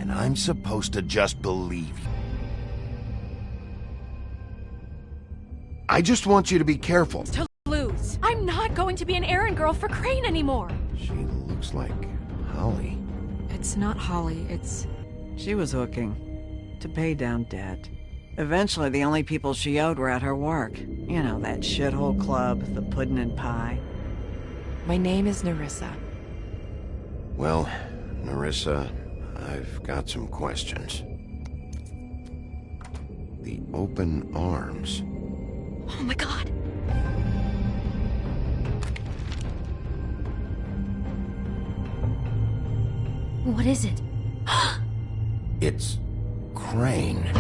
And I'm supposed to just believe you. I just want you to be careful. To lose. I'm not going to be an errand girl for Crane anymore. She looks like Holly. It's not Holly, it's... She was hooking. To pay down debt. Eventually, the only people she owed were at her work. You know, that shithole club, the puddin' and pie. My name is Nerissa. Well, Nerissa, I've got some questions. The open arms. Oh my god. What is it? It's Crane.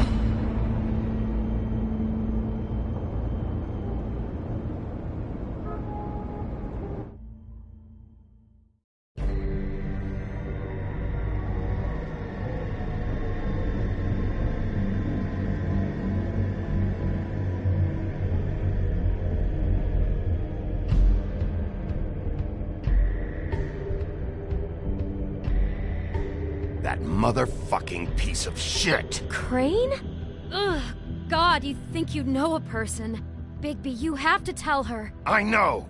That motherfucking piece of shit! Crane? Ugh, God, you think you know a person. Bigby, you have to tell her. I know!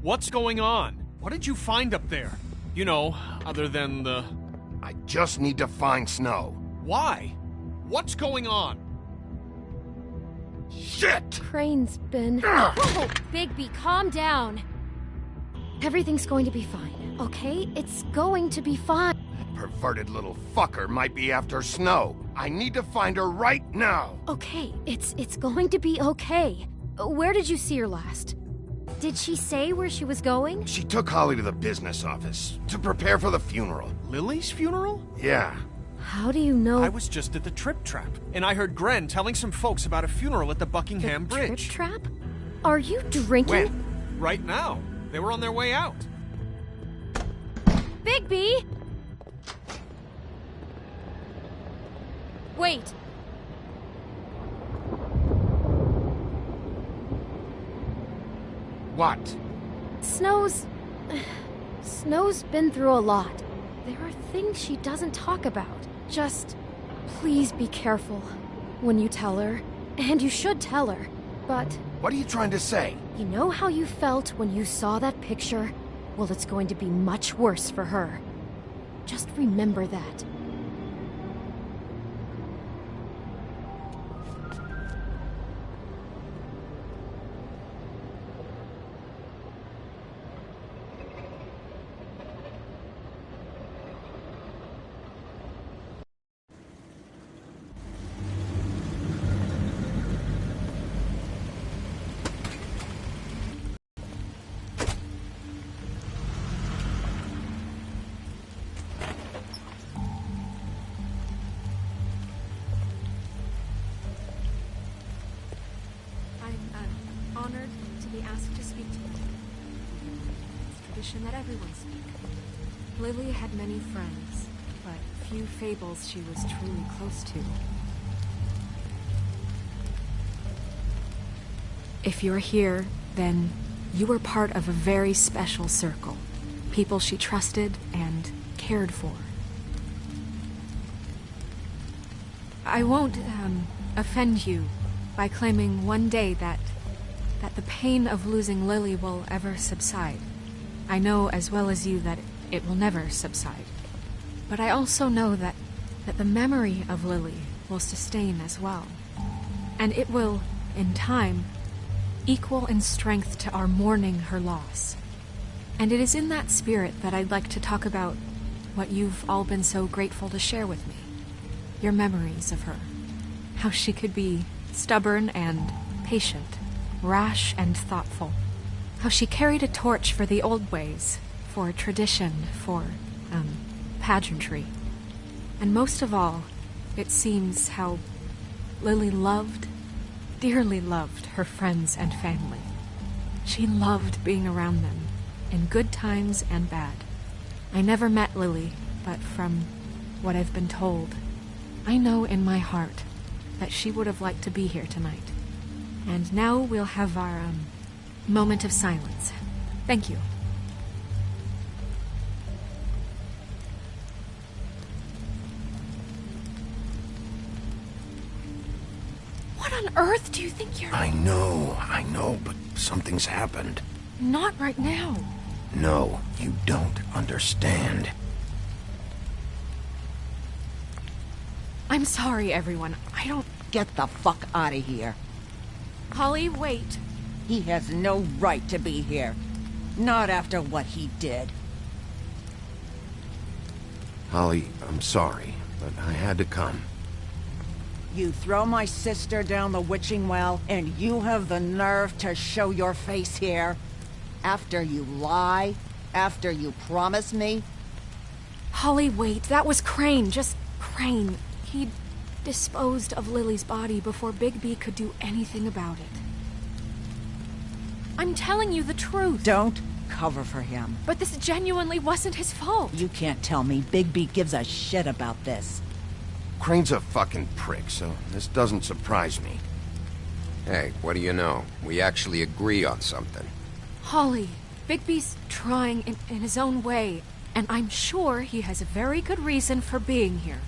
What's going on? What did you find up there? You know, other than the... I just need to find Snow. Why? What's going on? Shit! Crane's been... Whoa! Bigby, calm down. Everything's going to be fine, okay? It's going to be fine. That perverted little fucker might be after Snow. I need to find her right now. Okay, it's going to be okay. Where did you see her last? Did she say where she was going? She took Holly to the business office to prepare for the funeral. Lily's funeral? Yeah. How do you know? I was just at the Trip Trap, and I heard Gren telling some folks about a funeral at the Buckingham the Bridge. Trip Trap? Are you drinking? When? Right now. They were on their way out. Bigby! Wait. What? Snow's been through a lot. There are things she doesn't talk about. Just please be careful when you tell her. And you should tell her. But What are you trying to say? you know how you felt when you saw that picture? Well, it's going to be much worse for her. Just remember that. I'm honored to be asked to speak to you. It's tradition that everyone speak. Lily had many friends, but few fables she was truly close to. If you're here, then you were part of a very special circle. People she trusted and cared for. I won't, offend you by claiming one day that the pain of losing Lily will ever subside. I know as well as you that it will never subside. But I also know that the memory of Lily will sustain as well. And it will, in time, equal in strength to our mourning her loss. And it is in that spirit that I'd like to talk about what you've all been so grateful to share with me. Your memories of her. How she could be stubborn and patient, rash and thoughtful. How she carried a torch for the old ways, for tradition, for, pageantry. And most of all, it seems how Lily loved, dearly loved her friends and family. She loved being around them, in good times and bad. I never met Lily, but from what I've been told, I know in my heart that she would have liked to be here tonight. And now we'll have our, moment of silence. Thank you. on earth do you think you're... I know, but something's happened. Not right now. No, you don't understand. I'm sorry, everyone. I don't... Get the fuck out of here. Holly, wait. He has no right to be here. Not after what he did. Holly, I'm sorry, but I had to come. You throw my sister down the witching well, and you have the nerve to show your face here? After you lie? After you promise me? Holly, wait. That was Crane. Just Crane. He disposed of Lily's body before Bigby could do anything about it. I'm telling you the truth. Don't cover for him. But this genuinely wasn't his fault. You can't tell me Bigby gives a shit about this. Crane's a fucking prick, so this doesn't surprise me. Hey, what do you know? We actually agree on something. Holly, Bigby's trying in his own way, and I'm sure he has a very good reason for being here.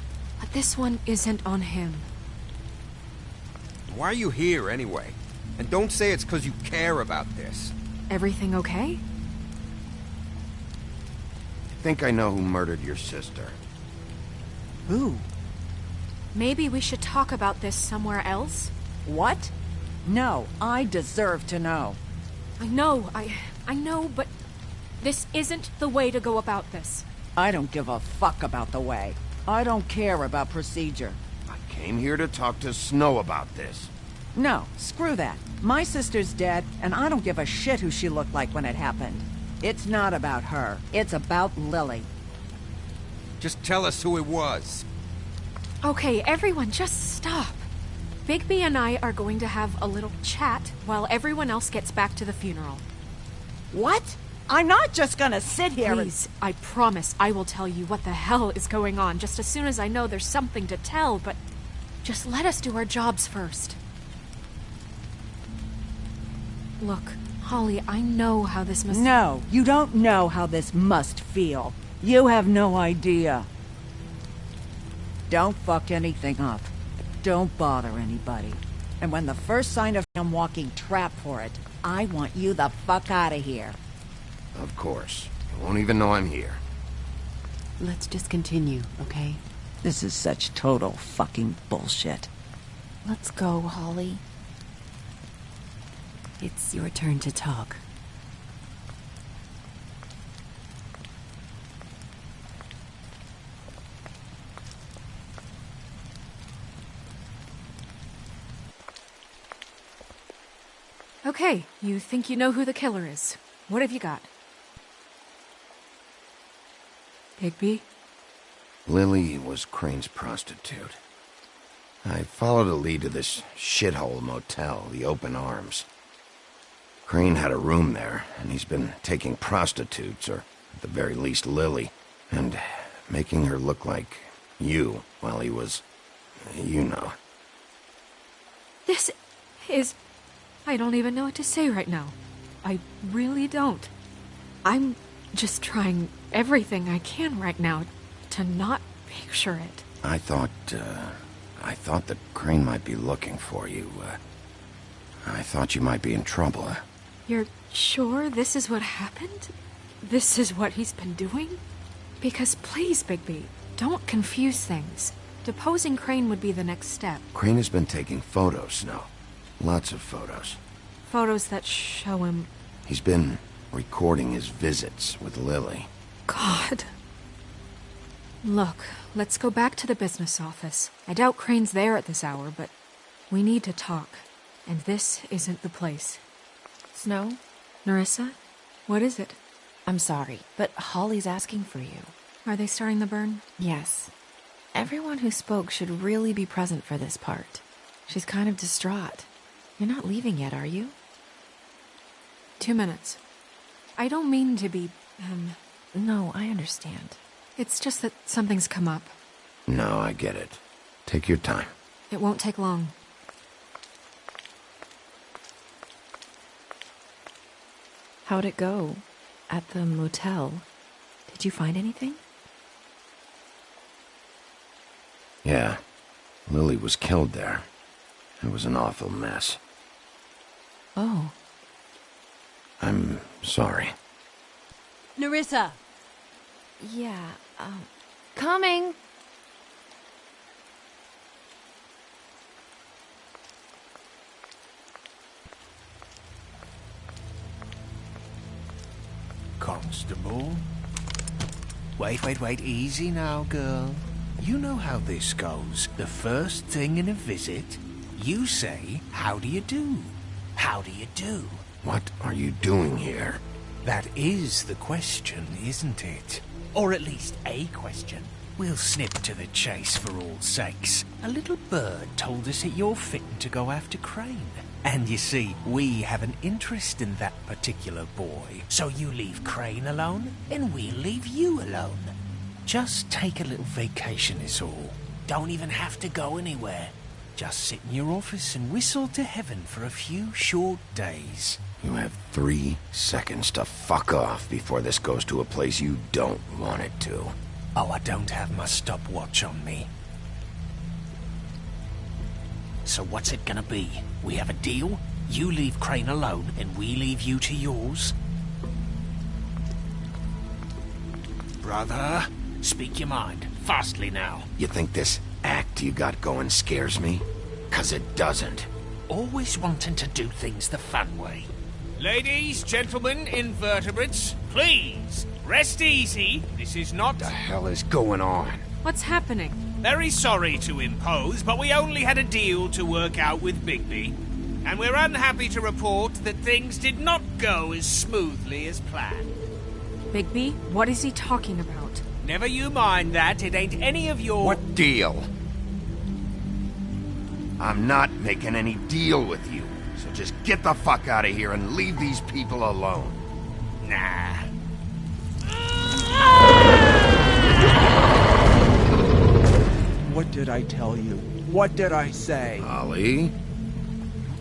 But this one isn't on him. Why are you here, anyway? And don't say it's because you care about this. Everything okay? I think I know who murdered your sister. Who? Maybe we should talk about this somewhere else? What? No, I deserve to know. I know, but this isn't the way to go about this. I don't give a fuck about the way. I don't care about procedure. I came here to talk to Snow about this. No, screw that. My sister's dead, and I don't give a shit who she looked like when it happened. It's not about her. It's about Lily. Just tell us who it was. Okay, everyone, just stop. Bigby and I are going to have a little chat while everyone else gets back to the funeral. What? I'm not just gonna sit here Please, I promise I will tell you what the hell is going on just as soon as I know there's something to tell, but just let us do our jobs first. Look, Holly, I know how this must... No, you don't know how this must feel. You have no idea. Don't fuck anything up. Don't bother anybody. And when the first sign of him walking trap for it, I want you the fuck out of here. Of course. You won't even know I'm here. Let's just continue, okay? This is such total fucking bullshit. Let's go, Holly. It's your turn to talk. Okay, you think you know who the killer is. What have you got? Bigby? Lily was Crane's prostitute. I followed a lead to this shithole motel, the Open Arms. Crane had a room there, and he's been taking prostitutes, or at the very least Lily, and making her look like you while he was... you know. This is... I don't even know what to say right now. I really don't. I'm just trying everything I can right now to not picture it. I thought that Crane might be looking for you. I thought you might be in trouble. You're sure this is what happened? This is what he's been doing? Because please, Bigby, don't confuse things. Deposing Crane would be the next step. Crane has been taking photos, Snow. Lots of photos. Photos that show him... He's been recording his visits with Lily. God. Look, let's go back to the business office. I doubt Crane's there at this hour, but we need to talk. And this isn't the place. Snow? Nerissa? What is it? I'm sorry, but Holly's asking for you. Are they starting the burn? Yes. Everyone who spoke should really be present for this part. She's kind of distraught. You're not leaving yet, are you? 2 minutes. I don't mean to be, No, I understand. It's just that something's come up. No, I get it. Take your time. It won't take long. How'd it go? At the motel? Did you find anything? Yeah. Lily was killed there. It was an awful mess. Oh. I'm sorry. Nerissa! Yeah, coming! Constable? Wait, easy now, girl. You know how this goes. The first thing in a visit, you say, how do you do? How do you do? What are you doing here? That is the question, isn't it? Or at least a question. We'll snip to the chase for all sakes. A little bird told us that you're fitting to go after Crane. And you see, we have an interest in that particular boy. So you leave Crane alone, and we'll leave you alone. Just take a little vacation is all. Don't even have to go anywhere. Just sit in your office and whistle to heaven for a few short days. You have 3 seconds to fuck off before this goes to a place you don't want it to. Oh, I don't have my stopwatch on me. So what's it gonna be? We have a deal? You leave Crane alone, and we leave you to yours? Brother, speak your mind. Fastly now. You think this act you got going scares me? 'Cause it doesn't. Always wanting to do things the fun way. Ladies, gentlemen, invertebrates, please, rest easy. This is not... What the hell is going on? What's happening? Very sorry to impose, but we only had a deal to work out with Bigby. And we're unhappy to report that things did not go as smoothly as planned. Bigby, what is he talking about? Never you mind that, it ain't any of your... What deal? I'm not making any deal with you. So just get the fuck out of here and leave these people alone. Nah. What did I tell you? What did I say? Ollie?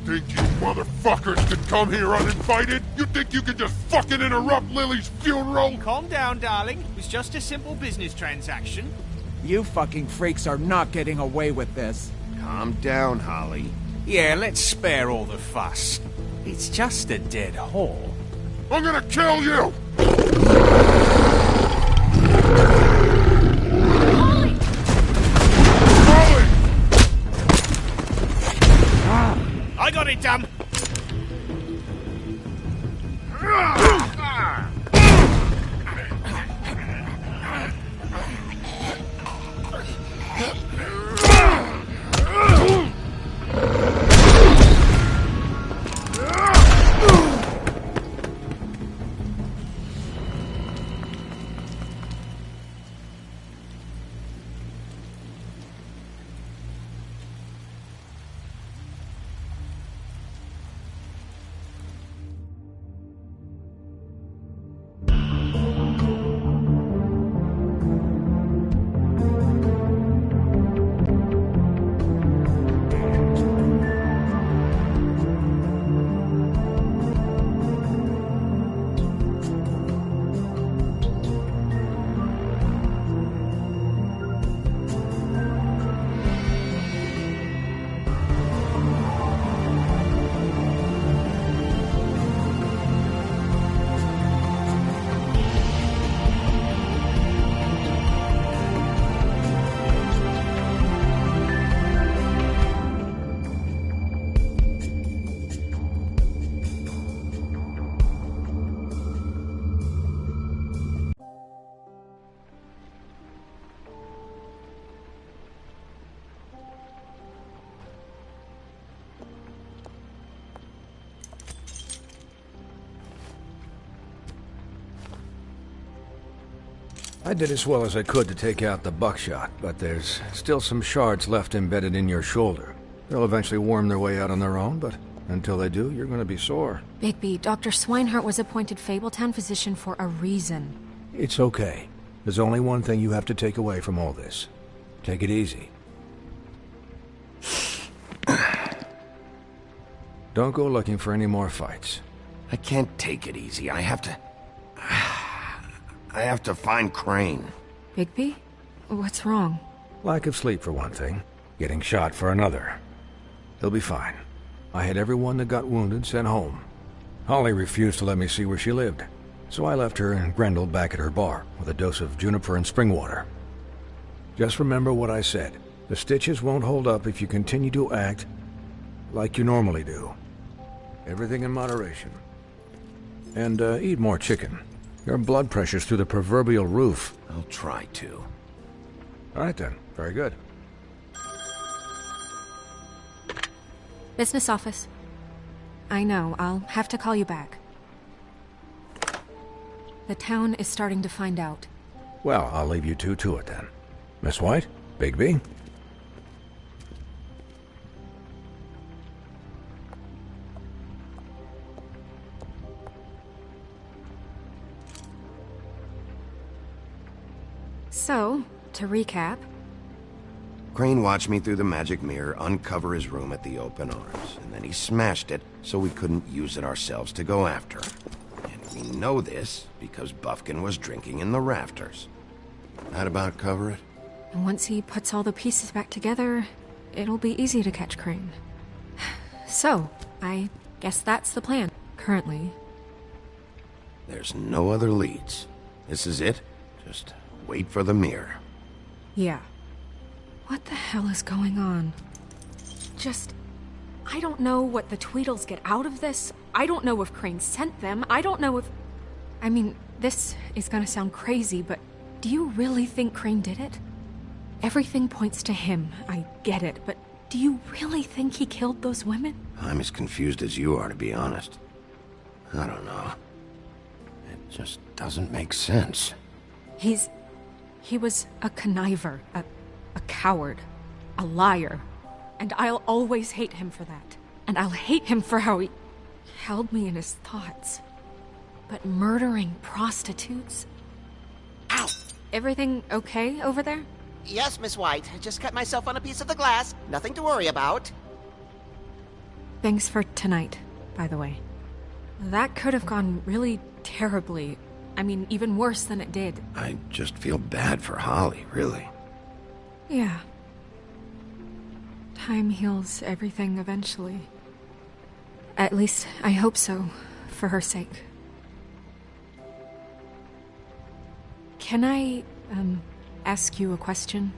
Think you motherfuckers can come here uninvited? You think you can just fucking interrupt Lily's funeral? Calm down, darling. It was just a simple business transaction. You fucking freaks are not getting away with this. Calm down, Holly. Yeah, let's spare all the fuss. It's just a dead hole. I'm gonna kill you! I got it, damn! I did as well as I could to take out the buckshot, but there's still some shards left embedded in your shoulder. They'll eventually worm their way out on their own, but until they do, you're gonna be sore. Bigby, Dr. Swinehart was appointed Fabletown physician for a reason. It's okay. There's only one thing you have to take away from all this. Take it easy. Don't go looking for any more fights. I can't take it easy. I have to find Crane. Bigby? What's wrong? Lack of sleep for one thing. Getting shot for another. He'll be fine. I had everyone that got wounded sent home. Holly refused to let me see where she lived, so I left her and Grendel back at her bar with a dose of juniper and spring water. Just remember what I said. The stitches won't hold up if you continue to act like you normally do. Everything in moderation. And eat more chicken. Your blood pressure's through the proverbial roof. I'll try to. All right then. Very good. Business office. I know, I'll have to call you back. The town is starting to find out. Well, I'll leave you two to it then. Miss White? Bigby? So, to recap... Crane watched me through the magic mirror uncover his room at the open arms, and then he smashed it so we couldn't use it ourselves to go after him. And we know this because Buffkin was drinking in the rafters. That about cover it? And once he puts all the pieces back together, it'll be easy to catch Crane. So, I guess that's the plan, currently. There's no other leads. This is it. Just wait for the mirror. Yeah. What the hell is going on? I don't know what the Tweedles get out of this. I don't know if Crane sent them. I don't know if... I mean, this is gonna sound crazy, but do you really think Crane did it? Everything points to him. I get it, but do you really think he killed those women? I'm as confused as you are, to be honest. I don't know. It just doesn't make sense. He was a conniver, a coward, a liar. And I'll always hate him for that. And I'll hate him for how he held me in his thoughts. But murdering prostitutes? Ow! Everything okay over there? Yes, Miss White. Just cut myself on a piece of the glass. Nothing to worry about. Thanks for tonight, by the way. That could have gone really terribly. I mean, even worse than it did. I just feel bad for Holly, really. Yeah. Time heals everything eventually. At least, I hope so, for her sake. Can I, ask you a question?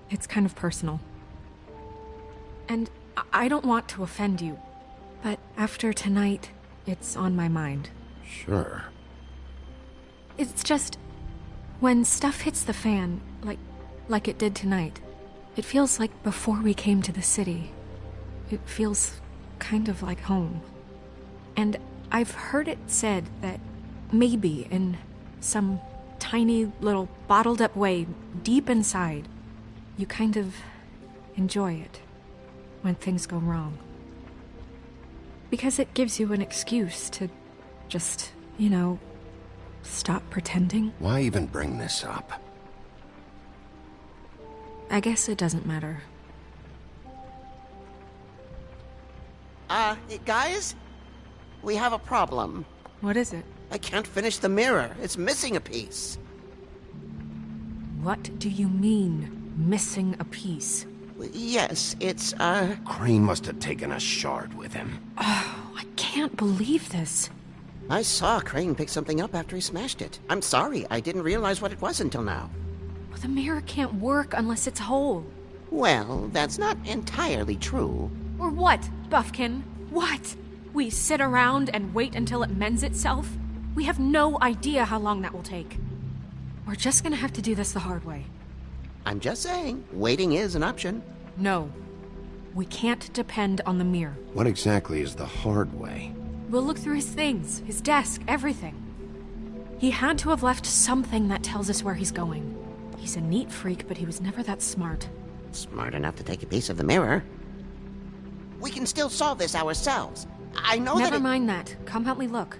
It's kind of personal. And I don't want to offend you, but after tonight, it's on my mind. Sure. It's just... when stuff hits the fan, like it did tonight, it feels like before we came to the city. It feels kind of like home. And I've heard it said that maybe in some tiny little bottled up way deep inside, you kind of enjoy it when things go wrong. Because it gives you an excuse to just, stop pretending. Why even bring this up? I guess it doesn't matter. Guys? We have a problem. What is it? I can't finish the mirror. It's missing a piece. What do you mean, missing a piece? Yes, it's, Crane must have taken a shard with him. Oh, I can't believe this. I saw Crane pick something up after he smashed it. I'm sorry, I didn't realize what it was until now. Well, the mirror can't work unless it's whole. Well, that's not entirely true. Or what, Buffkin? What? We sit around and wait until it mends itself? We have no idea how long that will take. We're just gonna have to do this the hard way. I'm just saying, waiting is an option. No. We can't depend on the mirror. What exactly is the hard way? We'll look through his things, his desk, everything. He had to have left something that tells us where he's going. He's a neat freak, but he was never that smart. Smart enough to take a piece of the mirror. We can still solve this ourselves. I know Never mind that. Come help me look.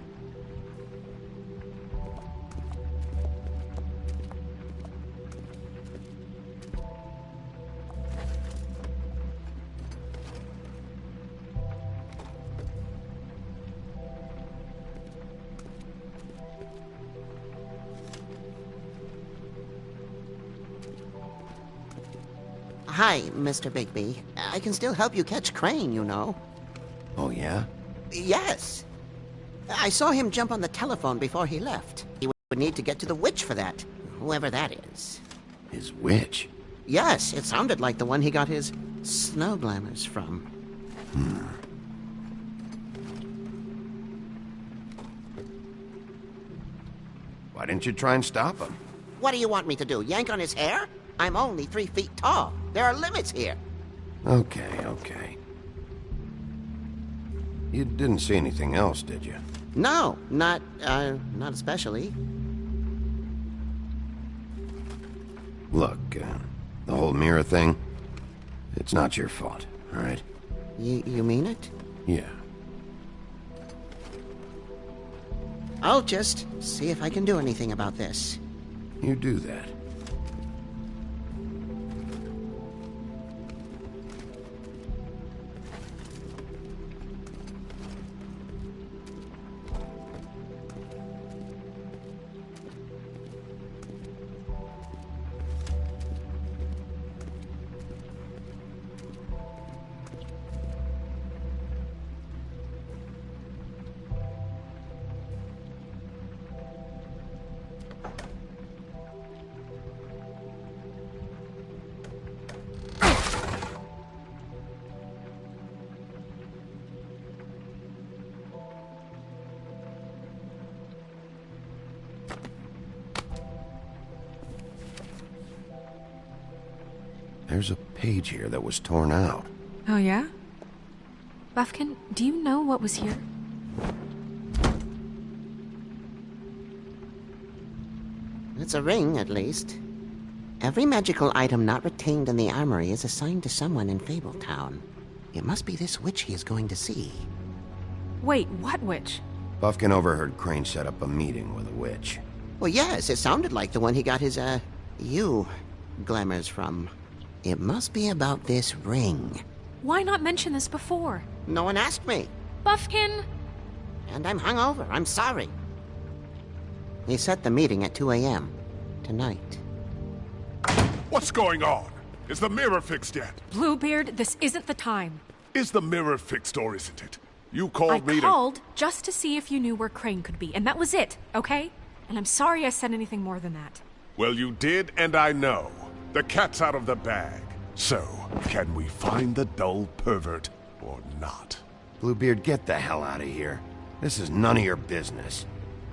Hi, Mr. Bigby. I can still help you catch Crane, you know. Oh, yeah? Yes. I saw him jump on the telephone before he left. He would need to get to the witch for that, whoever that is. His witch? Yes, it sounded like the one he got his snow glamours from. Why didn't you try and stop him? What do you want me to do, yank on his hair? I'm only 3 feet tall. There are limits here. Okay. You didn't see anything else, did you? No, not especially. Look, the whole mirror thing, it's not your fault, all right? You mean it? Yeah. I'll just see if I can do anything about this. You do that. There's a page here that was torn out. Oh, yeah? Buffkin, do you know what was here? It's a ring, at least. Every magical item not retained in the armory is assigned to someone in Fabletown. It must be this witch he is going to see. Wait, what witch? Buffkin overheard Crane set up a meeting with a witch. Well, yes, it sounded like the one he got his, glamours from. It must be about this ring. Why not mention this before? No one asked me. Buffkin! And I'm hungover. I'm sorry. He set the meeting at 2 a.m. tonight. What's going on? Is the mirror fixed yet? Bluebeard, this isn't the time. Is the mirror fixed or isn't it? You called me I called just to see if you knew where Crane could be, and that was it, okay? And I'm sorry I said anything more than that. Well, you did, and I know. The cat's out of the bag. So, can we find the dull pervert or not? Bluebeard, get the hell out of here. This is none of your business.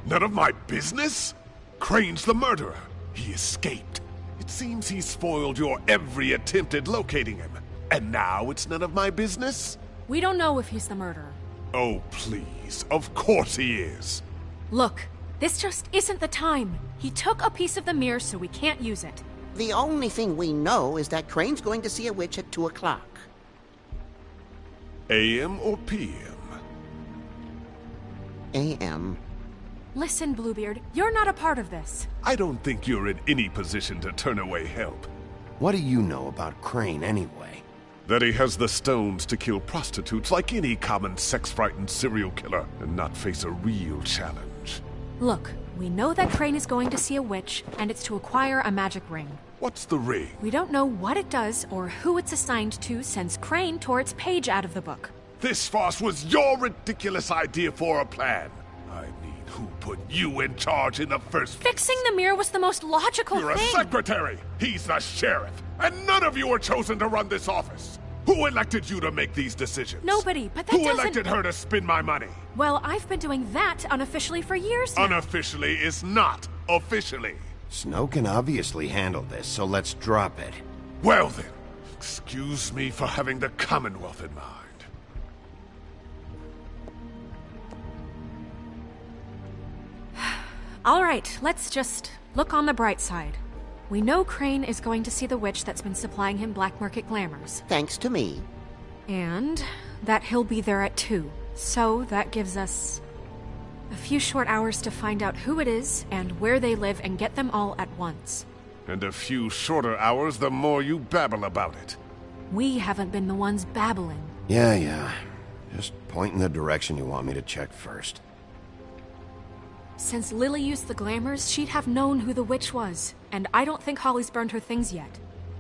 None of my business? Crane's the murderer. He escaped. It seems he spoiled your every attempt at locating him. And now it's none of my business? We don't know if he's the murderer. Oh, please. Of course he is. Look, this just isn't the time. He took a piece of the mirror, so we can't use it. The only thing we know is that Crane's going to see a witch at 2 o'clock. AM or PM? AM. Listen, Bluebeard, you're not a part of this. I don't think you're in any position to turn away help. What do you know about Crane, anyway? That he has the stones to kill prostitutes like any common sex-frightened serial killer and not face a real challenge. Look, we know that Crane is going to see a witch, and it's to acquire a magic ring. What's the ring? We don't know what it does or who it's assigned to since Crane tore its page out of the book. This farce was your ridiculous idea for a plan. I mean, who put you in charge in the first place? Fixing the mirror was the most logical You're thing. a secretary! He's the sheriff! And none of you were chosen to run this office! Who elected you to make these decisions? Nobody, but that Who doesn't... elected her to spend my money? Well, I've been doing that unofficially for years now. Unofficially is not officially. Snow can obviously handle this, so let's drop it. Well then, excuse me for having the Commonwealth in mind. All right, let's just look on the bright side. We know Crane is going to see the witch that's been supplying him black market glamours. Thanks to me. And that he'll be there at 2. So that gives us a few short hours to find out who it is and where they live and get them all at once. And a few shorter hours the more you babble about it. We haven't been the ones babbling. Yeah. Just point in the direction you want me to check first. Since Lily used the glamours, she'd have known who the witch was. And I don't think Holly's burned her things yet.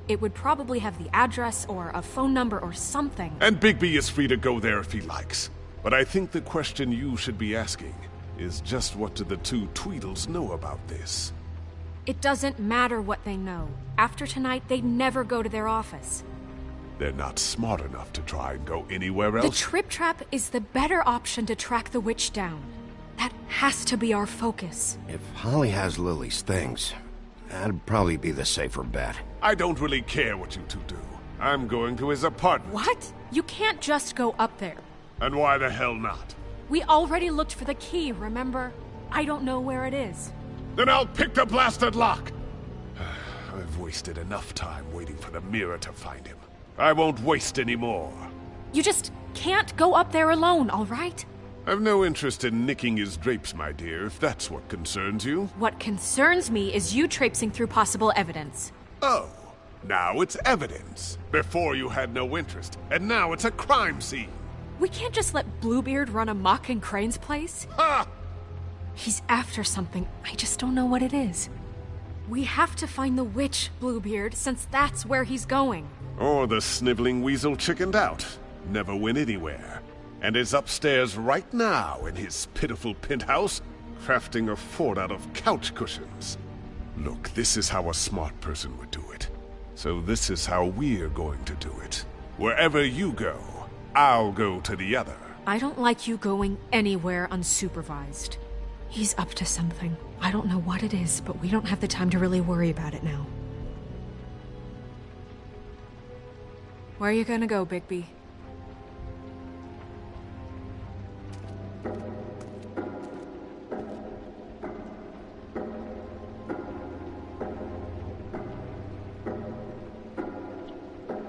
It would probably have the address or a phone number or something. And Bigby is free to go there if he likes. But I think the question you should be asking is just what do the two Tweedles know about this? It doesn't matter what they know. After tonight, they'd never go to their office. They're not smart enough to try and go anywhere else. The Trip Trap is the better option to track the witch down. That has to be our focus. If Holly has Lily's things, that'd probably be the safer bet. I don't really care what you two do. I'm going to his apartment. What? You can't just go up there. And why the hell not? We already looked for the key, remember? I don't know where it is. Then I'll pick the blasted lock! I've wasted enough time waiting for the mirror to find him. I won't waste any more. You just can't go up there alone, all right? I've no interest in nicking his drapes, my dear, if that's what concerns you. What concerns me is you traipsing through possible evidence. Oh, now it's evidence. Before you had no interest, and now it's a crime scene. We can't just let Bluebeard run amok in Crane's place. Ha! He's after something. I just don't know what it is. We have to find the witch, Bluebeard, since that's where he's going. Or the sniveling weasel chickened out. Never went anywhere. And is upstairs right now in his pitiful penthouse, crafting a fort out of couch cushions. Look, this is how a smart person would do it. So this is how we're going to do it. Wherever you go, I'll go to the other. I don't like you going anywhere unsupervised. He's up to something. I don't know what it is, but we don't have the time to really worry about it now. Where are you gonna go, Bigby?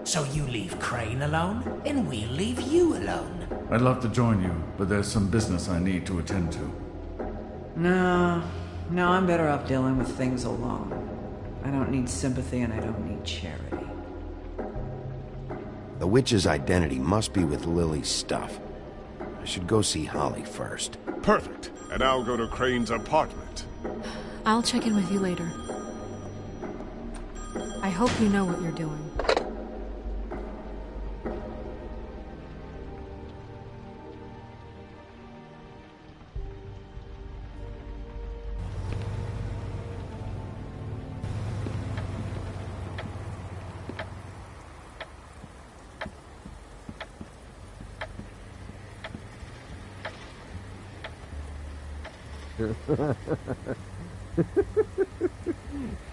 So you leave Crane alone, and we'll leave you alone. I'd love to join you, but there's some business I need to attend to. No, I'm better off dealing with things alone. I don't need sympathy and I don't need charity. The witch's identity must be with Lily's stuff. I should go see Holly first. Perfect. And I'll go to Crane's apartment. I'll check in with you later. I hope you know what you're doing.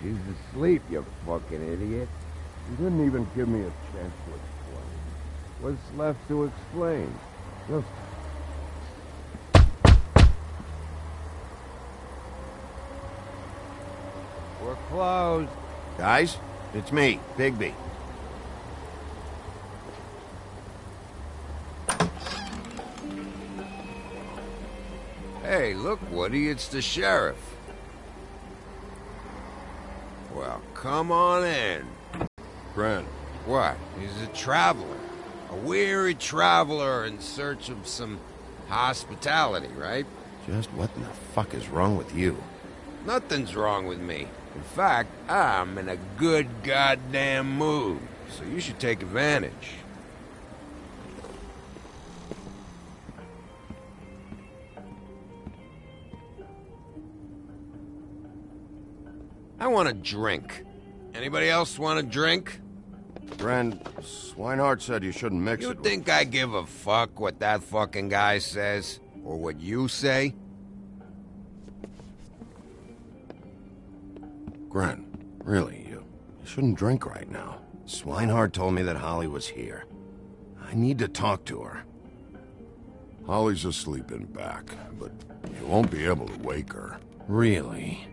She's asleep, you fucking idiot. You didn't even give me a chance to explain. What's left to explain? Just... We're closed. Guys, it's me, Bigby. Hey, look, Woody, it's the sheriff. Well, come on in. Brent. What? He's a traveler. A weary traveler in search of some hospitality, right? Just what in the fuck is wrong with you? Nothing's wrong with me. In fact, I'm in a good goddamn mood, so you should take advantage. I want a drink. Anybody else want a drink? Friend, Swinehart said you shouldn't mix it. You think I give a fuck what that fucking guy says? Or what you say? Gren, really, you shouldn't drink right now. Swinehart told me that Holly was here. I need to talk to her. Holly's asleep in back, but you won't be able to wake her. Really?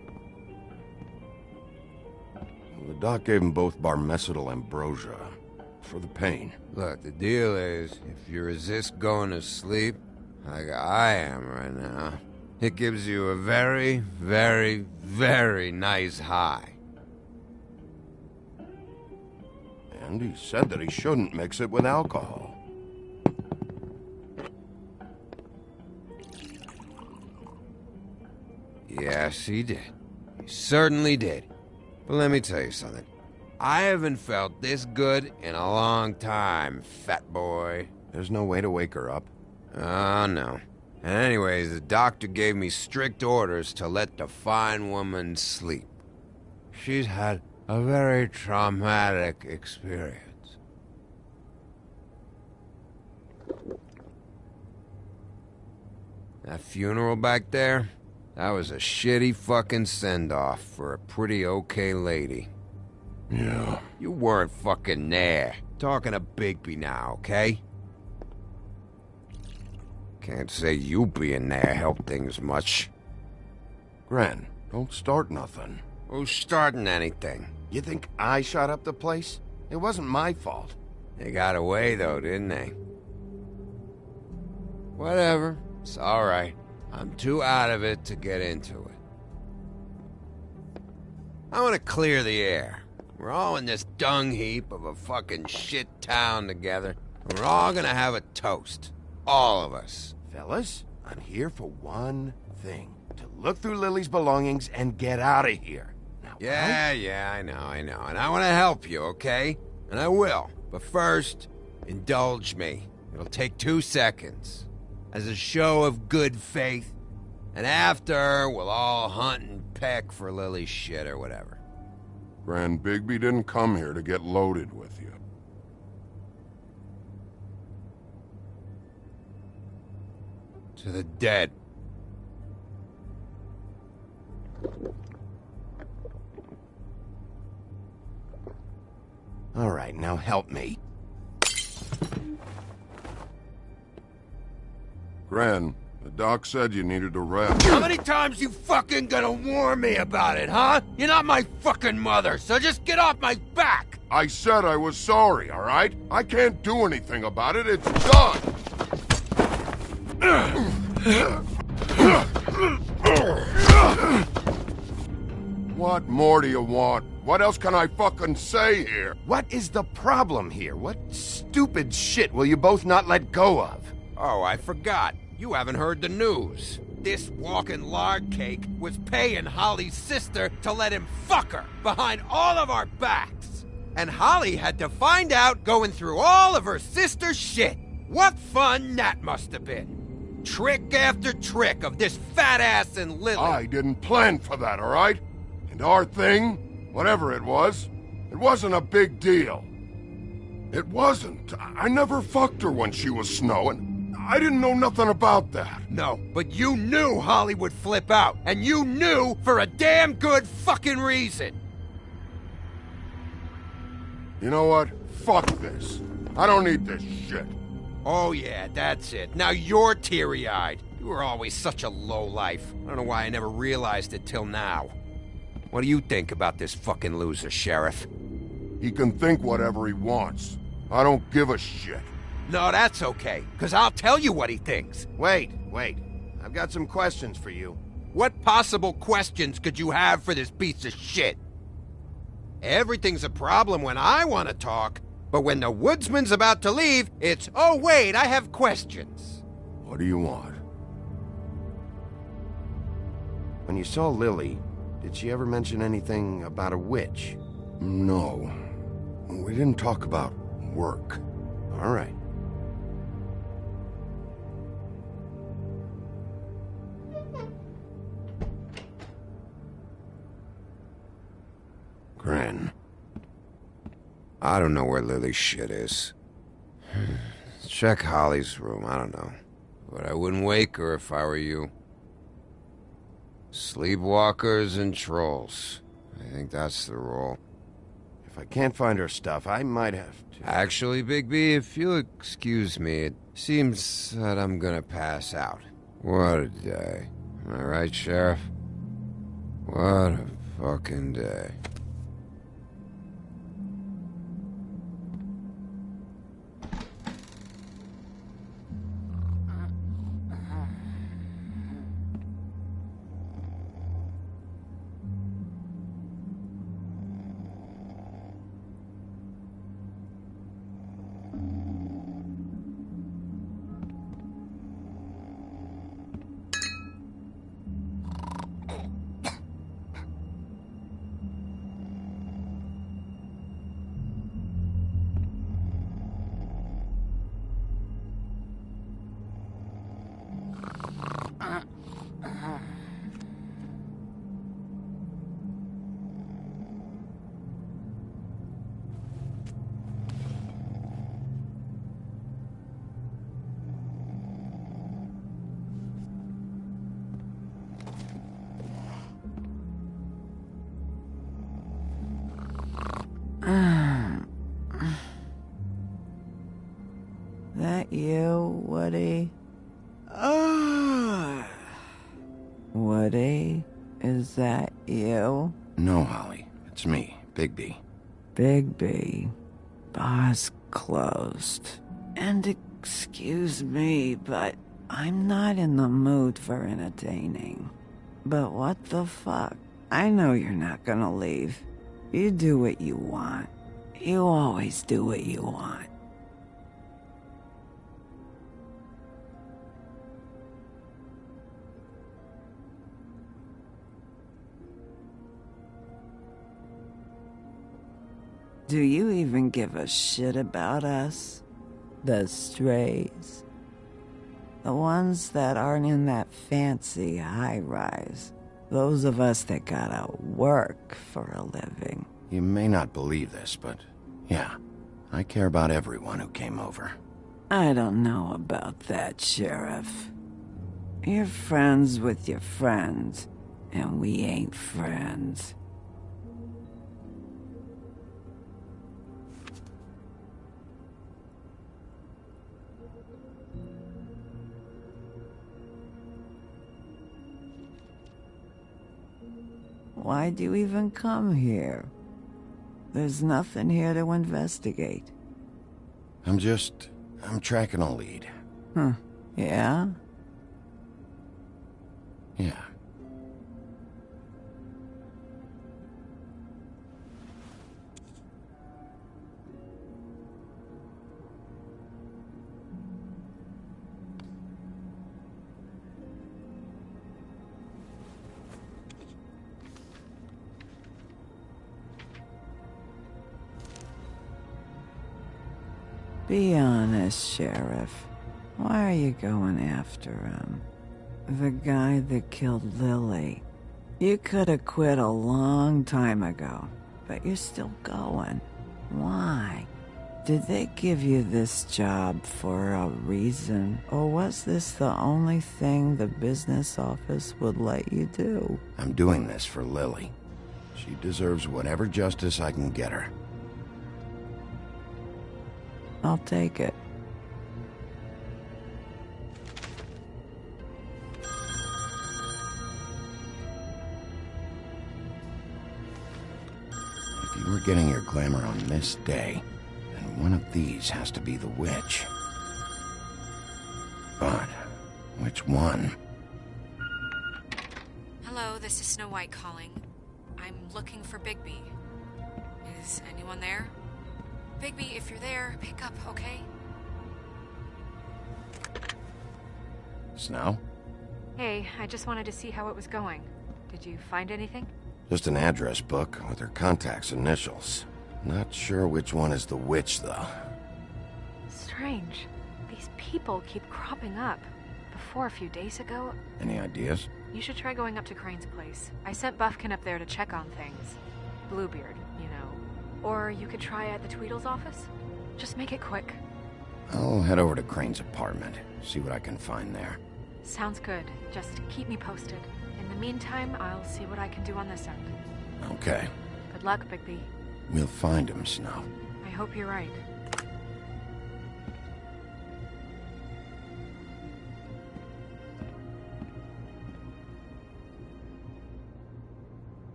The doc gave them both Barmecidal ambrosia for the pain. Look, the deal is, if you resist going to sleep, like I am right now, it gives you a very, very, very nice high. And he said that he shouldn't mix it with alcohol. Yes, he did. He certainly did. But let me tell you something. I haven't felt this good in a long time, fat boy. There's no way to wake her up? Oh, no. And anyways, the doctor gave me strict orders to let the fine woman sleep. She's had a very traumatic experience. That funeral back there, that was a shitty fucking send-off for a pretty okay lady. Yeah. You weren't fucking there. Talking to Bigby now, okay? Can't say you being there helped things much. Gren, don't start nothing. Who's starting anything? You think I shot up the place? It wasn't my fault. They got away, though, didn't they? Whatever. It's alright. I'm too out of it to get into it. I want to clear the air. We're all in this dung heap of a fucking shit town together. We're all gonna have a toast. All of us. Fellas, I'm here for one thing. To look through Lily's belongings and get out of here. Now, Yeah, I know. And I want to help you, okay? And I will. But first, indulge me. It'll take 2 seconds. As a show of good faith. And after, we'll all hunt and peck for Lily's shit or whatever. Grand Bigby didn't come here to get loaded with you. To the dead. All right, now help me. Gran, the doc said you needed a rest. How many times you fucking gonna warn me about it, huh? You're not my fucking mother, so just get off my back! I said I was sorry, all right? I can't do anything about it. It's done! What more do you want? What else can I fucking say here? What is the problem here? What stupid shit will you both not let go of? Oh, I forgot. You haven't heard the news. This walking lard cake was paying Holly's sister to let him fuck her behind all of our backs. And Holly had to find out going through all of her sister's shit. What fun that must have been. Trick after trick of this fat ass and Lily. I didn't plan for that, all right? And our thing, whatever it wasn't a big deal. It wasn't. I never fucked her when she was snowing. I didn't know nothing about that. No, but you knew Holly would flip out. And you knew for a damn good fucking reason. You know what? Fuck this. I don't need this shit. Oh yeah, that's it. Now you're teary-eyed. You were always such a lowlife. I don't know why I never realized it till now. What do you think about this fucking loser, Sheriff? He can think whatever he wants. I don't give a shit. No, that's okay, because I'll tell you what he thinks. Wait. I've got some questions for you. What possible questions could you have for this piece of shit? Everything's a problem when I want to talk, but when the woodsman's about to leave, it's, oh wait, I have questions. What do you want? When you saw Lily, did she ever mention anything about a witch? No. We didn't talk about work. All right. Gran. I don't know where Lily's shit is. Check Holly's room, I don't know. But I wouldn't wake her if I were you. Sleepwalkers and trolls. I think that's the rule. If I can't find her stuff, I might have to... Actually, Bigby, if you'll excuse me, it seems that I'm gonna pass out. What a day. Am I right, Sheriff? What a fucking day. you, Woody? Woody, is that you? No, Holly. It's me, Bigby. Bigby. Bar's closed. And excuse me, but I'm not in the mood for entertaining. But what the fuck? I know you're not gonna leave. You do what you want. You always do what you want. Do you even give a shit about us? The strays? The ones that aren't in that fancy high-rise. Those of us that gotta work for a living. You may not believe this, but yeah, I care about everyone who came over. I don't know about that, Sheriff. You're friends with your friends, and we ain't friends. Why'd you even come here? There's nothing here to investigate. I'm tracking a lead. Yeah? Yeah. Be honest, Sheriff. Why are you going after him? The guy that killed Lily. You could have quit a long time ago, but you're still going. Why? Did they give you this job for a reason? Or was this the only thing the business office would let you do? I'm doing this for Lily. She deserves whatever justice I can get her. I'll take it. If you were getting your glamour on this day, then one of these has to be the witch. But which one? Hello, this is Snow White calling. I'm looking for Bigby. Is anyone there? Bigby, if you're there, pick up, okay? Snow? Hey, I just wanted to see how it was going. Did you find anything? Just an address book with her contact's initials. Not sure which one is the witch, though. Strange. These people keep cropping up. Before a few days ago... Any ideas? You should try going up to Crane's place. I sent Buffkin up there to check on things. Bluebeard, you know. Or you could try at the Tweedle's office. Just make it quick. I'll head over to Crane's apartment, see what I can find there. Sounds good. Just keep me posted. In the meantime, I'll see what I can do on this end. Okay. Good luck, Bigby. We'll find him, Snow. I hope you're right.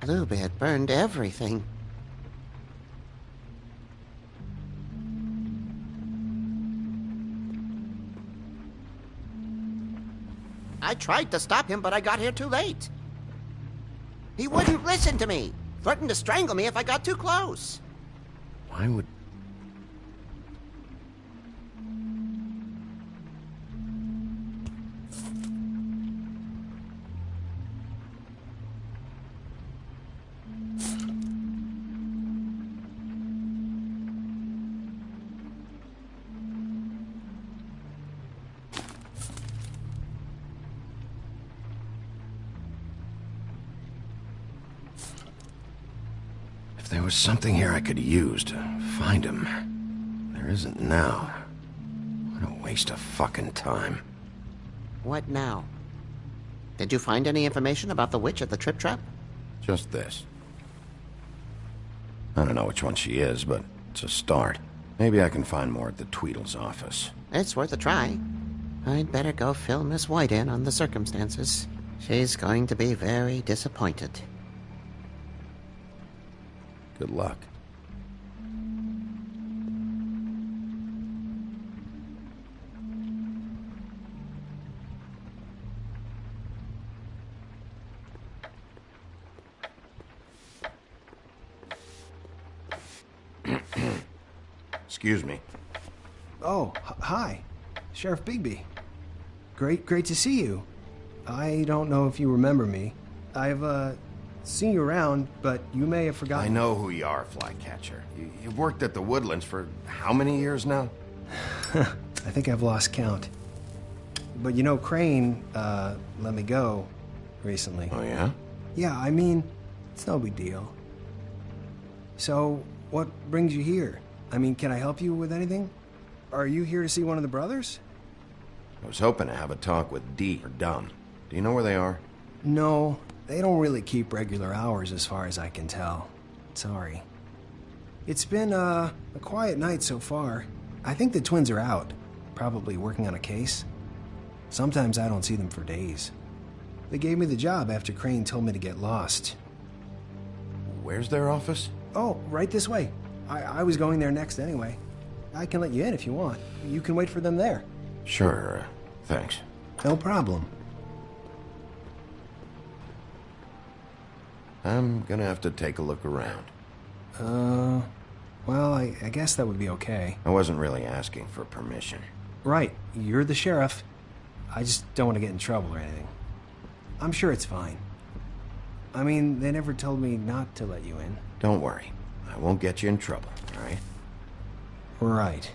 Bluebeard burned everything. I tried to stop him, but I got here too late. He wouldn't listen to me. Threatened to strangle me if I got too close. Why would... If there was something here I could use to find him, there isn't now. What a waste of fucking time. What now? Did you find any information about the witch at the Trip Trap? Just this. I don't know which one she is, but it's a start. Maybe I can find more at the Tweedle's office. It's worth a try. I'd better go fill Miss White in on the circumstances. She's going to be very disappointed. Good luck. Excuse me. Oh, hi. Sheriff Bigby. Great to see you. I don't know if you remember me. I've, seen you around, but you may have forgotten. I know who you are, Flycatcher. You've worked at the Woodlands for how many years now? I think I've lost count. But you know, Crane, let me go recently. Oh, yeah? Yeah, I mean, it's no big deal. So, what brings you here? I mean, can I help you with anything? Are you here to see one of the brothers? I was hoping to have a talk with Dee or Dumb. Do you know where they are? No, they don't really keep regular hours as far as I can tell. Sorry. It's been, a quiet night so far. I think the twins are out, probably working on a case. Sometimes I don't see them for days. They gave me the job after Crane told me to get lost. Where's their office? Oh, right this way. I was going there next anyway. I can let you in if you want. You can wait for them there. Sure, thanks. No problem. I'm gonna have to take a look around. Well, I guess that would be okay. I wasn't really asking for permission. Right, you're the sheriff. I just don't want to get in trouble or anything. I'm sure it's fine. I mean, they never told me not to let you in. Don't worry. I won't get you in trouble, all right? Right.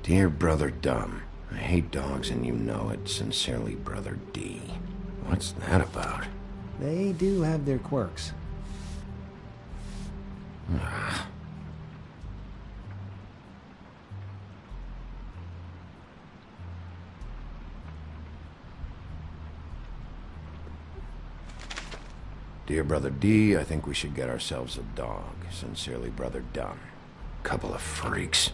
Dear Brother Dumb, I hate dogs and you know it. Sincerely, Brother D. What's that about? They do have their quirks. Dear Brother D, I think we should get ourselves a dog. Sincerely, Brother Dumb. Couple of freaks.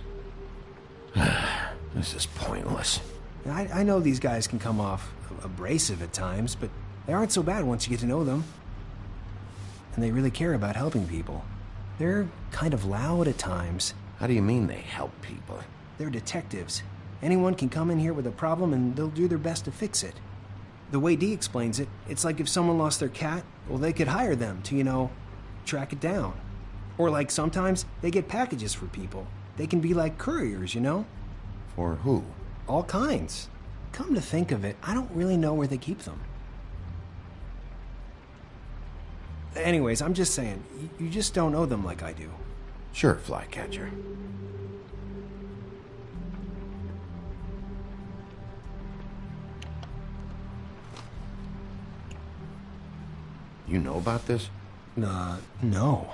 This is pointless. I know these guys can come off abrasive at times, but they aren't so bad once you get to know them. And they really care about helping people. They're kind of loud at times. How do you mean they help people? They're detectives. Anyone can come in here with a problem and they'll do their best to fix it. The way Dee explains it, it's like if someone lost their cat, well, they could hire them to, you know, track it down. Or like sometimes they get packages for people. They can be like couriers, you know? For who? All kinds. Come to think of it, I don't really know where they keep them. Anyways, I'm just saying, you just don't know them like I do. Sure, Flycatcher. You know about this? No.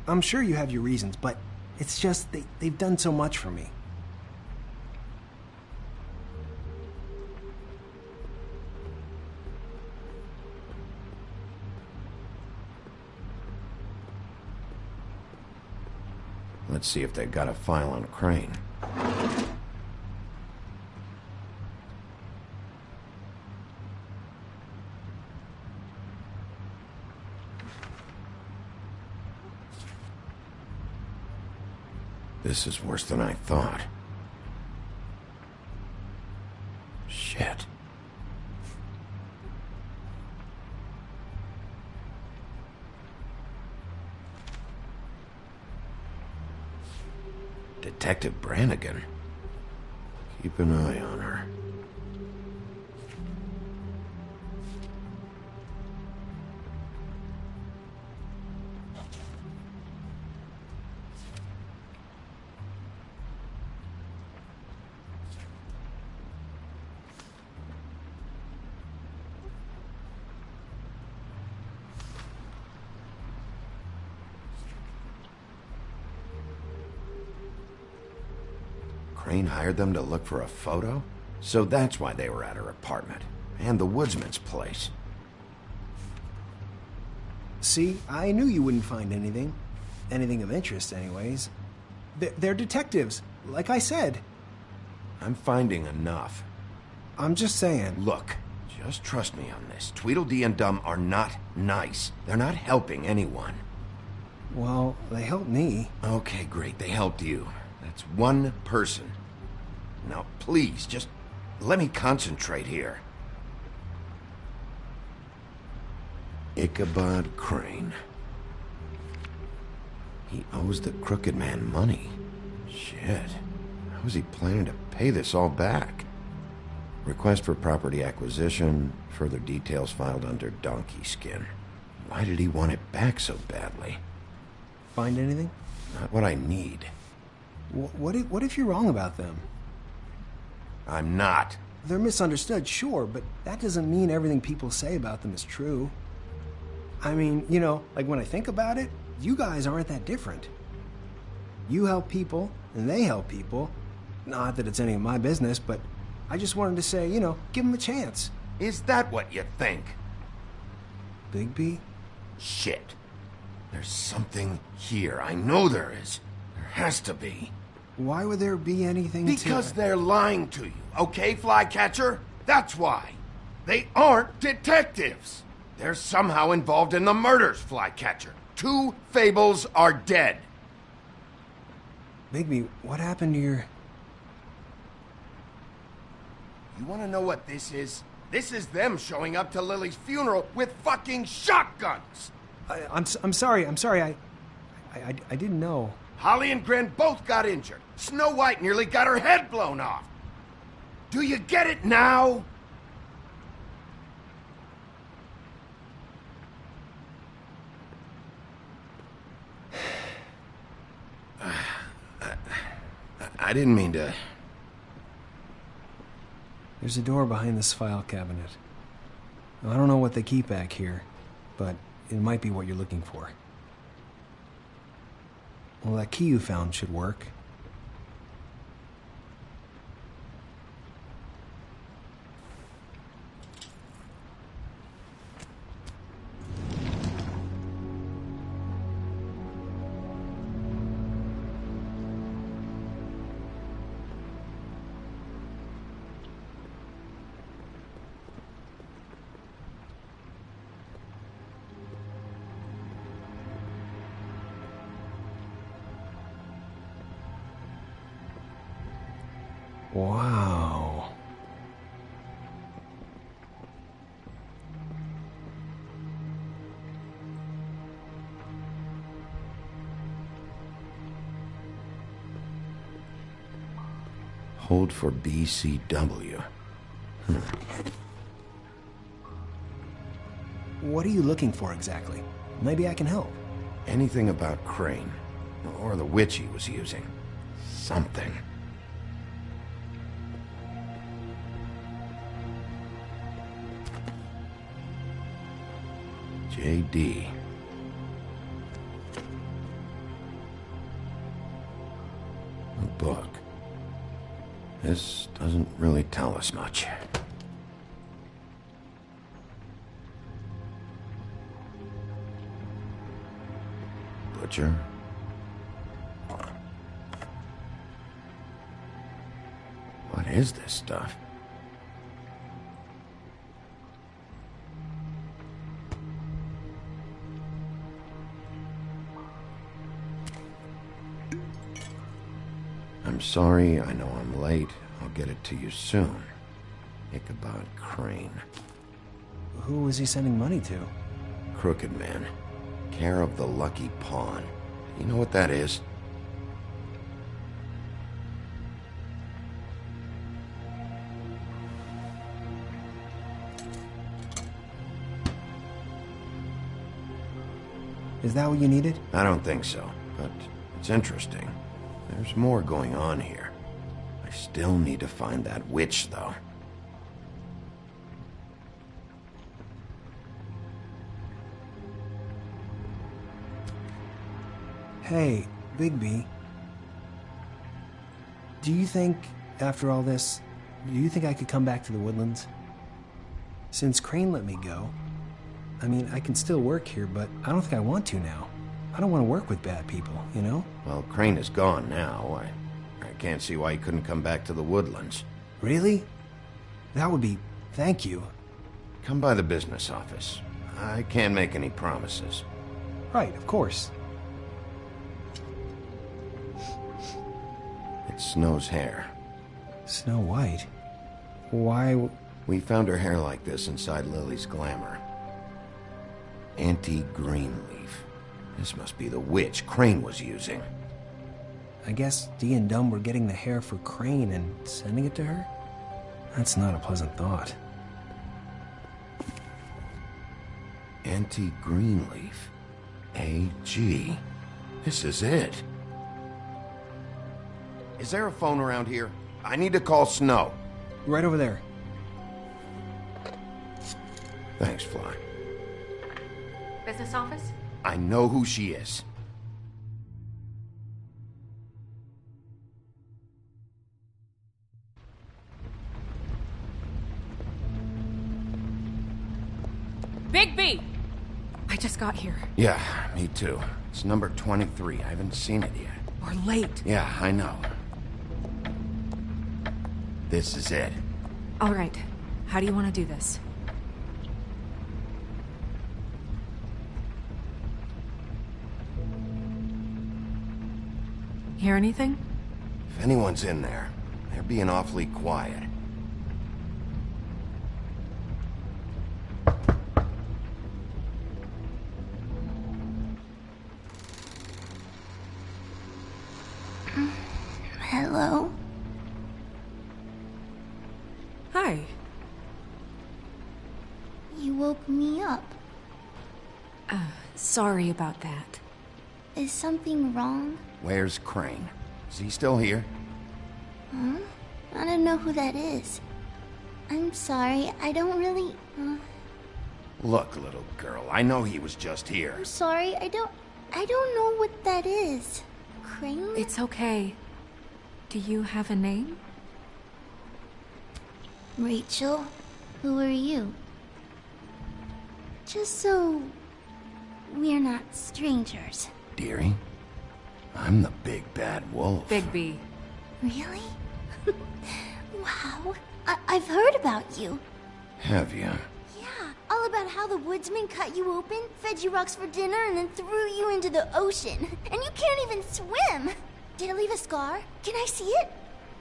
I'm sure you have your reasons, but it's just they've done so much for me. Let's see if they got a file on Crane. This is worse than I thought. Shit. Detective Brannigan. Keep an eye on her. Crane hired them to look for a photo? So that's why they were at her apartment. And the woodsman's place. See, I knew you wouldn't find anything. Anything of interest, anyways. They're detectives, like I said. I'm finding enough. I'm just saying. Look, just trust me on this. Tweedledee and Dum are not nice. They're not helping anyone. Well, they helped me. Okay, great. They helped you. That's one person. Now, please, just let me concentrate here. Ichabod Crane. He owes the crooked man money. Shit. How is he planning to pay this all back? Request for property acquisition. Further details filed under donkey skin. Why did he want it back so badly? Find anything? Not what I need. What if you're wrong about them? I'm not. They're misunderstood, sure, but that doesn't mean everything people say about them is true. I mean, you know, like when I think about it, you guys aren't that different. You help people, and they help people. Not that it's any of my business, but I just wanted to say, you know, give them a chance. Is that what you think? Bigby? Shit. There's something here. I know there is. There has to be. Why would there be anything Because they're lying to you, okay, Flycatcher? That's why. They aren't detectives. They're somehow involved in the murders, Flycatcher. 2 Fables are dead. Bigby, what happened to your... You want to know what this is? This is them showing up to Lily's funeral with fucking shotguns. I'm sorry. I didn't know. Holly and Gren both got injured. Snow White nearly got her head blown off. Do you get it now? I didn't mean to... There's a door behind this file cabinet. I don't know what they keep back here, but it might be what you're looking for. Well, that key you found should work. Wow. Hold for BCW. What are you looking for exactly? Maybe I can help. Anything about Crane, or the witch he was using. Something. JD. A book. This doesn't really tell us much. Butcher. What is this stuff? I'm sorry, I know I'm late. I'll get it to you soon. Ichabod Crane. Who was he sending money to? Crooked Man. Care of the Lucky Pawn. You know what that is? Is that what you needed? I don't think so, but it's interesting. There's more going on here. I still need to find that witch, though. Hey, Bigby. Do you think, after all this, do you think I could come back to the Woodlands? Since Crane let me go, I mean, I can still work here, but I don't think I want to now. I don't want to work with bad people, you know? Well, Crane is gone now. I can't see why he couldn't come back to the Woodlands. Really? That would be... thank you. Come by the business office. I can't make any promises. Right, of course. It's Snow's hair. Snow White? Why... We found her hair like this inside Lily's glamour. Anti-Greenleaf. This must be the witch Crane was using. I guess Dee and Dumb were getting the hair for Crane and sending it to her? That's not a pleasant thought. Anti-Greenleaf. AG. This is it. Is there a phone around here? I need to call Snow. Right over there. Thanks, Fly. Business office? I know who she is. Bigby! I just got here. Yeah, me too. It's number 23. I haven't seen it yet. We're late. Yeah, I know. This is it. All right. How do you want to do this? Hear anything? If anyone's in there, they're being awfully quiet. Hello? Hi. You woke me up. Sorry about that. Is something wrong? Where's Crane? Is he still here? Huh? I don't know who that is. I'm sorry, I don't really... Look, little girl, I know he was just here. I'm sorry, I don't know what that is. Crane? It's okay. Do you have a name? Rachel? Who are you? Just so... we're not strangers. Dearie, I'm the big bad wolf. Bigby. Really? Wow. I've heard about you. Have you? Yeah, all about how the woodsman cut you open, fed you rocks for dinner, and then threw you into the ocean. And you can't even swim! Did it leave a scar? Can I see it?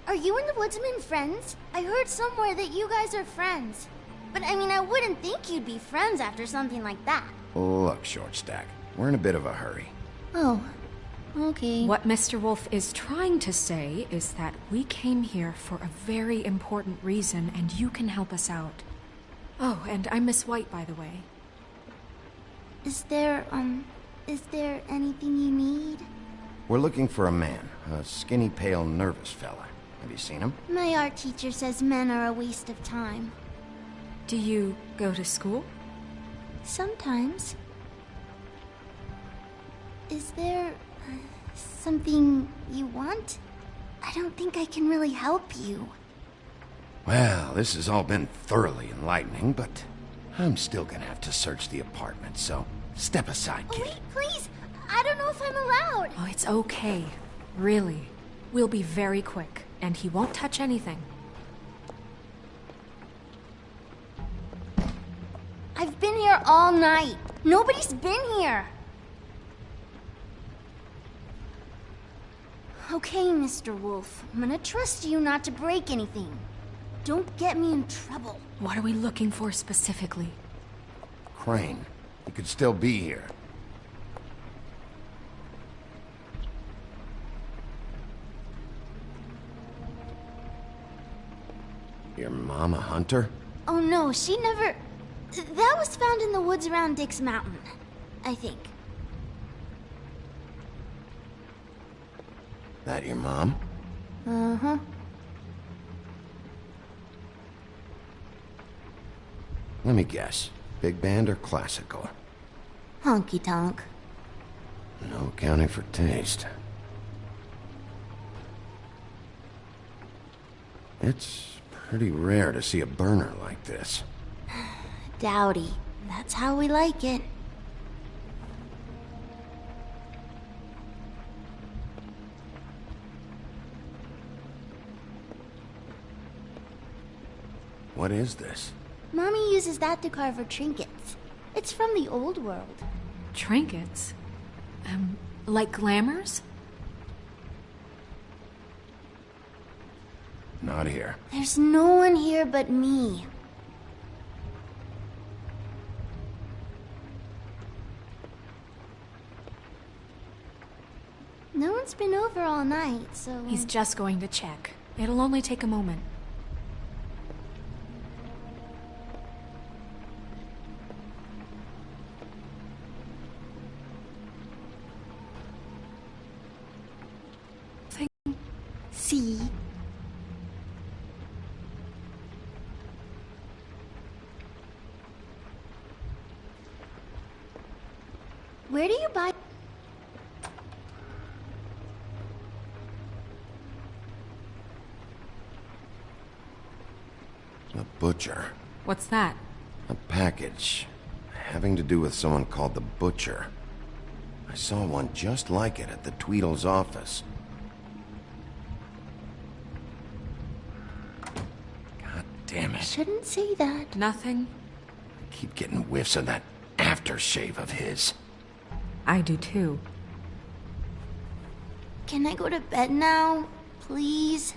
Are you and the woodsman friends? I heard somewhere that you guys are friends. But I mean, I wouldn't think you'd be friends after something like that. Look, Shortstack, we're in a bit of a hurry. Oh, okay. What Mr. Wolf is trying to say is that we came here for a very important reason, and you can help us out. Oh, and I'm Miss White, by the way. Is there anything you need? We're looking for a man, a skinny, pale, nervous fella. Have you seen him? My art teacher says men are a waste of time. Do you go to school? Sometimes. Is there something you want? I don't think I can really help you. Well, this has all been thoroughly enlightening, but I'm still gonna have to search the apartment, so step aside, kid. Wait, please! I don't know if I'm allowed! Oh, it's okay. Really. We'll be very quick, and he won't touch anything. I've been here all night. Nobody's been here. Okay, Mr. Wolf. I'm gonna trust you not to break anything. Don't get me in trouble. What are we looking for specifically? Crane. He could still be here. Your mom a hunter? Oh no, she never... That was found in the woods around Dick's Mountain, I think. That your mom? Uh-huh. Let me guess. Big band or classical? Honky tonk. No accounting for taste. It's pretty rare to see a burner like this. Dowdy. That's how we like it. What is this? Mommy uses that to carve her trinkets. It's from the old world. Trinkets? Like glamours? Not here. There's no one here but me. No one's been over all night, so... He's just going to check. It'll only take a moment. See? Where do you buy... A butcher. What's that? A package. Having to do with someone called the Butcher. I saw one just like it at the Tweedle's office. God damn it. Shouldn't say that. Nothing. I keep getting whiffs of that aftershave of his. I do too. Can I go to bed now? Please?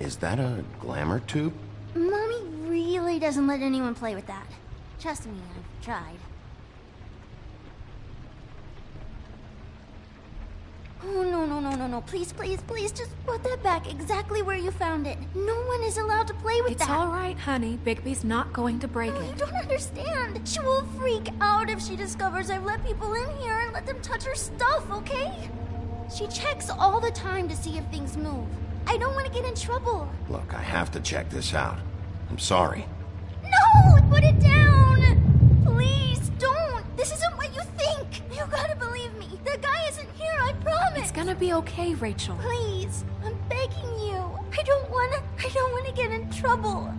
Is that a glamour tube? Mommy really doesn't let anyone play with that. Trust me, I've tried. Oh, no. Please, just put that back exactly where you found it. No one is allowed to play with that. It's all right, honey. Bigby's not going to break it. You don't understand. She will freak out if she discovers I've let people in here and let them touch her stuff, okay? She checks all the time to see if things move. I don't want to get in trouble. Look, I have to check this out. I'm sorry. No! Put it down! Please, don't! This isn't what you think! You gotta believe me. The guy isn't here, I promise! It's gonna be okay, Rachel. Please, I'm begging you. I don't wanna get in trouble.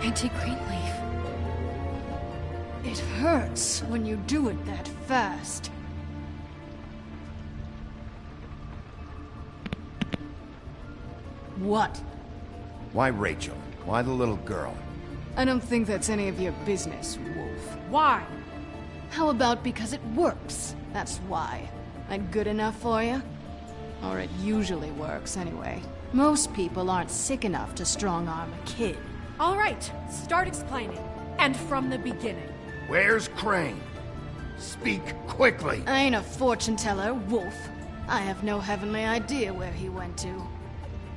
Auntie Greenleaf. It hurts when you do it that fast. What? Why Rachel? Why the little girl? I don't think that's any of your business, Wolf. Why? How about because it works? That's why. That good enough for you? Or it usually works, anyway. Most people aren't sick enough to strong-arm a kid. All right, start explaining. And from the beginning. Where's Crane? Speak quickly. I ain't a fortune teller, Wolf. I have no heavenly idea where he went to.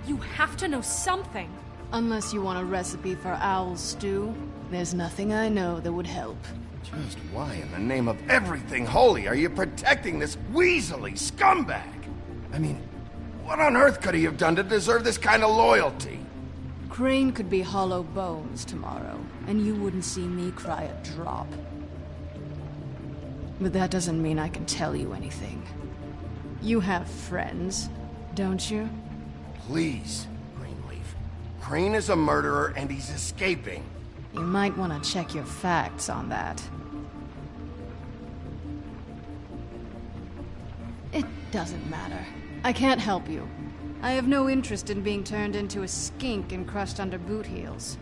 You have to know something. Unless you want a recipe for owl stew, there's nothing I know that would help. Just why in the name of everything holy are you protecting this weaselly scumbag? I mean, what on earth could he have done to deserve this kind of loyalty? Crane could be hollow bones tomorrow, and you wouldn't see me cry a drop. But that doesn't mean I can tell you anything. You have friends, don't you? Please, Greenleaf. Crane is a murderer and he's escaping. You might want to check your facts on that. It doesn't matter. I can't help you. I have no interest in being turned into a skink and crushed under boot heels.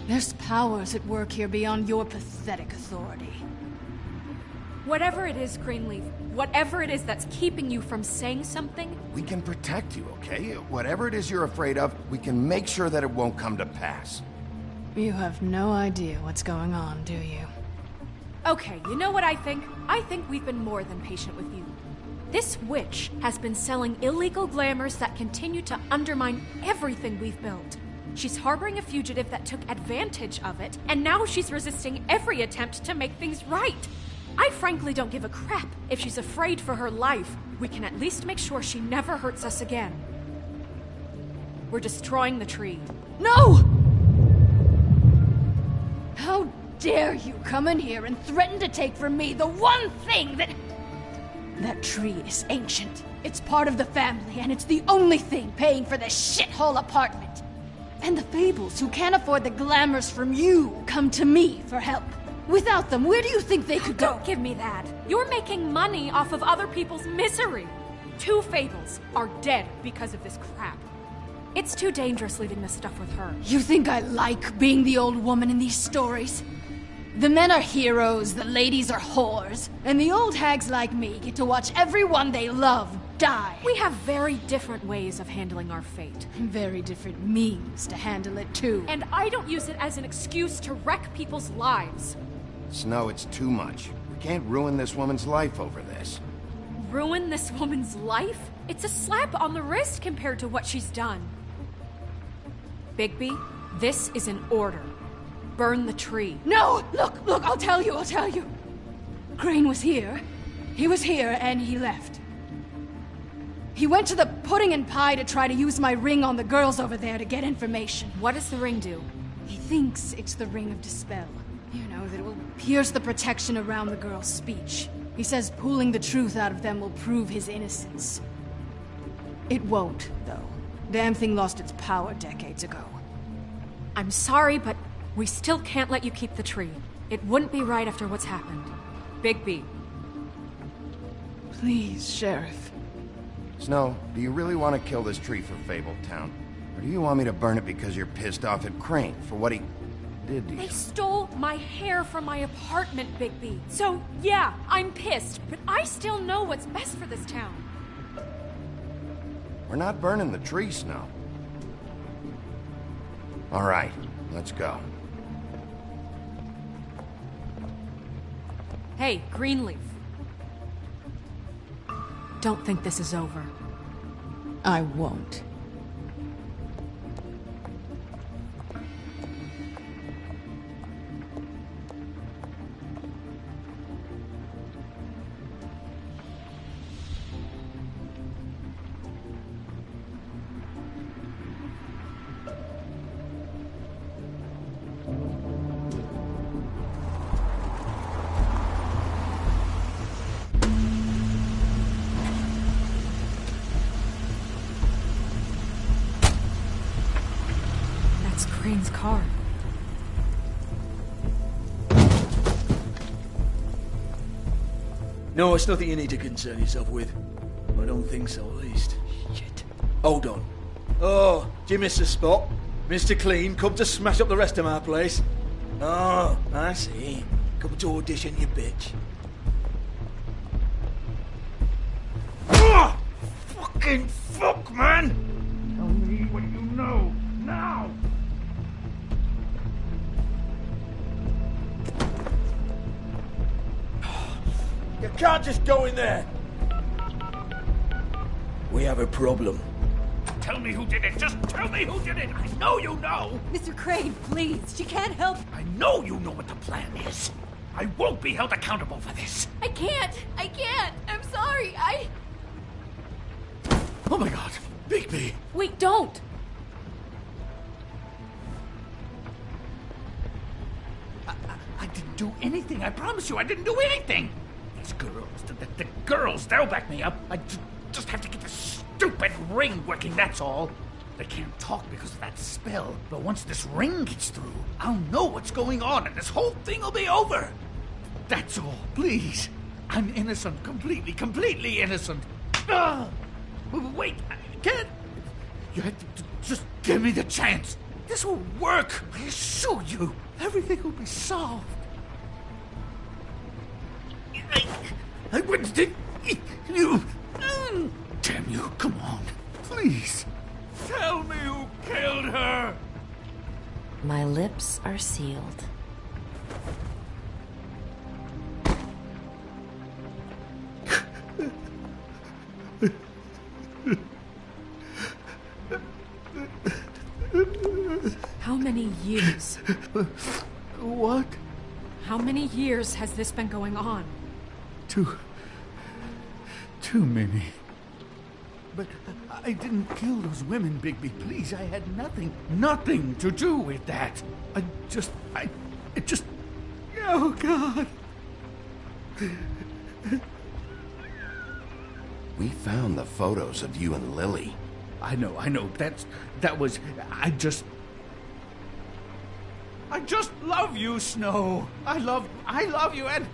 There's powers at work here beyond your pathetic authority. Whatever it is, Greenleaf, whatever it is that's keeping you from saying something... We can protect you, okay? Whatever it is you're afraid of, we can make sure that it won't come to pass. You have no idea what's going on, do you? Okay, you know what I think? I think we've been more than patient with you. This witch has been selling illegal glamours that continue to undermine everything we've built. She's harboring a fugitive that took advantage of it, and now she's resisting every attempt to make things right. I frankly don't give a crap if she's afraid for her life. We can at least make sure she never hurts us again. We're destroying the tree. No! How dare you come in here and threaten to take from me the one thing that... That tree is ancient. It's part of the family, and it's the only thing paying for this shithole apartment. And the Fables, who can't afford the glamours from you, come to me for help. Without them, where do you think they could go? Don't give me that. You're making money off of other people's misery. 2 Fables are dead because of this crap. It's too dangerous leaving this stuff with her. You think I like being the old woman in these stories? The men are heroes, the ladies are whores, and the old hags like me get to watch everyone they love die. We have very different ways of handling our fate. Very different means to handle it, too. And I don't use it as an excuse to wreck people's lives. Snow, it's too much. We can't ruin this woman's life over this. Ruin this woman's life? It's a slap on the wrist compared to what she's done. Bigby, this is an order. Burn the tree. No! Look, I'll tell you. Crane was here. He was here, and he left. He went to the pudding and pie to try to use my ring on the girls over there to get information. What does the ring do? He thinks it's the ring of dispel. You know, that it will pierce the protection around the girls' speech. He says pulling the truth out of them will prove his innocence. It won't, though. Damn thing lost its power decades ago. I'm sorry, but we still can't let you keep the tree. It wouldn't be right after what's happened. Bigby. Please, Sheriff. Snow, do you really want to kill this tree for Fabletown? Or do you want me to burn it because you're pissed off at Crane for what he did to you? They stole my hair from my apartment, Bigby. So, yeah, I'm pissed, but I still know what's best for this town. We're not burning the tree, Snow. All right, let's go. Hey, Greenleaf. Don't think this is over. I won't. Crane's car. No, it's nothing you need to concern yourself with. I don't think so, at least. Shit. Hold on. Oh, do you miss the spot? Mr. Clean, come to smash up the rest of my place. Oh, I see. Come to audition, you bitch. Oh, fucking fuck, man! Tell me what you know, now! You can't just go in there! We have a problem. Tell me who did it! Just tell me who did it! I know you know! Mr. Crane, please, she can't help. I know you know what the plan is! I won't be held accountable for this! I can't! I'm sorry, Oh my god! Bigby! Wait, don't! I didn't do anything, I promise you, I didn't do anything! These girls, the girls, they'll back me up. I just have to get this stupid ring working, that's all. They can't talk because of that spell, but once this ring gets through, I'll know what's going on and this whole thing will be over. That's all, please. I'm innocent, completely innocent. Wait, I can't. You have to just give me the chance. This will work, I assure you. Everything will be solved. I wouldn't think you. Damn you, come on. Please. Tell me who killed her. My lips are sealed. How many years? What? How many years has this been going on? Too many. But I didn't kill those women, Bigby. Please, I had nothing to do with that. It just... Oh, God. We found the photos of you and Lily. I know. That was... I just love you, Snow. I love you, and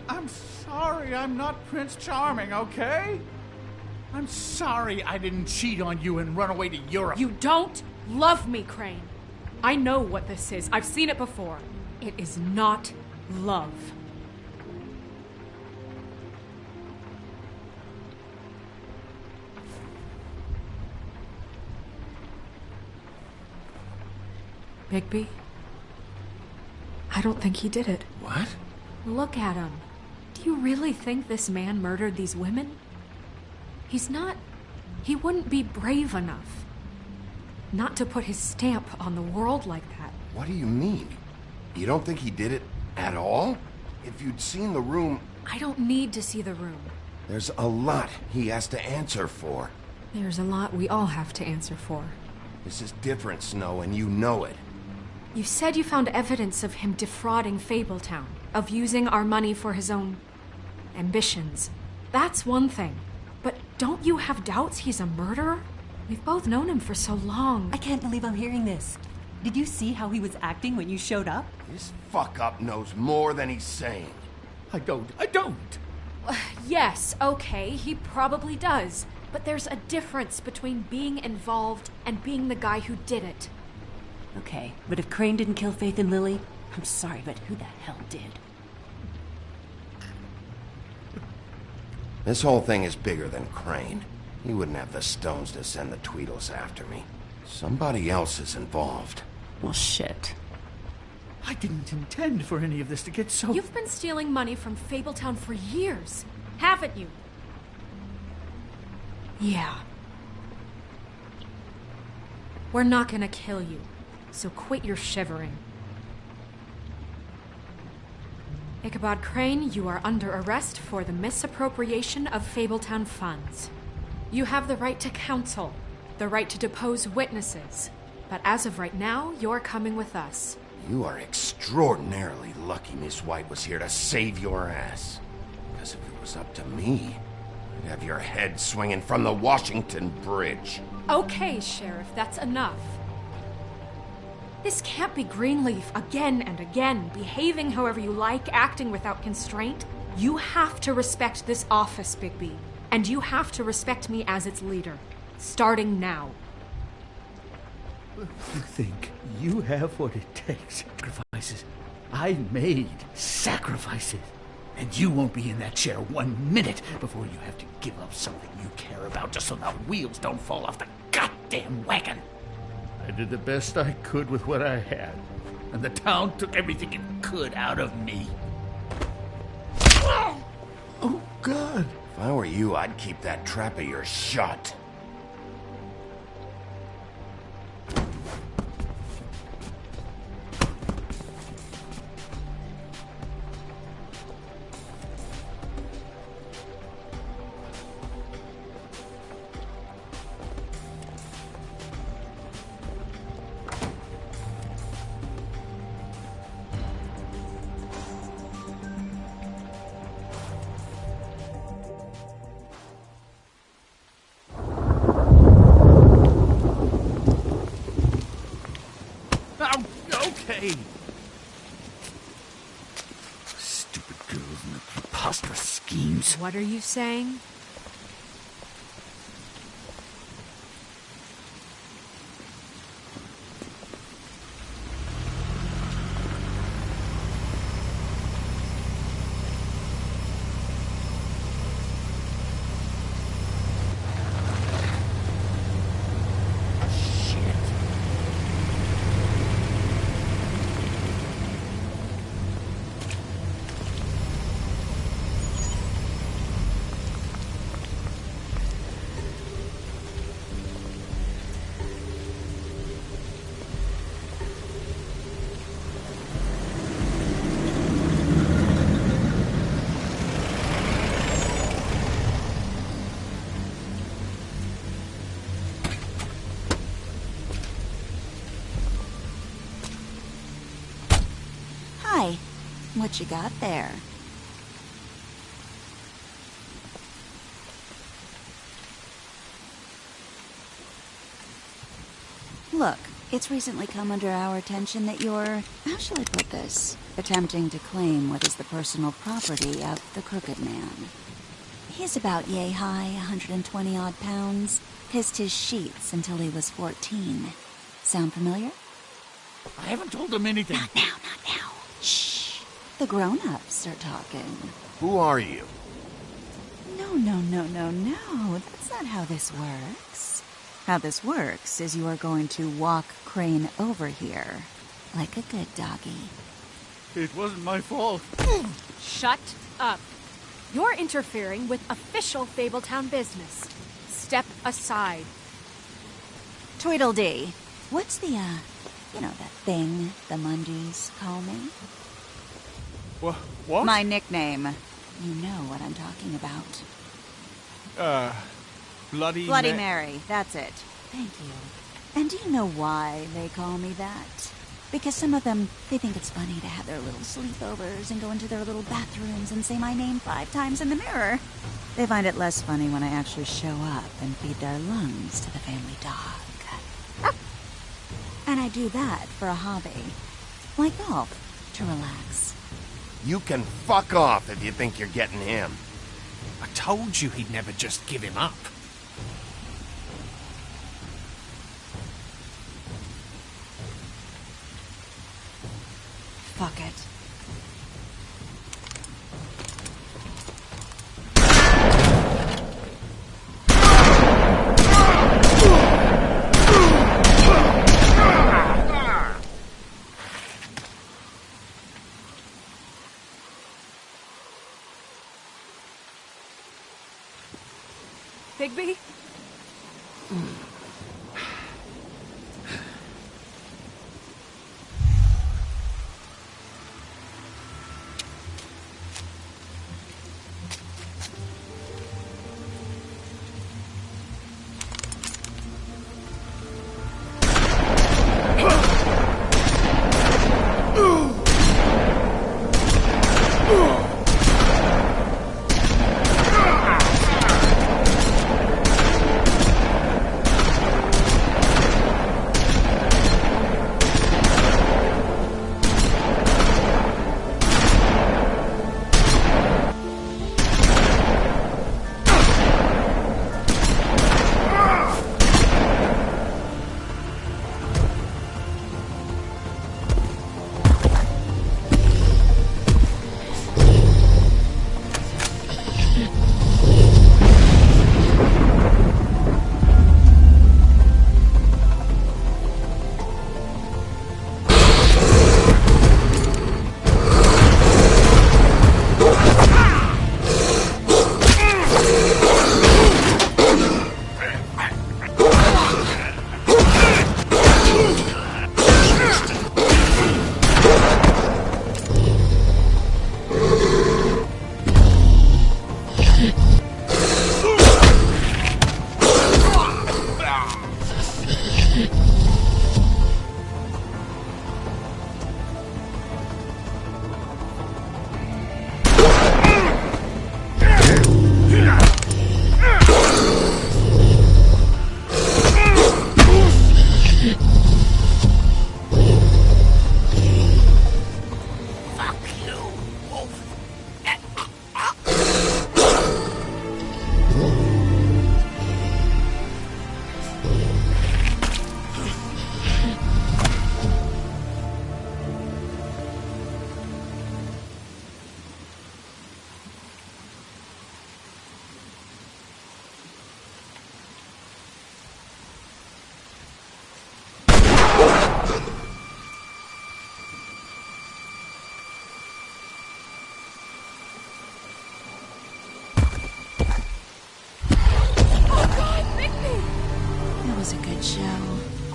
I'm sorry I'm not Prince Charming, okay? I'm sorry I didn't cheat on you and run away to Europe. You don't love me, Crane. I know what this is. I've seen it before. It is not love. Bigby? I don't think he did it. What? Look at him. Do you really think this man murdered these women? He's not... He wouldn't be brave enough. Not to put his stamp on the world like that. What do you mean? You don't think he did it at all? If you'd seen the room... I don't need to see the room. There's a lot he has to answer for. There's a lot we all have to answer for. This is different, Snow, and you know it. You said you found evidence of him defrauding Fabletown, of using our money for his own ambitions. That's one thing. But don't you have doubts he's a murderer? We've both known him for so long. I can't believe I'm hearing this. Did you see how he was acting when you showed up? This fuck-up knows more than he's saying. I don't. Yes, okay, he probably does. But there's a difference between being involved and being the guy who did it. Okay, but if Crane didn't kill Faith and Lily, I'm sorry, but who the hell did? This whole thing is bigger than Crane. He wouldn't have the stones to send the Tweedles after me. Somebody else is involved. Well, shit. I didn't intend for any of this to get so... You've been stealing money from Fabletown for years, haven't you? Yeah. We're not gonna kill you, so quit your shivering. Ichabod Crane, you are under arrest for the misappropriation of Fabletown funds. You have the right to counsel, the right to depose witnesses, but as of right now, you're coming with us. You are extraordinarily lucky Miss White was here to save your ass. Because if it was up to me, I'd have your head swinging from the Washington Bridge. Okay, Sheriff, that's enough. This can't be Greenleaf again and again, behaving however you like, acting without constraint. You have to respect this office, Bigby. And you have to respect me as its leader. Starting now. You think you have what it takes? Sacrifices. I made sacrifices. And you won't be in that chair 1 minute before you have to give up something you care about just so the wheels don't fall off the goddamn wagon. I did the best I could with what I had, and the town took everything it could out of me. Oh, God. If I were you, I'd keep that trap of yours shut. Stupid girls and their preposterous schemes. What are you saying? What you got there? Look, it's recently come under our attention that you're, how shall I put this, attempting to claim what is the personal property of the Crooked Man. He's about yay high, 120 odd pounds, pissed his sheets until he was 14. Sound familiar? I haven't told him anything. Not now. Shh. The grown-ups are talking. Who are you? No. That's not how this works. How this works is you are going to walk Crane over here, like a good doggy. It wasn't my fault. Shut up. You're interfering with official Fabletown business. Step aside. Tweedledee. What's the, that thing the Mundies call me? What? My nickname. You know what I'm talking about. Bloody Mary, that's it. Thank you. And do you know why they call me that? Because some of them, they think it's funny to have their little sleepovers and go into their little bathrooms and say my name 5 times in the mirror. They find it less funny when I actually show up and feed their lungs to the family dog. And I do that for a hobby. Like golf, to relax. You can fuck off if you think you're getting him. I told you he'd never just give him up. Fuck it. Bigby?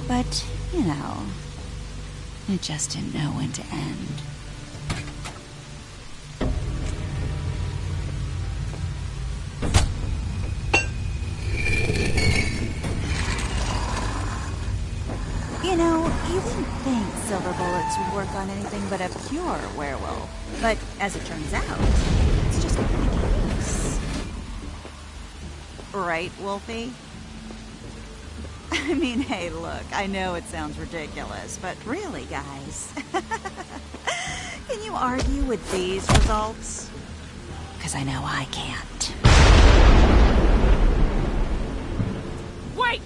But, it just didn't know when to end. You wouldn't think silver bullets you'd work on anything but a pure werewolf. But as it turns out, it's just not the case. Right, Wolfie? I mean, hey, look, I know it sounds ridiculous, but really, guys, can you argue with these results? Because I know I can't. Wait!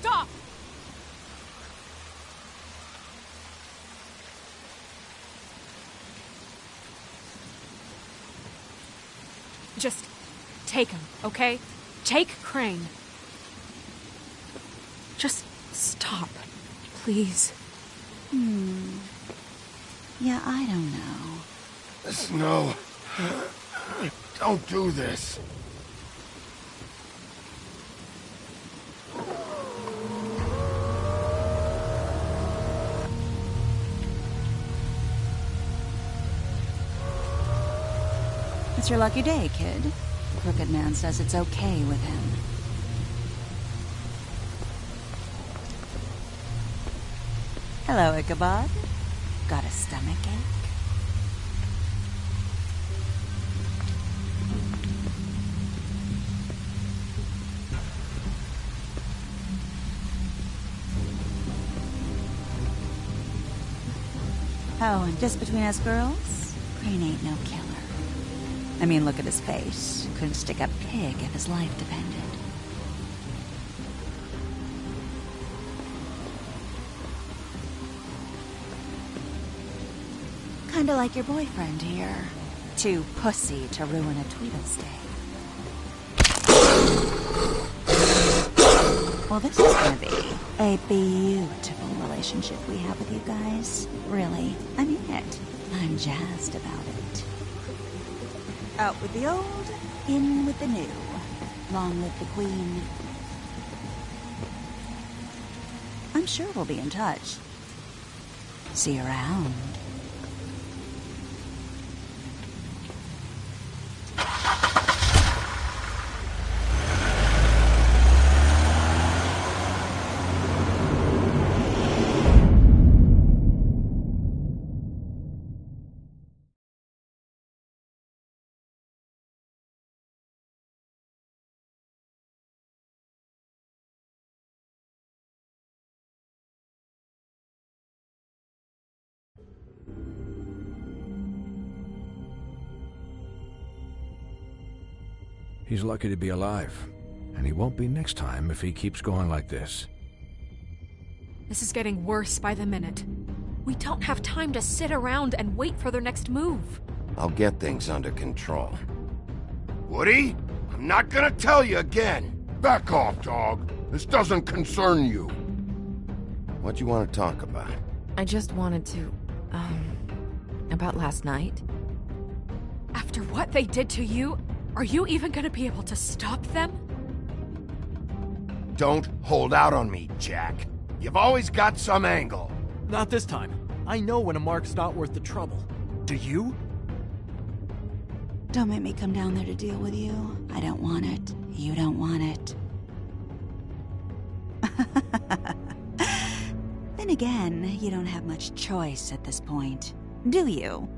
Stop! Just take him, okay? Take Crane. Just stop, please. Yeah, I don't know. Snow, don't do this. It's your lucky day, kid. The Crooked Man says it's okay with him. Hello, Ichabod. Got a stomachache? Oh, and just between us girls, Crane ain't no killer. I mean, look at his face. Couldn't stick a pig if his life depended. Kinda like your boyfriend here. Too pussy to ruin a Tweedle stay. Well, this is gonna be a beautiful relationship we have with you guys. Really, I mean it. I'm jazzed about it. Out with the old, in with the new. Long live the Queen. I'm sure we'll be in touch. See you around. He's lucky to be alive, and he won't be next time if he keeps going like this. This is getting worse by the minute. We don't have time to sit around and wait for their next move. I'll get things under control. Woody, I'm not gonna tell you again. Back off, dog. This doesn't concern you. What you want to talk about? I just wanted to, about last night. After what they did to you, are you even gonna be able to stop them? Don't hold out on me, Jack. You've always got some angle. Not this time. I know when a mark's not worth the trouble. Do you? Don't make me come down there to deal with you. I don't want it. You don't want it. Then again, you don't have much choice at this point, do you?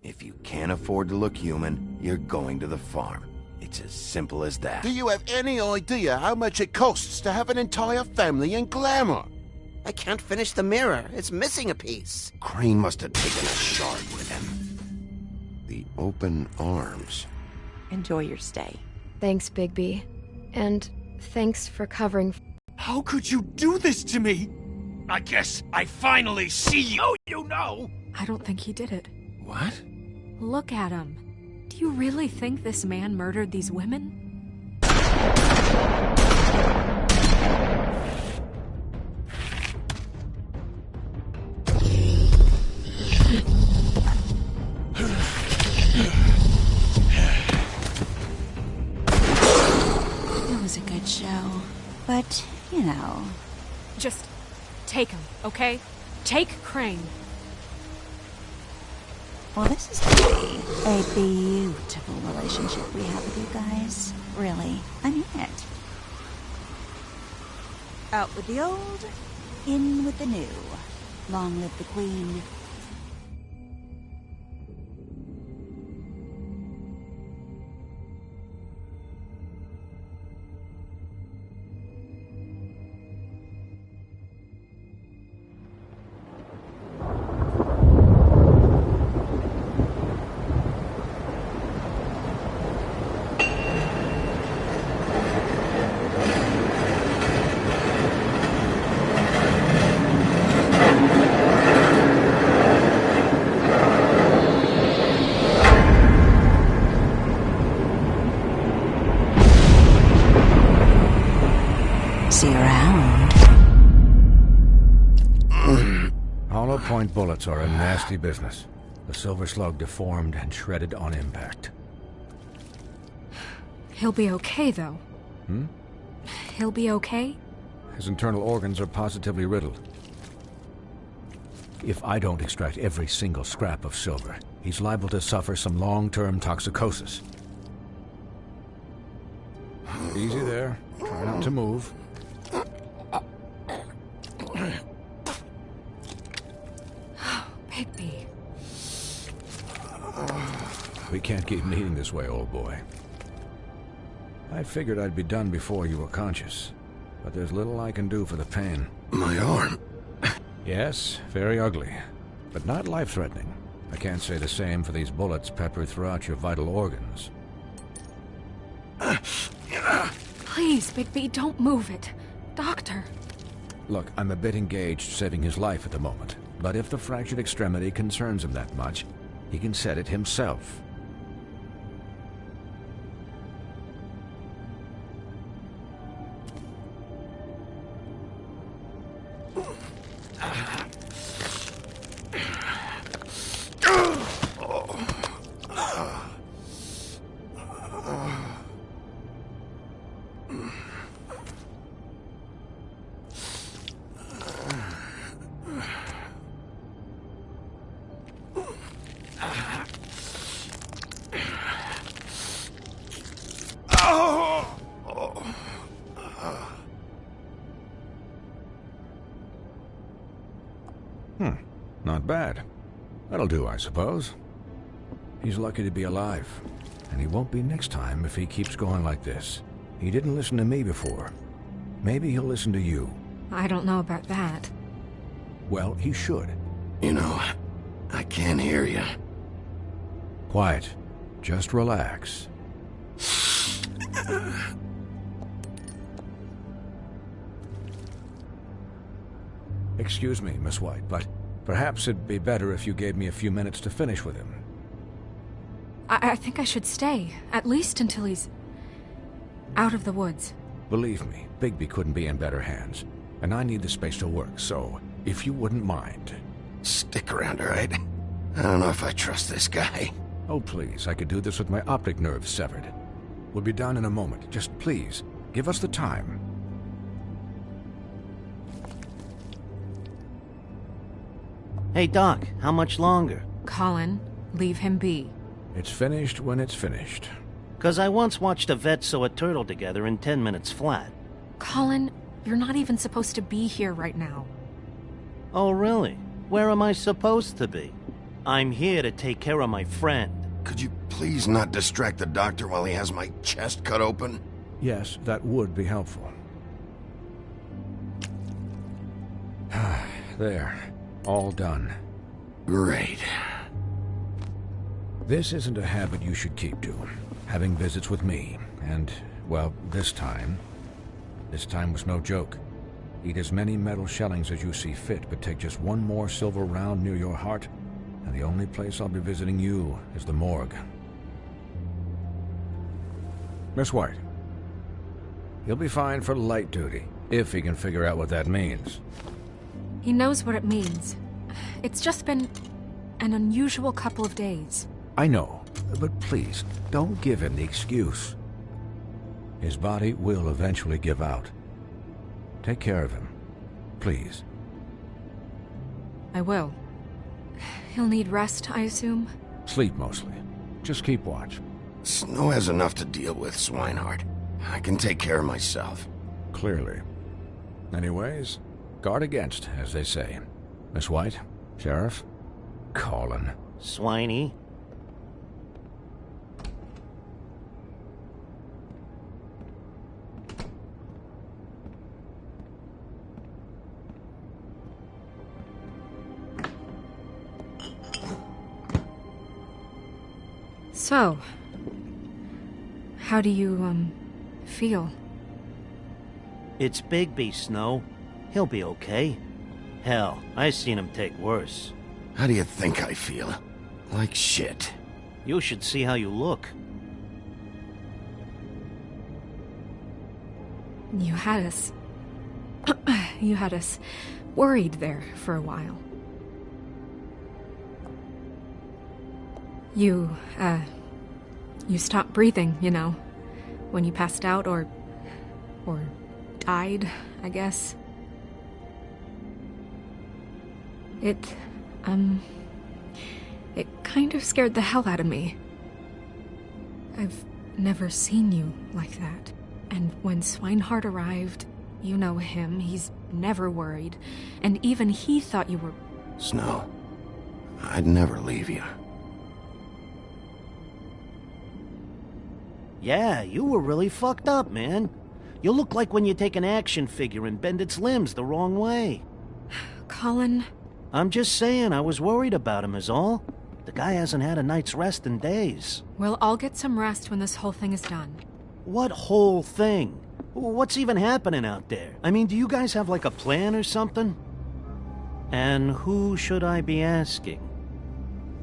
If you can't afford to look human, you're going to the farm. It's as simple as that. Do you have any idea how much it costs to have an entire family in glamour? I can't finish the mirror. It's missing a piece. Crane must have taken a shard with him. The open arms. Enjoy your stay. Thanks, Bigby. And thanks for covering. How could you do this to me? I guess I finally see you, you know! I don't think he did it. What? Look at him. Do you really think this man murdered these women? It was a good show. But, you know... Just take him, okay? Take Crane. Well, this is gonna be a beautiful relationship we have with you guys. Really. I mean it. Out with the old, in with the new. Long live the Queen. See you around. Hollow point bullets are a nasty business. The silver slug deformed and shredded on impact. He'll be okay, though. He'll be okay? His internal organs are positively riddled. If I don't extract every single scrap of silver, he's liable to suffer some long-term toxicosis. Easy there. Try not to move. Bigby. We can't keep meeting this way, old boy. I figured I'd be done before you were conscious, but there's little I can do for the pain. My arm. Yes, very ugly, but not life-threatening. I can't say the same for these bullets peppered throughout your vital organs. Please, Bigby, don't move it. Doctor. Look, I'm a bit engaged saving his life at the moment, but if the fractured extremity concerns him that much, he can set it himself. Not bad. That'll do, I suppose. He's lucky to be alive, and he won't be next time if he keeps going like this. He didn't listen to me before. Maybe he'll listen to you. I don't know about that. Well, he should. You know, I can't hear you. Quiet. Just relax. Excuse me, Miss White, but perhaps it'd be better if you gave me a few minutes to finish with him. I think I should stay, at least until he's out of the woods. Believe me, Bigby couldn't be in better hands, and I need the space to work, so if you wouldn't mind. Stick around, all right? I don't know if I trust this guy. Oh, please, I could do this with my optic nerve severed. We'll be done in a moment. Just please, give us the time. Hey, Doc, how much longer? Colin, leave him be. It's finished when it's finished. 'Cause I once watched a vet sew a turtle together in 10 minutes flat. Colin, you're not even supposed to be here right now. Oh, really? Where am I supposed to be? I'm here to take care of my friend. Could you please not distract the doctor while he has my chest cut open? Yes, that would be helpful. There. All done. Great. This isn't a habit you should keep to. Having visits with me. And, well, this time was no joke. Eat as many metal shellings as you see fit, but take just one more silver round near your heart, and the only place I'll be visiting you is the morgue. Miss White. He'll be fine for light duty, if he can figure out what that means. He knows what it means. It's just been an unusual couple of days. I know, but please, don't give him the excuse. His body will eventually give out. Take care of him, please. I will. He'll need rest, I assume? Sleep mostly. Just keep watch. Snow has enough to deal with, Swinehart. I can take care of myself. Clearly. Anyways, guard against, as they say. Miss White, Sheriff, Colin. Swiney. So, how do you, feel? It's Bigby, Snow. He'll be okay. Hell, I seen him take worse. How do you think I feel? Like shit. You should see how you look. You had us... you had us worried there for a while. You stopped breathing, you know, when you passed out or died, I guess. It kind of scared the hell out of me. I've never seen you like that. And when Swinehart arrived, you know him, he's never worried. And even he thought you were... Snow, I'd never leave you. Yeah, you were really fucked up, man. You look like when you take an action figure and bend its limbs the wrong way. Colin... I'm just saying, I was worried about him is all. The guy hasn't had a night's rest in days. We'll all get some rest when this whole thing is done. What whole thing? What's even happening out there? I mean, do you guys have like a plan or something? And who should I be asking?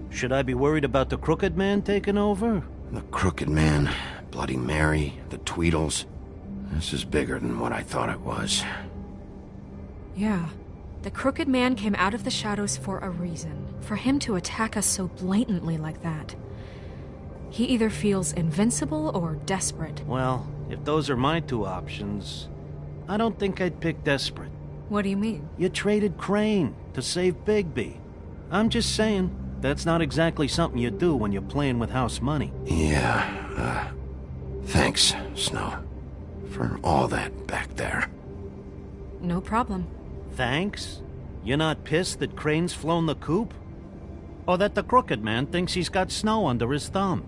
Should I be worried about the Crooked Man taking over? The Crooked Man, Bloody Mary, the Tweedles. This is bigger than what I thought it was. Yeah. The Crooked Man came out of the shadows for a reason. For him to attack us so blatantly like that. He either feels invincible or desperate. Well, if those are my two options, I don't think I'd pick desperate. What do you mean? You traded Crane to save Bigby. I'm just saying, that's not exactly something you do when you're playing with house money. Yeah, thanks, Snow, for all that back there. No problem. Thanks? You're not pissed that Crane's flown the coop? Or that the Crooked Man thinks he's got Snow under his thumb?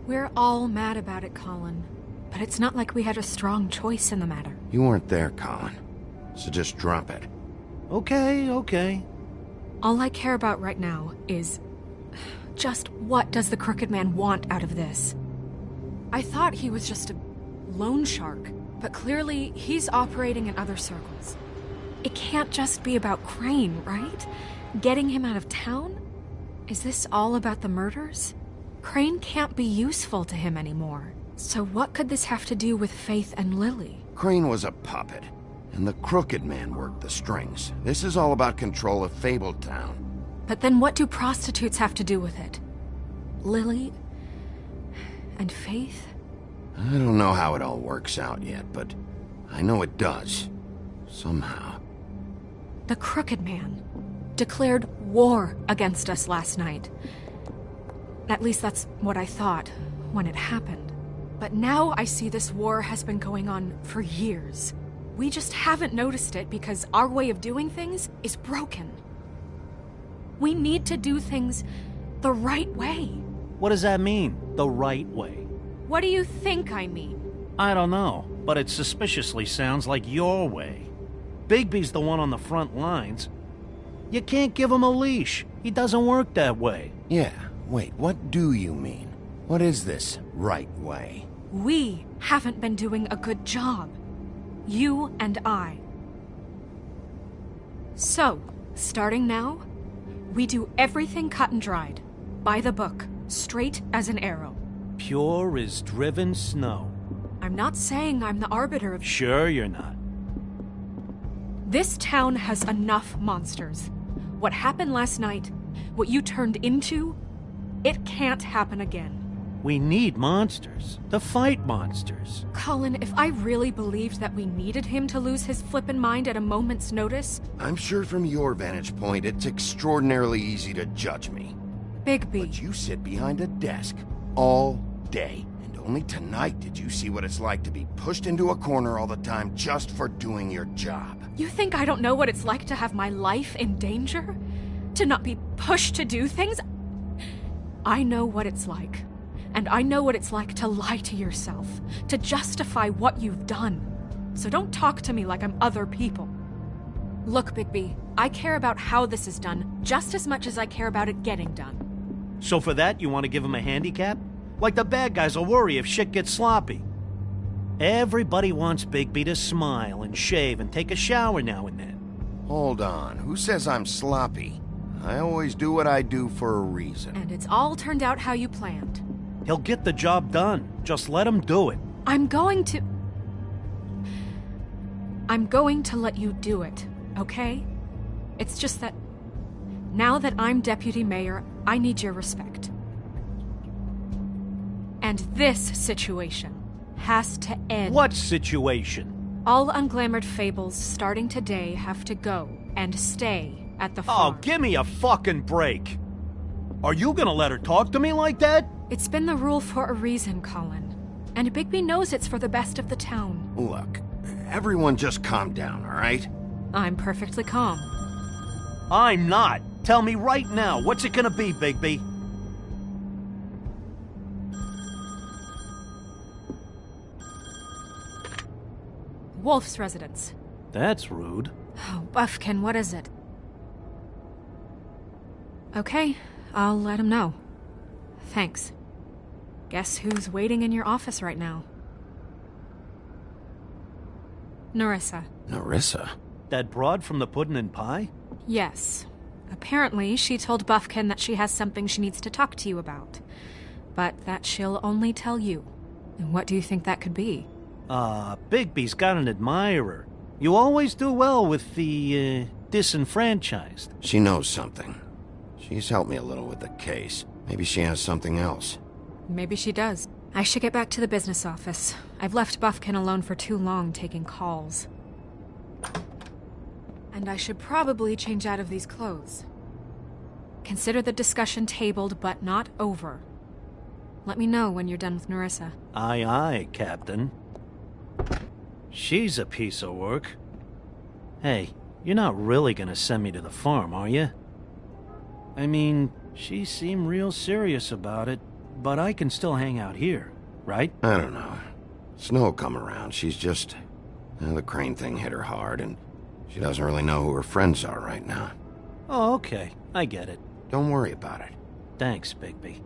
We're all mad about it, Colin. But it's not like we had a strong choice in the matter. You weren't there, Colin. So just drop it. Okay. All I care about right now is... just what does the Crooked Man want out of this? I thought he was just a loan shark, but clearly he's operating in other circles. It can't just be about Crane, right? Getting him out of town? Is this all about the murders? Crane can't be useful to him anymore. So what could this have to do with Faith and Lily? Crane was a puppet, and the Crooked Man worked the strings. This is all about control of Fabletown. But then what do prostitutes have to do with it? Lily? And Faith? I don't know how it all works out yet, but I know it does. Somehow. The Crooked Man declared war against us last night. At least that's what I thought when it happened. But now I see this war has been going on for years. We just haven't noticed it because our way of doing things is broken. We need to do things the right way. What does that mean, the right way? What do you think I mean? I don't know, but it suspiciously sounds like your way. Bigby's the one on the front lines. You can't give him a leash. He doesn't work that way. Yeah, wait, what do you mean? What is this right way? We haven't been doing a good job. You and I. So, starting now, we do everything cut and dried. By the book, straight as an arrow. Pure as driven snow. I'm not saying I'm the arbiter of... Sure you're not. This town has enough monsters. What happened last night, what you turned into, it can't happen again. We need monsters. To fight monsters. Colin, if I really believed that we needed him to lose his flippin' mind at a moment's notice... I'm sure from your vantage point, it's extraordinarily easy to judge me. Bigby. But you sit behind a desk all day. And only tonight did you see what it's like to be pushed into a corner all the time just for doing your job. You think I don't know what it's like to have my life in danger? To not be pushed to do things? I know what it's like. And I know what it's like to lie to yourself, to justify what you've done. So don't talk to me like I'm other people. Look, Bigby, I care about how this is done just as much as I care about it getting done. So for that, you want to give him a handicap? Like the bad guys will worry if shit gets sloppy. Everybody wants Bigby to smile and shave and take a shower now and then. Hold on, who says I'm sloppy? I always do what I do for a reason. And it's all turned out how you planned. He'll get the job done. Just let him do it. I'm going to let you do it, okay? It's just that now that I'm deputy mayor, I need your respect. And this situation has to end. What situation? All unglamored fables starting today have to go and stay at the farm. Oh, give me a fucking break. Are you gonna let her talk to me like that? It's been the rule for a reason, Colin. And Bigby knows it's for the best of the town. Look, everyone just calm down, all right? I'm perfectly calm. I'm not. Tell me right now, what's it gonna be, Bigby? Wolf's residence. That's rude. Oh, Buffkin, what is it? Okay, I'll let him know. Thanks. Guess who's waiting in your office right now? Nerissa. Nerissa? That broad from the Puddin' and Pie? Yes. Apparently, she told Buffkin that she has something she needs to talk to you about. But that she'll only tell you. And what do you think that could be? Bigby's got an admirer. You always do well with the, disenfranchised. She knows something. She's helped me a little with the case. Maybe she has something else. Maybe she does. I should get back to the business office. I've left Buffkin alone for too long taking calls. And I should probably change out of these clothes. Consider the discussion tabled, but not over. Let me know when you're done with Nerissa. Aye, aye, Captain. She's a piece of work. Hey, you're not really gonna send me to the farm, are you? I mean, she seemed real serious about it, but I can still hang out here, right? I don't know. Snow come around. She's just... the Crane thing hit her hard, and she doesn't really know who her friends are right now. Oh, okay. I get it. Don't worry about it. Thanks, Bigby.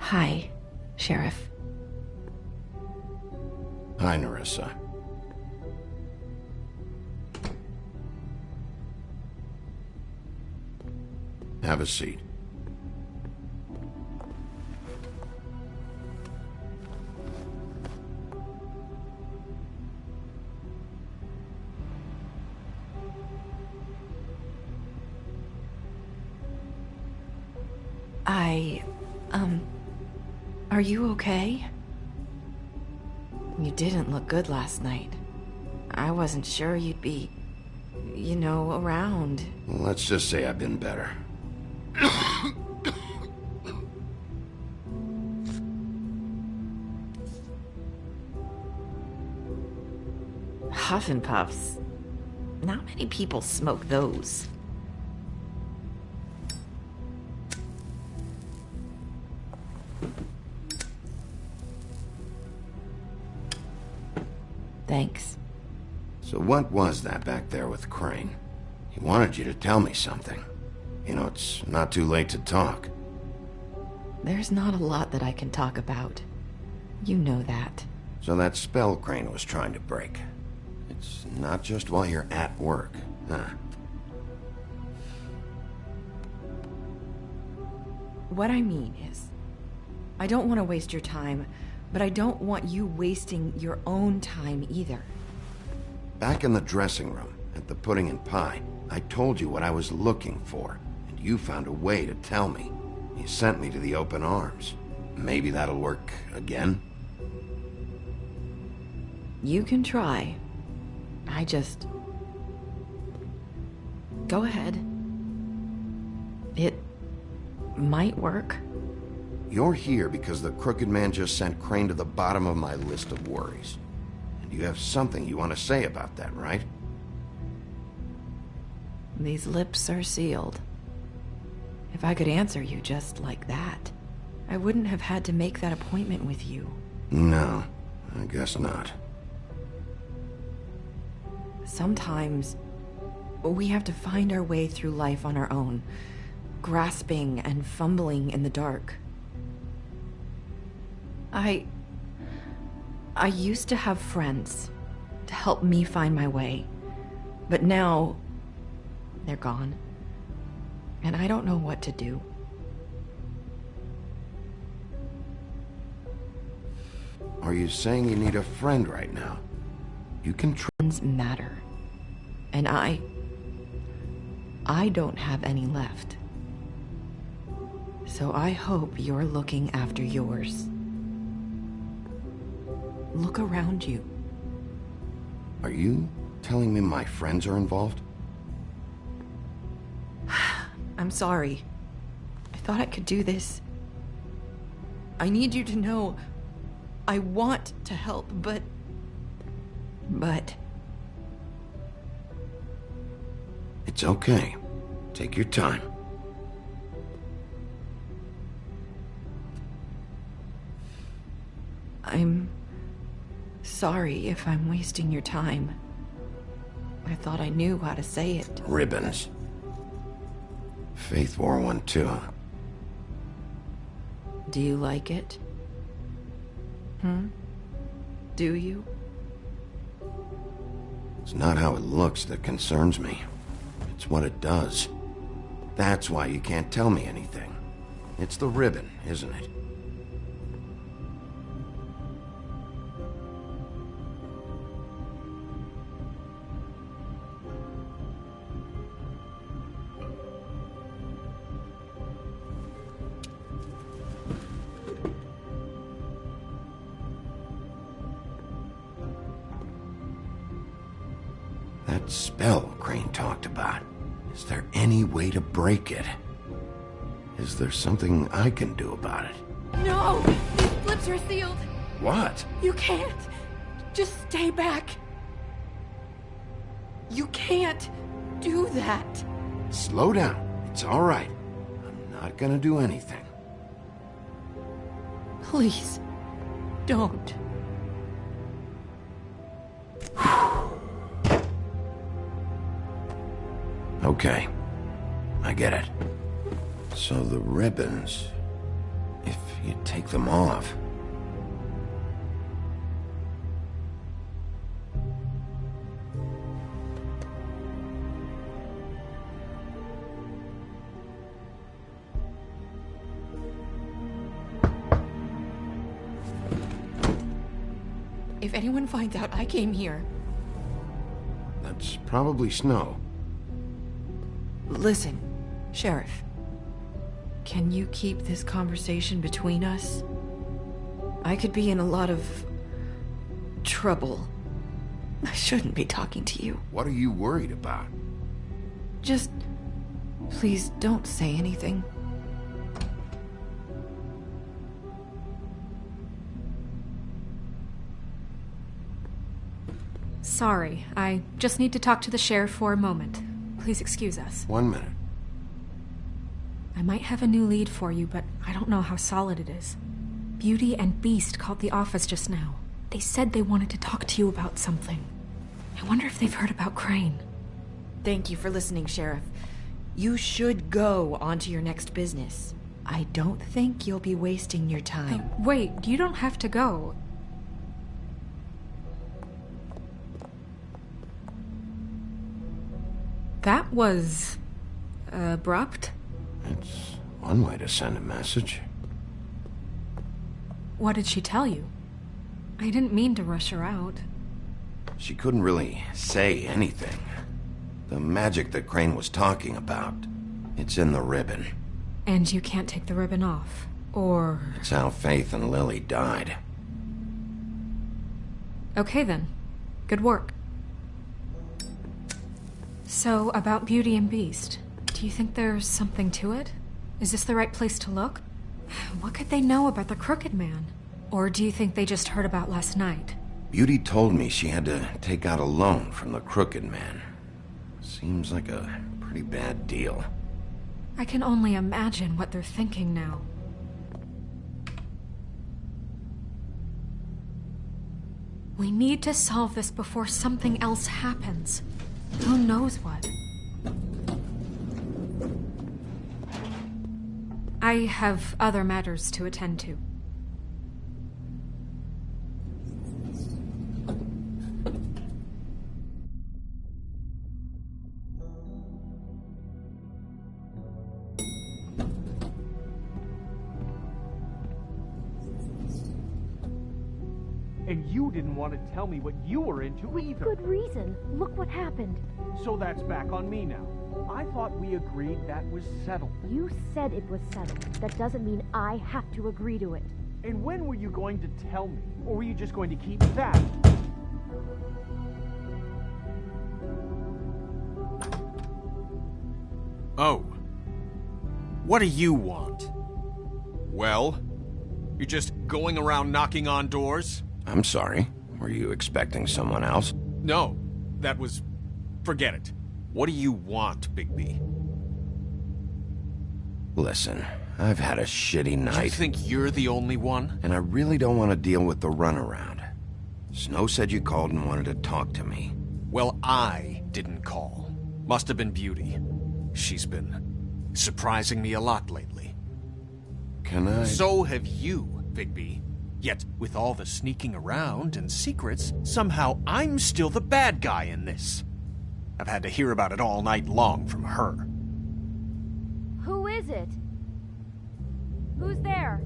Hi, Sheriff. Hi, Nerissa. Have a seat. Are you okay? You didn't look good last night. I wasn't sure you'd be, around. Well, let's just say I've been better. Huff and Puffs. Not many people smoke those. Thanks. So what was that back there with Crane? He wanted you to tell me something. It's not too late to talk. There's not a lot that I can talk about. You know that. So that spell Crane was trying to break. It's not just while you're at work, huh? What I mean is, I don't want to waste your time, but I don't want you wasting your own time either. Back in the dressing room, at the pudding and pie, I told you what I was looking for, and you found a way to tell me. You sent me to the open arms. Maybe that'll work again? You can try. Go ahead. It might work. You're here because the crooked man just sent Crane to the bottom of my list of worries. And you have something you want to say about that, right? These lips are sealed. If I could answer you just like that, I wouldn't have had to make that appointment with you. No, I guess not. Sometimes we have to find our way through life on our own, grasping and fumbling in the dark. I used to have friends to help me find my way, but now they're gone, and I don't know what to do. Are you saying you need a friend right now? You can Friends matter, and I don't have any left. So I hope you're looking after yours. Look around you. Are you telling me my friends are involved? I'm sorry. I thought I could do this. I need you to know I want to help, but... It's okay. Take your time. I'm sorry if I'm wasting your time. I thought I knew how to say it. Ribbons. Faith wore one too. Do you like it? Do you? It's not how it looks that concerns me. It's what it does. That's why you can't tell me anything. It's the ribbon, isn't it? That spell Crane talked about. Is there any way to break it? Is there something I can do about it? No! These lips are sealed! What? You can't! Just stay back! You can't do that! Slow down. It's all right. I'm not gonna do anything. Please, don't. Okay. I get it. So the ribbons... If you take them off? If anyone finds out I came here... That's probably Snow. Listen, Sheriff. Can you keep this conversation between us? I could be in a lot of... trouble. I shouldn't be talking to you. What are you worried about? Just... please don't say anything. Sorry, I just need to talk to the sheriff for a moment. Please excuse us. 1 minute. I might have a new lead for you, but I don't know how solid it is. Beauty and Beast called the office just now. They said they wanted to talk to you about something. I wonder if they've heard about Crane. Thank you for listening, Sheriff. You should go on to your next business. I don't think you'll be wasting your time. Wait, you don't have to go. That was... abrupt? It's one way to send a message. What did she tell you? I didn't mean to rush her out. She couldn't really say anything. The magic that Crane was talking about, it's in the ribbon. And you can't take the ribbon off, or... It's how Faith and Lily died. Okay then. Good work. So, about Beauty and Beast, do you think there's something to it? Is this the right place to look? What could they know about the Crooked Man? Or do you think they just heard about last night? Beauty told me she had to take out a loan from the Crooked Man. Seems like a pretty bad deal. I can only imagine what they're thinking now. We need to solve this before something else happens. Who knows what? I have other matters to attend to. And you didn't want to tell me what you were into either. Good reason. Look what happened. So that's back on me now. I thought we agreed that was settled. You said it was settled. That doesn't mean I have to agree to it. And when were you going to tell me? Or were you just going to keep that? Oh. What do you want? Well, you're just going around knocking on doors? I'm sorry. Were you expecting someone else? No, that was... forget it. What do you want, Bigby? Listen, I've had a shitty night. You think you're the only one? And I really don't want to deal with the runaround. Snow said you called and wanted to talk to me. Well, I didn't call. Must have been Beauty. She's been surprising me a lot lately. Can I... So have you, Bigby. Yet, with all the sneaking around and secrets, somehow I'm still the bad guy in this. I've had to hear about it all night long from her. Who is it? Who's there?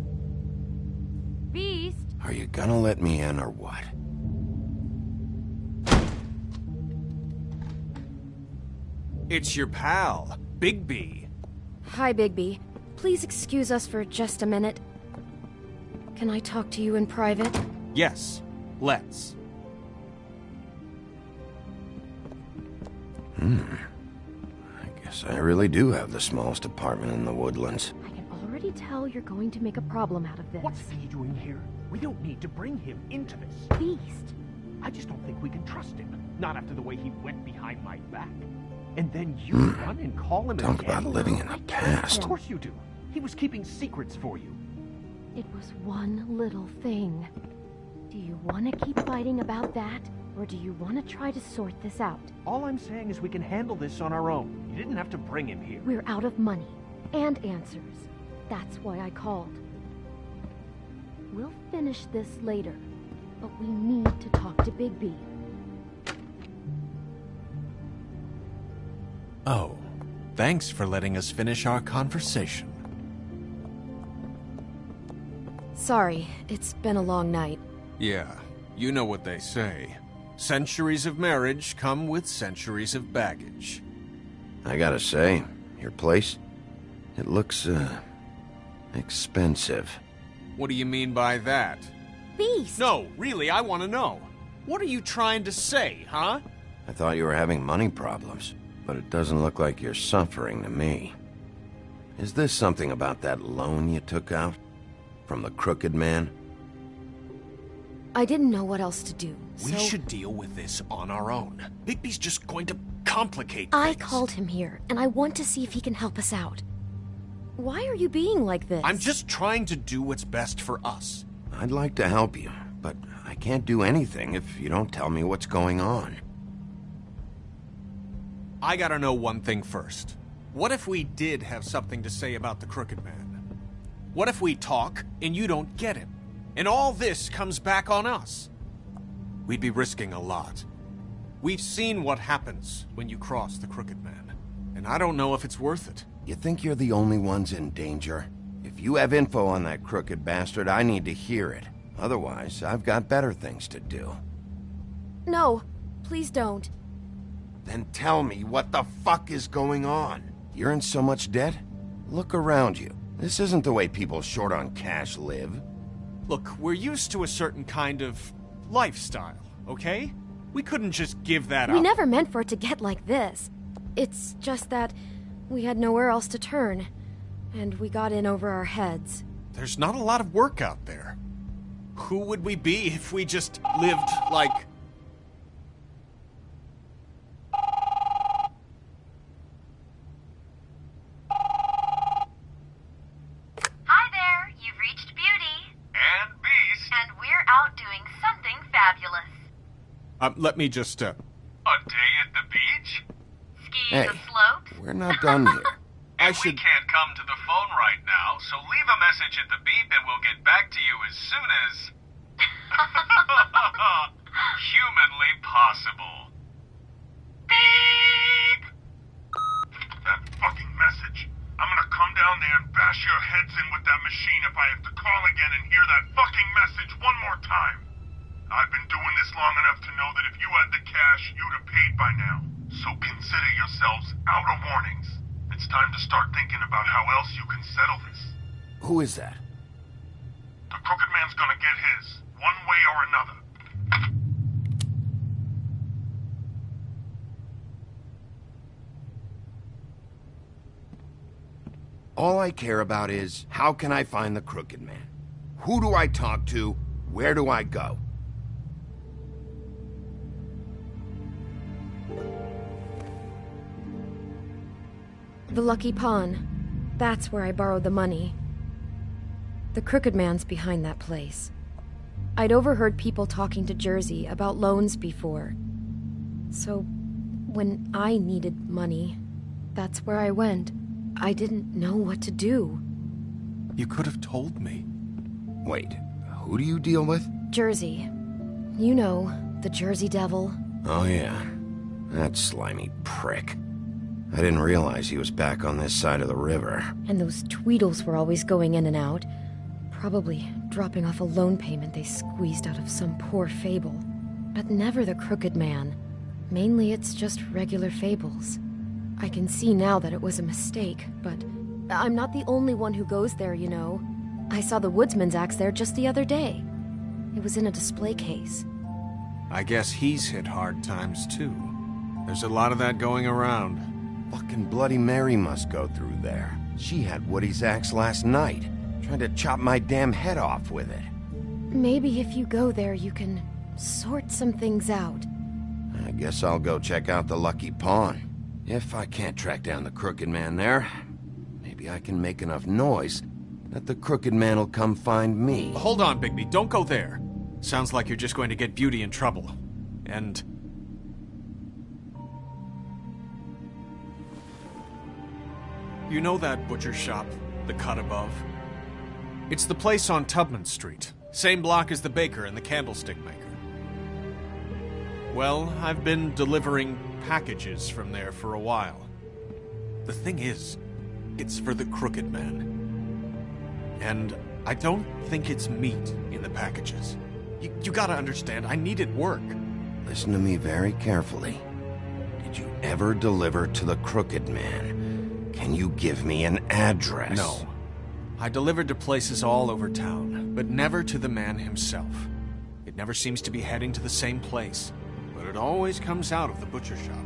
Beast? Are you gonna let me in or what? It's your pal, Bigby. Hi, Bigby. Please excuse us for just a minute. Can I talk to you in private? Yes, let's. I guess I really do have the smallest apartment in the Woodlands. I can already tell you're going to make a problem out of this. What's he doing here? We don't need to bring him into this. Beast. I just don't think we can trust him. Not after the way he went behind my back. And then you run and call him Talk again? about living in the past. Of course you do. He was keeping secrets for you. It was one little thing. Do you want to keep fighting about that? Or do you want to try to sort this out? All I'm saying is we can handle this on our own. You didn't have to bring him here. We're out of money and answers. That's why I called. We'll finish this later, but we need to talk to Bigby. Oh, thanks for letting us finish our conversation. Sorry, it's been a long night. Yeah, you know what they say. Centuries of marriage come with centuries of baggage. I gotta say, your place, it looks, expensive. What do you mean by that? Beast! No, really, I want to know. What are you trying to say, huh? I thought you were having money problems, but it doesn't look like you're suffering to me. Is this something about that loan you took out? From the Crooked Man? I didn't know what else to do, We should deal with this on our own. Bigby's just going to complicate I things. called him here, and I want to see if he can help us out. Why are you being like this? I'm just trying to do what's best for us. I'd like to help you, but I can't do anything if you don't tell me what's going on. I gotta know one thing first. What if we did have something to say about the Crooked Man? What if we talk and you don't get him? And all this comes back on us? We'd be risking a lot. We've seen what happens when you cross the Crooked Man, and I don't know if it's worth it. You think you're the only ones in danger? If you have info on that crooked bastard, I need to hear it. Otherwise, I've got better things to do. No, please don't. Then tell me what the fuck is going on? You're in so much debt? Look around you. This isn't the way people short on cash live. Look, we're used to a certain kind of lifestyle, okay? We couldn't just give that up. We never meant for it to get like this. It's just that we had nowhere else to turn, and we got in over our heads. There's not a lot of work out there. Who would we be if we just lived like... Hi there, you've reached Beauty. And Beast. And we're out doing something fabulous. let me just, A day at the beach? Skiing Hey, the slopes? we're not done here. We can't come to the phone right now, so leave a message at the beep and we'll get back to you as soon as... humanly possible. Beep! That fucking message. I'm gonna come down there and bash your heads in with that machine if I have to call again and hear that fucking message one more time. I've been doing this long enough to know that if you had the cash, you'd have paid by now. So consider yourselves out of warnings. It's time to start thinking about how else you can settle this. Who is that? The Crooked Man's gonna get his, one way or another. All I care about is, how can I find the Crooked Man? Who do I talk to? Where do I go? The Lucky Pawn. That's where I borrowed the money. The Crooked Man's behind that place. I'd overheard people talking to Jersey about loans before. So, when I needed money, that's where I went. I didn't know what to do. You could have told me. Wait, who do you deal with? Jersey. You know, the Jersey Devil. Oh yeah, that slimy prick. I didn't realize he was back on this side of the river. And those Tweedles were always going in and out. Probably dropping off a loan payment they squeezed out of some poor fable. But never the Crooked Man. Mainly it's just regular fables. I can see now that it was a mistake, but I'm not the only one who goes there, you know. I saw the woodsman's axe there just the other day. It was in a display case. I guess he's hit hard times too. There's a lot of that going around. Fucking Bloody Mary must go through there. She had Woody's axe last night, trying to chop my damn head off with it. Maybe if you go there, you can sort some things out. I guess I'll go check out the Lucky Pawn. If I can't track down the Crooked Man there, maybe I can make enough noise that the Crooked Man will come find me. Hold on, Bigby, don't go there. Sounds like you're just going to get Beauty in trouble. And... you know that butcher shop, the cut above? It's the place on Tubman Street. Same block as the baker and the candlestick maker. Well, I've been delivering packages from there for a while. The thing is, it's for the Crooked Man. And I don't think it's meat in the packages. You gotta understand, I needed work. Listen to me very carefully. Did you ever deliver to the Crooked Man? Can you give me an address? No. I delivered to places all over town, but never to the man himself. It never seems to be heading to the same place, but it always comes out of the butcher shop.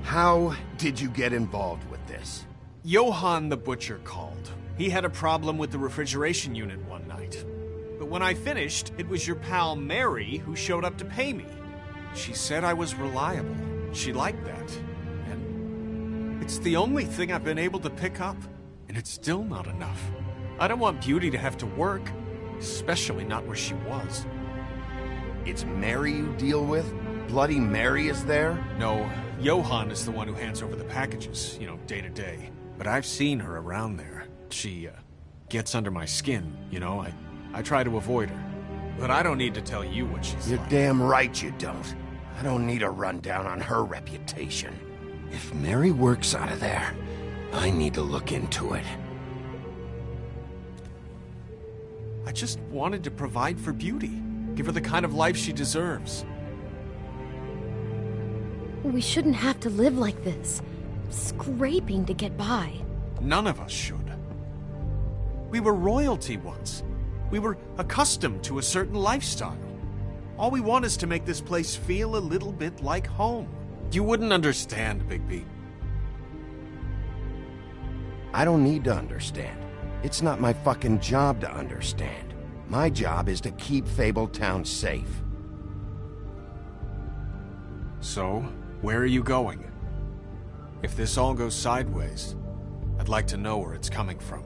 How did you get involved with this? Johann the butcher called. He had a problem with the refrigeration unit one night. But when I finished, it was your pal Mary who showed up to pay me. She said I was reliable. She liked that. And it's the only thing I've been able to pick up, and it's still not enough. I don't want Beauty to have to work, especially not where she was. It's Mary you deal with? Bloody Mary is there? No, Johann is the one who hands over the packages, day to day. But I've seen her around there. She, gets under my skin, I try to avoid her. But I don't need to tell you what she's You're like. damn right you don't. I don't need a rundown on her reputation. If Mary works out of there, I need to look into it. I just wanted to provide for Beauty. Give her the kind of life she deserves. We shouldn't have to live like this, scraping to get by. None of us should. We were royalty once. We were accustomed to a certain lifestyle. All we want is to make this place feel a little bit like home. You wouldn't understand, Bigby. I don't need to understand. It's not my fucking job to understand. My job is to keep Fabletown safe. So, where are you going? If this all goes sideways, I'd like to know where it's coming from.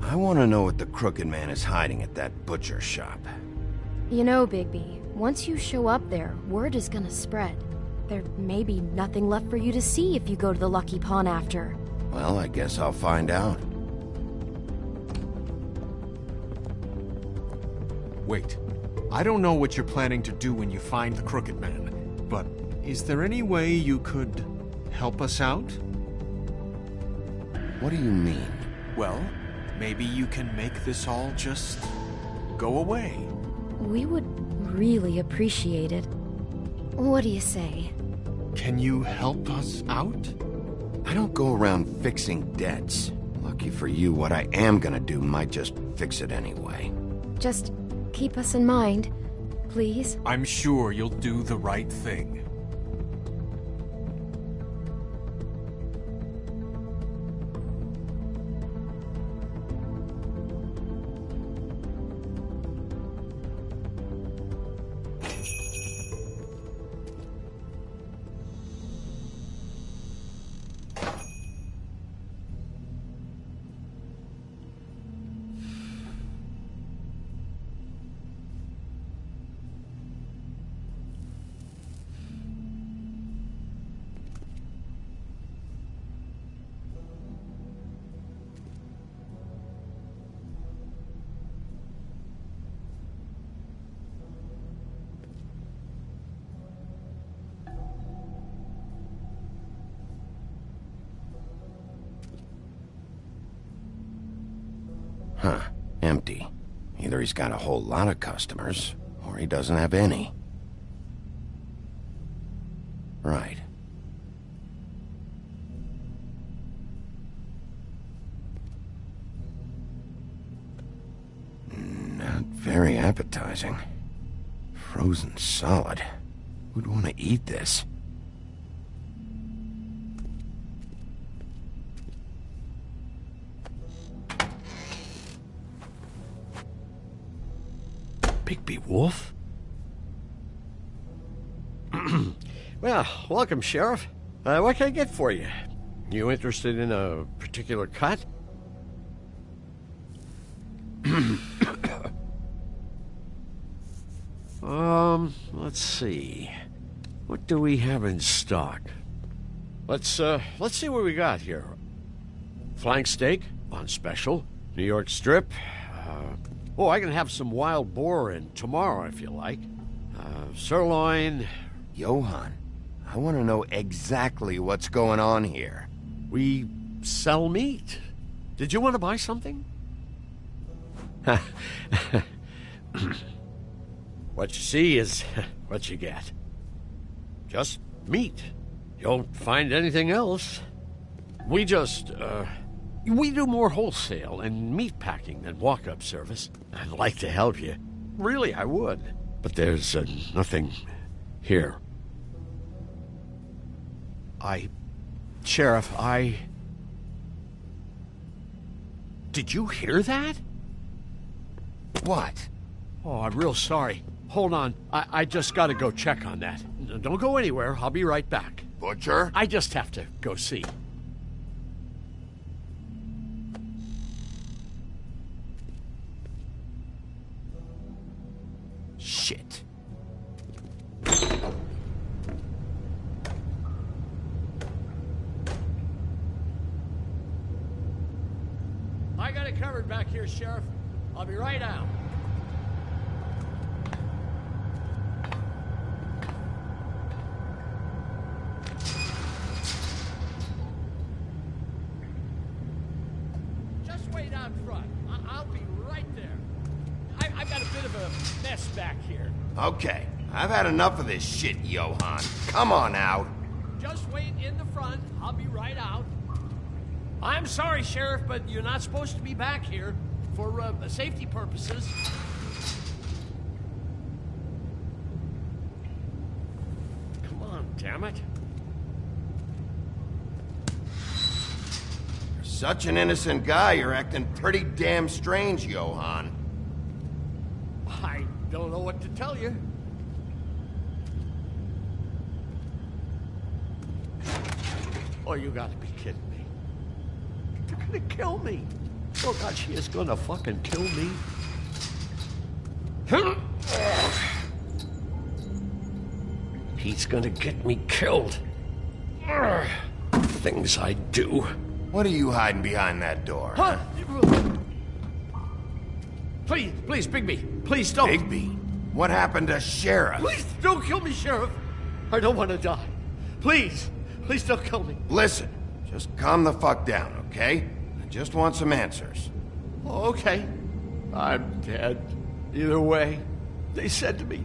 I want to know what the Crooked Man is hiding at that butcher shop. You know, Bigby, once you show up there, word is gonna spread. There may be nothing left for you to see if you go to the Lucky Pawn after. Well, I guess I'll find out. Wait. I don't know what you're planning to do when you find the Crooked Man, but is there any way you could help us out? What do you mean? Well, maybe you can make this all just go away. We would really appreciate it. What do you say? Can you help us out? I don't go around fixing debts. Lucky for you, what I am gonna do might just fix it anyway. Just keep us in mind, please. I'm sure you'll do the right thing. Huh. Empty. Either he's got a whole lot of customers, or he doesn't have any. Right. Not very appetizing. Frozen solid. Who'd want to eat this? Bigby Wolf? Well, welcome, Sheriff. What can I get for you? You interested in a particular cut? let's see. What do we have in stock? Let's see what we got here. Flank steak on special. New York strip. I can have some wild boar in tomorrow if you like. Sirloin. Johann, I want to know exactly what's going on here. We sell meat. Did you want to buy something? What you see is what you get. Just meat. You don't find anything else. We just, we do more wholesale and meat packing than walk-up service. I'd like to help you. Really, I would. But there's nothing here. Sheriff, Did you hear that? What? Oh, I'm real sorry. Hold on. I just gotta go check on that. Don't go anywhere. I'll be right back. Butcher? I just have to go see. Shit. I got it covered back here, Sheriff. I'll be right out. Just wait out front. I'll be right there. I've got a bit of a mess back here. Okay, I've had enough of this shit, Johann. Come on out. Just wait in the front. I'll be right out. I'm sorry, Sheriff, but you're not supposed to be back here for safety purposes. Come on, damn it. You're such an innocent guy, you're acting pretty damn strange, Johann. I don't know what to tell you. Oh, you gotta be kidding me. They're gonna kill me. Oh, God, she is gonna fucking kill me. He's gonna get me killed. Things I do. What are you hiding behind that door? Huh? Please, Bigby. Please don't. Bigby? What happened to Sheriff? Please don't kill me, Sheriff. I don't want to die. Please don't kill me. Listen, just calm the fuck down, okay? I just want some answers. Okay. I'm dead. Either way. They said to me,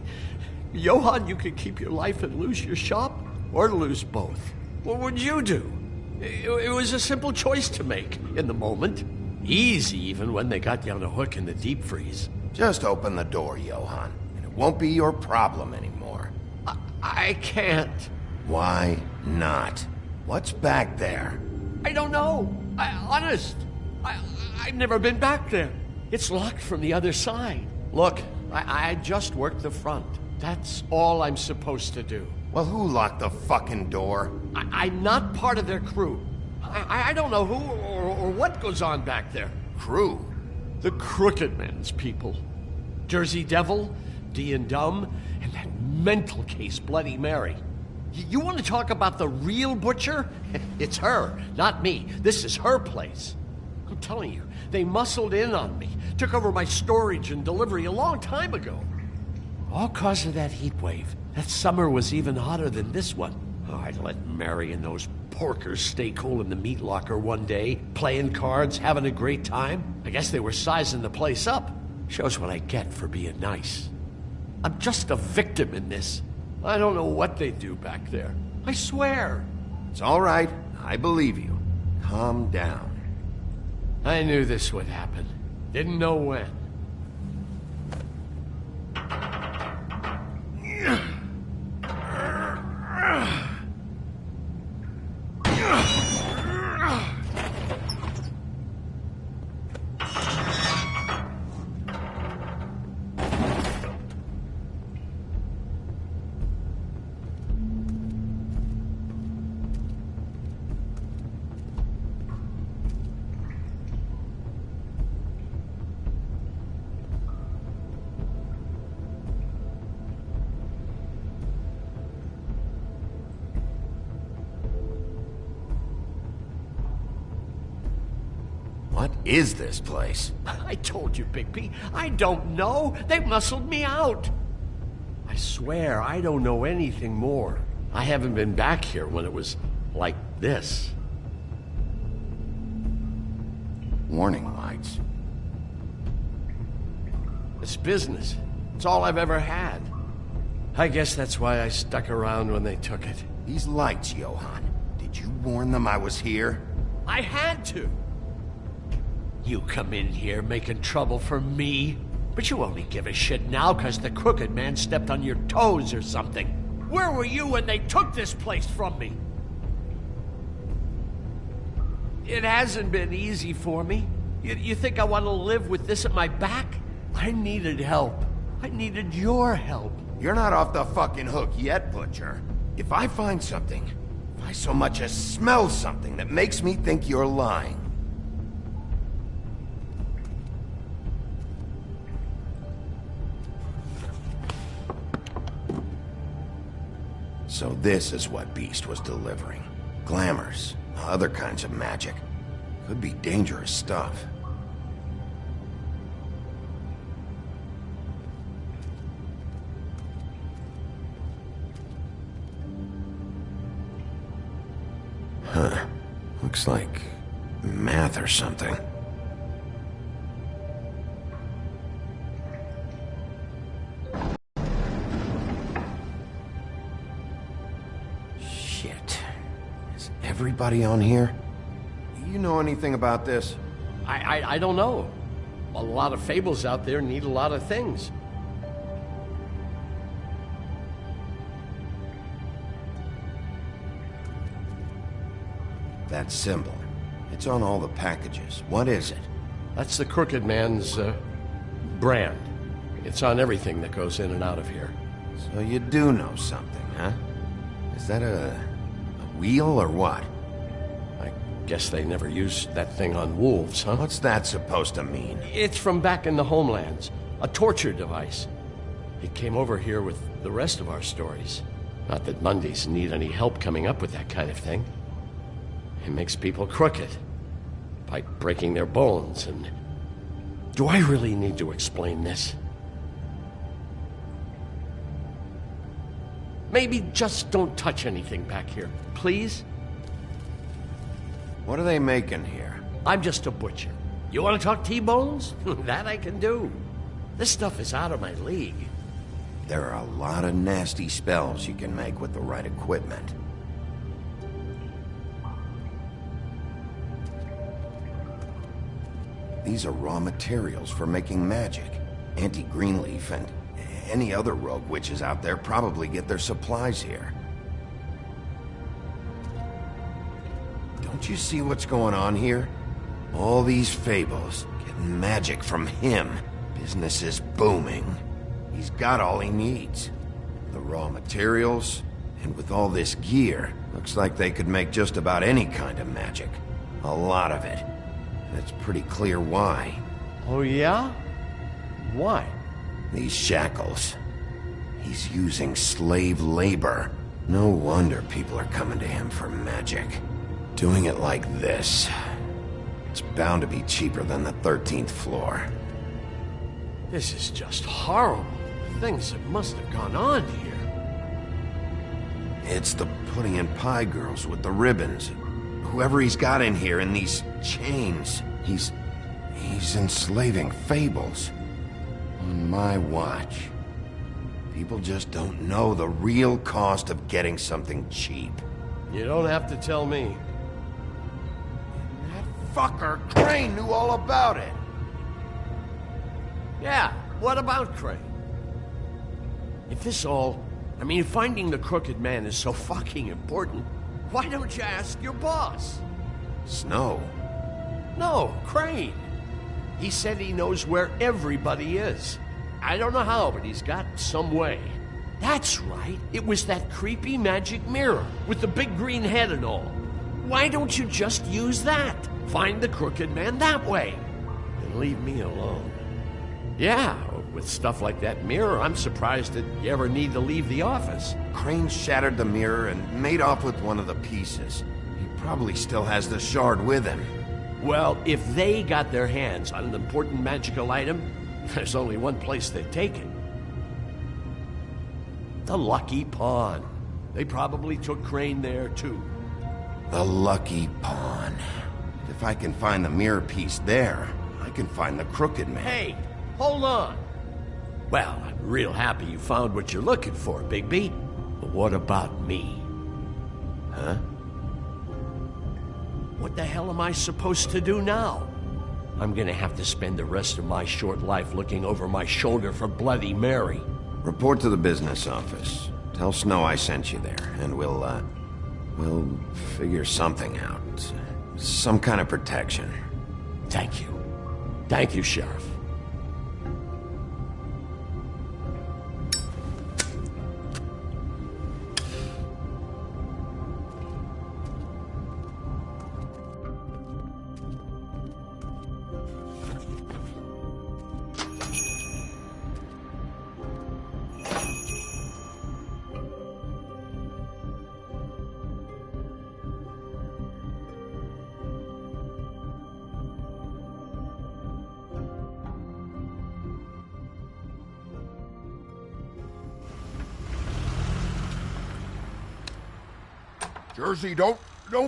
Johann, you could keep your life and lose your shop, or lose both. What would you do? It was a simple choice to make in the moment. Easy, even when they got you on a hook in the deep freeze. Just open the door, Johann, and it won't be your problem anymore. I can't. Why not? What's back there? I don't know. Honest. I've never been back there. It's locked from the other side. Look, I just worked the front. That's all I'm supposed to do. Well, who locked the fucking door? I'm not part of their crew. I don't know who or what goes on back there. Crew? The Crooked Men's people. Jersey Devil, D and Dumb, and that mental case, Bloody Mary. You want to talk about the real butcher? It's her, not me. This is her place. I'm telling you, they muscled in on me, took over my storage and delivery a long time ago. All cause of that heat wave. That summer was even hotter than this one. Oh, I'd let Mary and those porkers stay cool in the meat locker one day, playing cards, having a great time. I guess they were sizing the place up. Shows what I get for being nice. I'm just a victim in this. I don't know what they do back there. I swear. It's all right. I believe you. Calm down. I knew this would happen. Didn't know when. is this place? I told you, Bigby. I don't know. They muscled me out. I swear, I don't know anything more. I haven't been back here when it was like this. Warning lights. It's business. It's all I've ever had. I guess that's why I stuck around when they took it. These lights, Johann. Did you warn them I was here? I had to. You come in here making trouble for me, but you only give a shit now because the Crooked Man stepped on your toes or something. Where were you when they took this place from me? It hasn't been easy for me. You think I want to live with this at my back? I needed help. I needed your help. You're not off the fucking hook yet, Butcher. If I find something, if I so much as smell something that makes me think you're lying, so this is what Beast was delivering. Glamours, other kinds of magic. Could be dangerous stuff. Huh. Looks like math or something. Shit. Is everybody on here? You know anything about this? I don't know. A lot of fables out there need a lot of things. That symbol. It's on all the packages. What is it? That's the Crooked Man's, brand. It's on everything that goes in and out of here. So you do know something, huh? Is that a wheel or what? I guess they never used that thing on wolves, huh? What's that supposed to mean? It's from back in the homelands. A torture device. It came over here with the rest of our stories. Not that Mondays need any help coming up with that kind of thing. It makes people crooked by breaking their bones, and... Do I really need to explain this? Maybe just don't touch anything back here, please? What are they making here? I'm just a butcher. You want to talk T-bones? That I can do. This stuff is out of my league. There are a lot of nasty spells you can make with the right equipment. These are raw materials for making magic. Auntie Greenleaf and any other rogue witches out there probably get their supplies here. Don't you see what's going on here? All these fables, getting magic from him. Business is booming. He's got all he needs. The raw materials, and with all this gear, looks like they could make just about any kind of magic. A lot of it. And it's pretty clear why. Oh yeah? Why? These shackles. He's using slave labor. No wonder people are coming to him for magic. Doing it like this. It's bound to be cheaper than the 13th floor. This is just horrible. Things that must have gone on here. It's the pudding and pie girls with the ribbons. Whoever he's got in here in these chains. He's enslaving fables. On my watch. People just don't know the real cost of getting something cheap. You don't have to tell me. That fucker Crane knew all about it. Yeah, what about Crane? If this all... if finding the Crooked Man is so fucking important, why don't you ask your boss? Snow? No, Crane. He said he knows where everybody is. I don't know how, but he's got some way. That's right. It was that creepy magic mirror with the big green head and all. Why don't you just use that? Find the Crooked Man that way. And leave me alone. Yeah, with stuff like that mirror, I'm surprised that you ever need to leave the office. Crane shattered the mirror and made off with one of the pieces. He probably still has the shard with him. Well, if they got their hands on an important magical item, there's only one place they'd take it. The Lucky Pawn. They probably took Crane there, too. The Lucky Pawn. If I can find the mirror piece there, I can find the Crooked Man. Hey, hold on. Well, I'm real happy you found what you're looking for, Bigby. But what about me? Huh? What the hell am I supposed to do now? I'm gonna have to spend the rest of my short life looking over my shoulder for Bloody Mary. Report to the business office. Tell Snow I sent you there, and we'll figure something out. Some kind of protection. Thank you. Thank you, Sheriff. Jersey, don't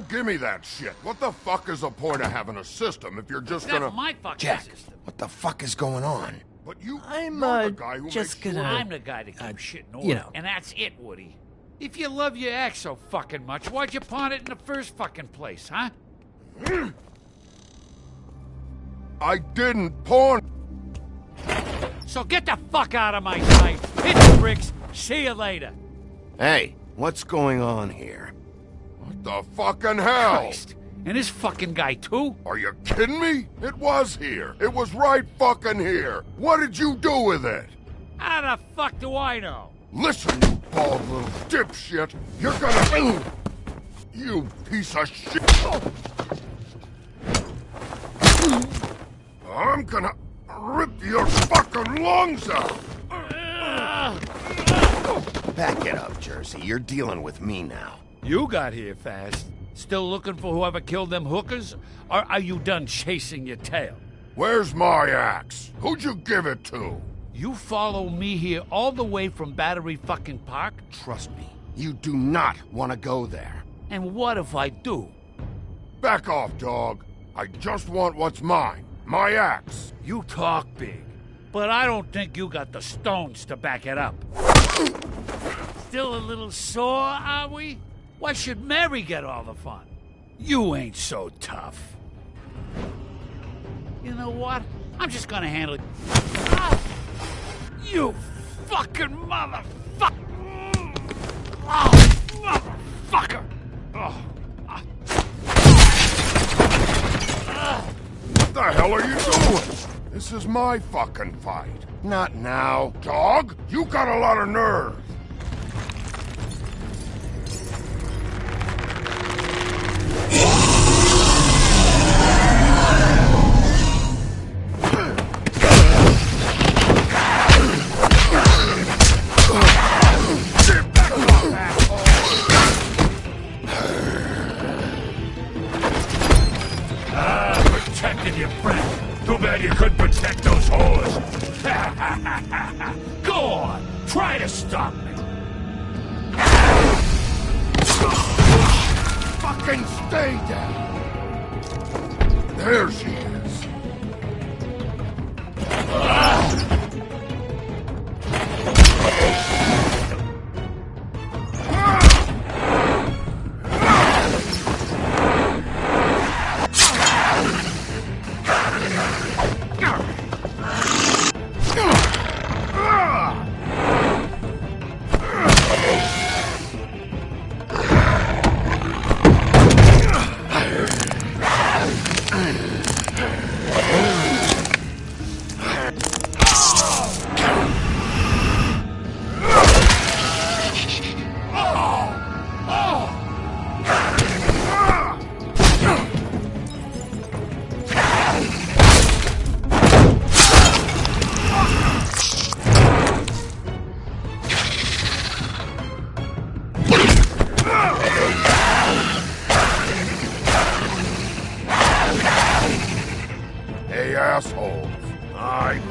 give me that shit. What the fuck is the point of having a system if you're just gonna... That's my fucking Jack, system. what the fuck is going on? But you're the guy who just makes gonna... sure... I'm the guy that keeps shit in order. you know. And that's it, Woody. If you love your ex so fucking much, why'd you pawn it in the first fucking place, huh? I didn't pawn... So get the fuck out of my sight. Hit the bricks. See you later. Hey, what's going on here? What the fucking hell? Christ. And this fucking guy, too? Are you kidding me? It was here. It was right fucking here. What did you do with it? How the fuck do I know? Listen, you bald little dipshit. You're gonna... You piece of shit. I'm gonna rip your fucking lungs out. Back it up, Jersey. You're dealing with me now. You got here fast. Still looking for whoever killed them hookers? Or are you done chasing your tail? Where's my axe? Who'd you give it to? You follow me here all the way from Battery fucking Park? Trust me, you do not want to go there. And what if I do? Back off, dog. I just want what's mine. My axe. You talk big, but I don't think you got the stones to back it up. Still a little sore, are we? Why should Mary get all the fun? You ain't so tough. You know what? I'm just gonna handle it. Ah! You fucking motherfucker! Oh, motherfucker! Oh. What the hell are you doing? This is my fucking fight. Not now. Dog, you got a lot of nerve. Protected your friend. Too bad you couldn't protect those whores. Go on, try to stop me. Fucking stay down. There she is.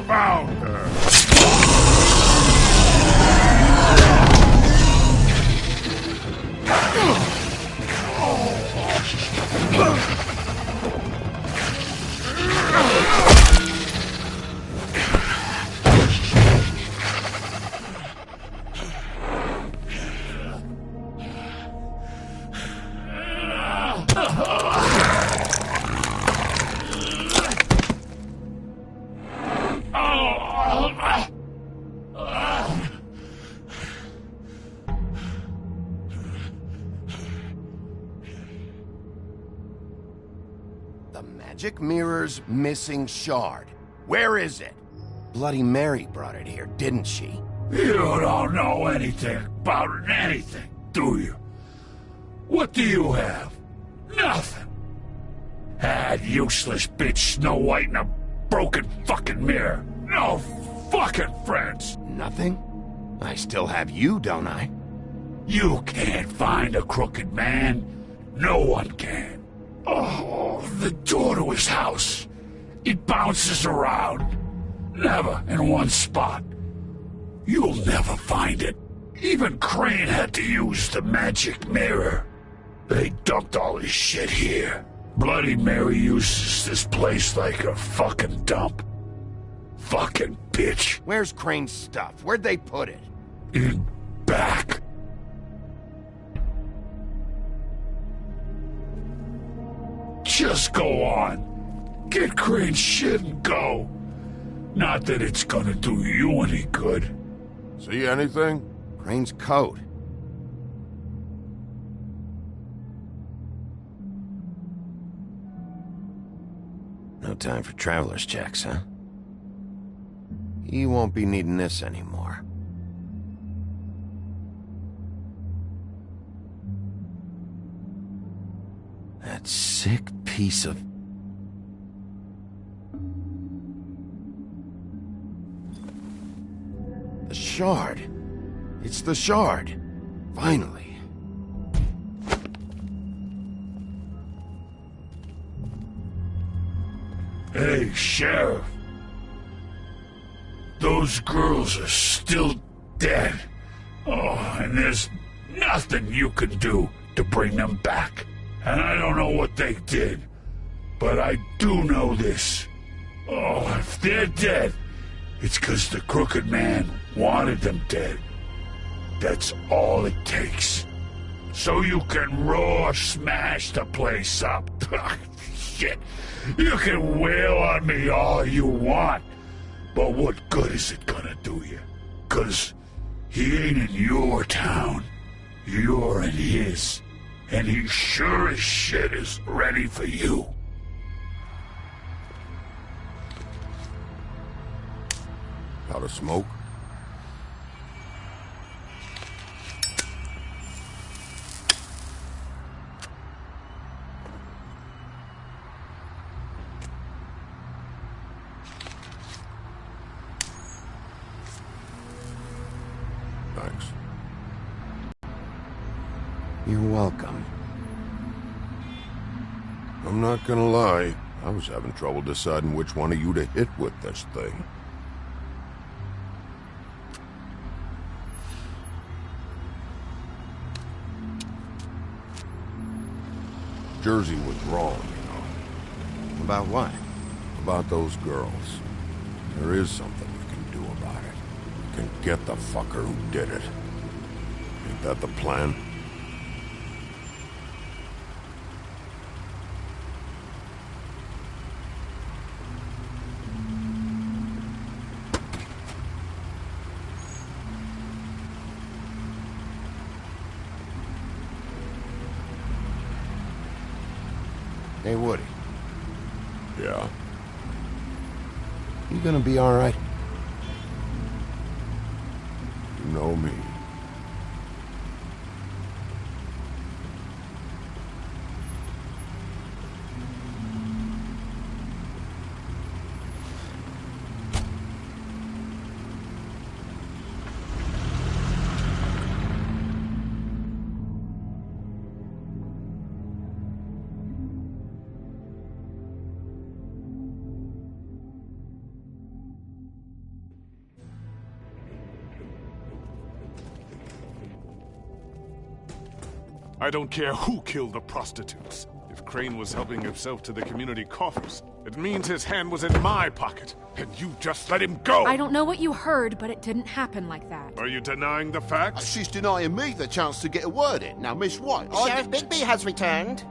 found her. The magic mirror's missing shard. Where is it? Bloody Mary brought it here, didn't she? You don't know anything about anything, do you? What do you have? Nothing. That useless bitch Snow White and a broken fucking mirror. No fucking friends. Nothing? I still have you, don't I? You can't find a crooked man. No one can. Oh, the door to his house. It bounces around. Never in one spot. You'll never find it. Even Crane had to use the magic mirror. They dumped all his shit here. Bloody Mary uses this place like a fucking dump. Fucking bitch. Where's Crane's stuff? Where'd they put it? In back. Just go on. Get Crane's shit and go. Not that it's gonna do you any good. See anything? Crane's coat. No time for traveler's checks, huh? He won't be needing this anymore. That sick piece of... The shard. It's the shard. Finally. Hey, Sheriff. Those girls are still dead. Oh, and there's nothing you can do to bring them back. And I don't know what they did, but I do know this. Oh, if they're dead, it's 'cause the Crooked Man wanted them dead. That's all it takes. So you can raw smash the place up. Shit. You can wail on me all you want, but what good is it gonna do you? 'Cause he ain't in your town. You're in his. And he sure as shit is ready for you. Got a smoke? Thanks. You're welcome. I'm not gonna lie, I was having trouble deciding which one of you to hit with this thing. Jersey was wrong, you know. About what? About those girls. There is something we can do about it. We can get the fucker who did it. Ain't that the plan? Hey, Woody. Yeah? You gonna be all right? You know me. I don't care who killed the prostitutes. If Crane was helping himself to the community coffers, it means his hand was in my pocket, and you just let him go! I don't know what you heard, but it didn't happen like that. Are you denying the facts? She's denying me the chance to get a word in. Now, Miss White... Sheriff Bigby has returned.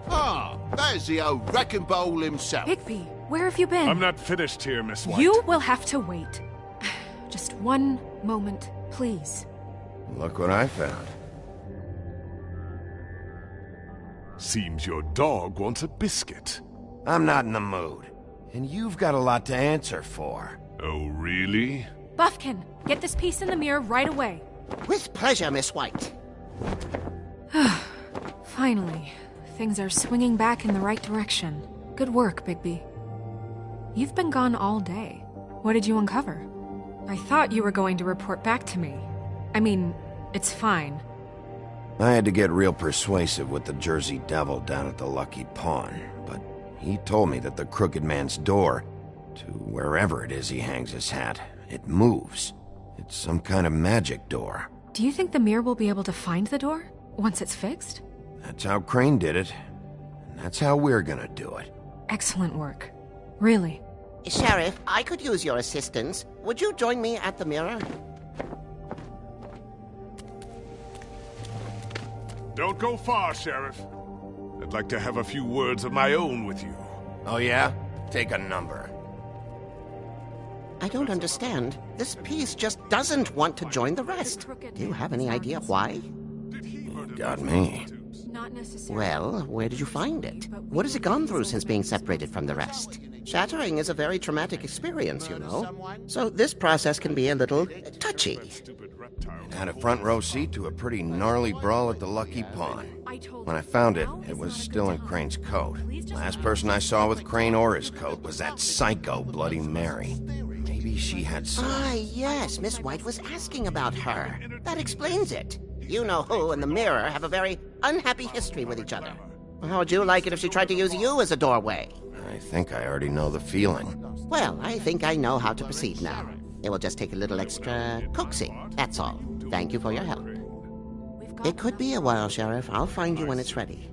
Ah, there's the old wrecking bowl himself. Bigby, where have you been? I'm not finished here, Miss White. You will have to wait. Just one moment, please. Look what I found. Seems your dog wants a biscuit. I'm not in the mood. And you've got a lot to answer for. Oh, really? Buffkin, get this piece in the mirror right away. With pleasure, Miss White. Finally, things are swinging back in the right direction. Good work, Bigby. You've been gone all day. What did you uncover? I thought you were going to report back to me. I mean, it's fine. I had to get real persuasive with the Jersey Devil down at the Lucky Pawn, but he told me that the Crooked Man's door, to wherever it is he hangs his hat, it moves. It's some kind of magic door. Do you think the mirror will be able to find the door once it's fixed? That's how Crane did it, and that's how we're gonna do it. Excellent work. Really. Sheriff, I could use your assistance. Would you join me at the mirror? Don't go far, Sheriff. I'd like to have a few words of my own with you. Oh yeah? Take a number. I don't understand. This piece just doesn't want to join the rest. Do you have any idea why? Got me. Not necessarily. Well, where did you find it? What has it gone through since being separated from the rest? Shattering is a very traumatic experience, you know. So this process can be a little touchy. Had a front row seat to a pretty gnarly brawl at the Lucky Pawn. When I found it, it was still in Crane's coat. Last person I saw with Crane or his coat was that psycho Bloody Mary. Maybe she had some... Ah, yes, Miss White was asking about her. That explains it. You know who and the mirror have a very unhappy history with each other. How would you like it if she tried to use you as a doorway? I think I already know the feeling. Well, I think I know how to proceed now. It will just take a little extra coaxing, that's all. Thank you for your help. It could be a while, Sheriff. I'll find you when it's ready.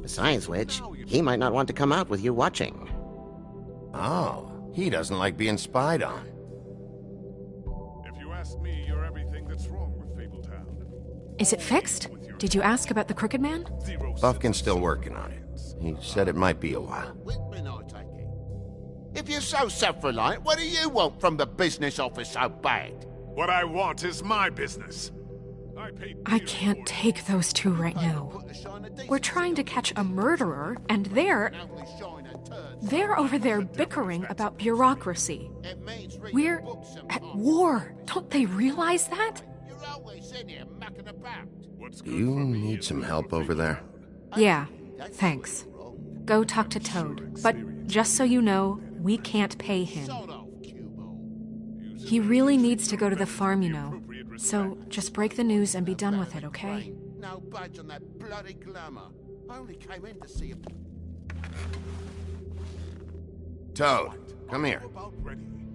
Besides which, he might not want to come out with you watching. Oh, he doesn't like being spied on. If you ask me, you're everything that's wrong with Fabletown. Is it fixed? Did you ask about the Crooked Man? Buffkin's still working on it. He said it might be a while. If you're so self-reliant, what do you want from the business office so bad? What I want is my business. I can't take those two right now. We're trying to catch a murderer, and they're over there bickering about bureaucracy. We're at war. Don't they realize that? Do you need some help over there? Yeah, thanks. Go talk to Toad. But just so you know, we can't pay him. He really needs to go to the farm, you know. So just break the news and be done with it, okay? No budge on that bloody glamour. I only came in to see him. Toad, come here.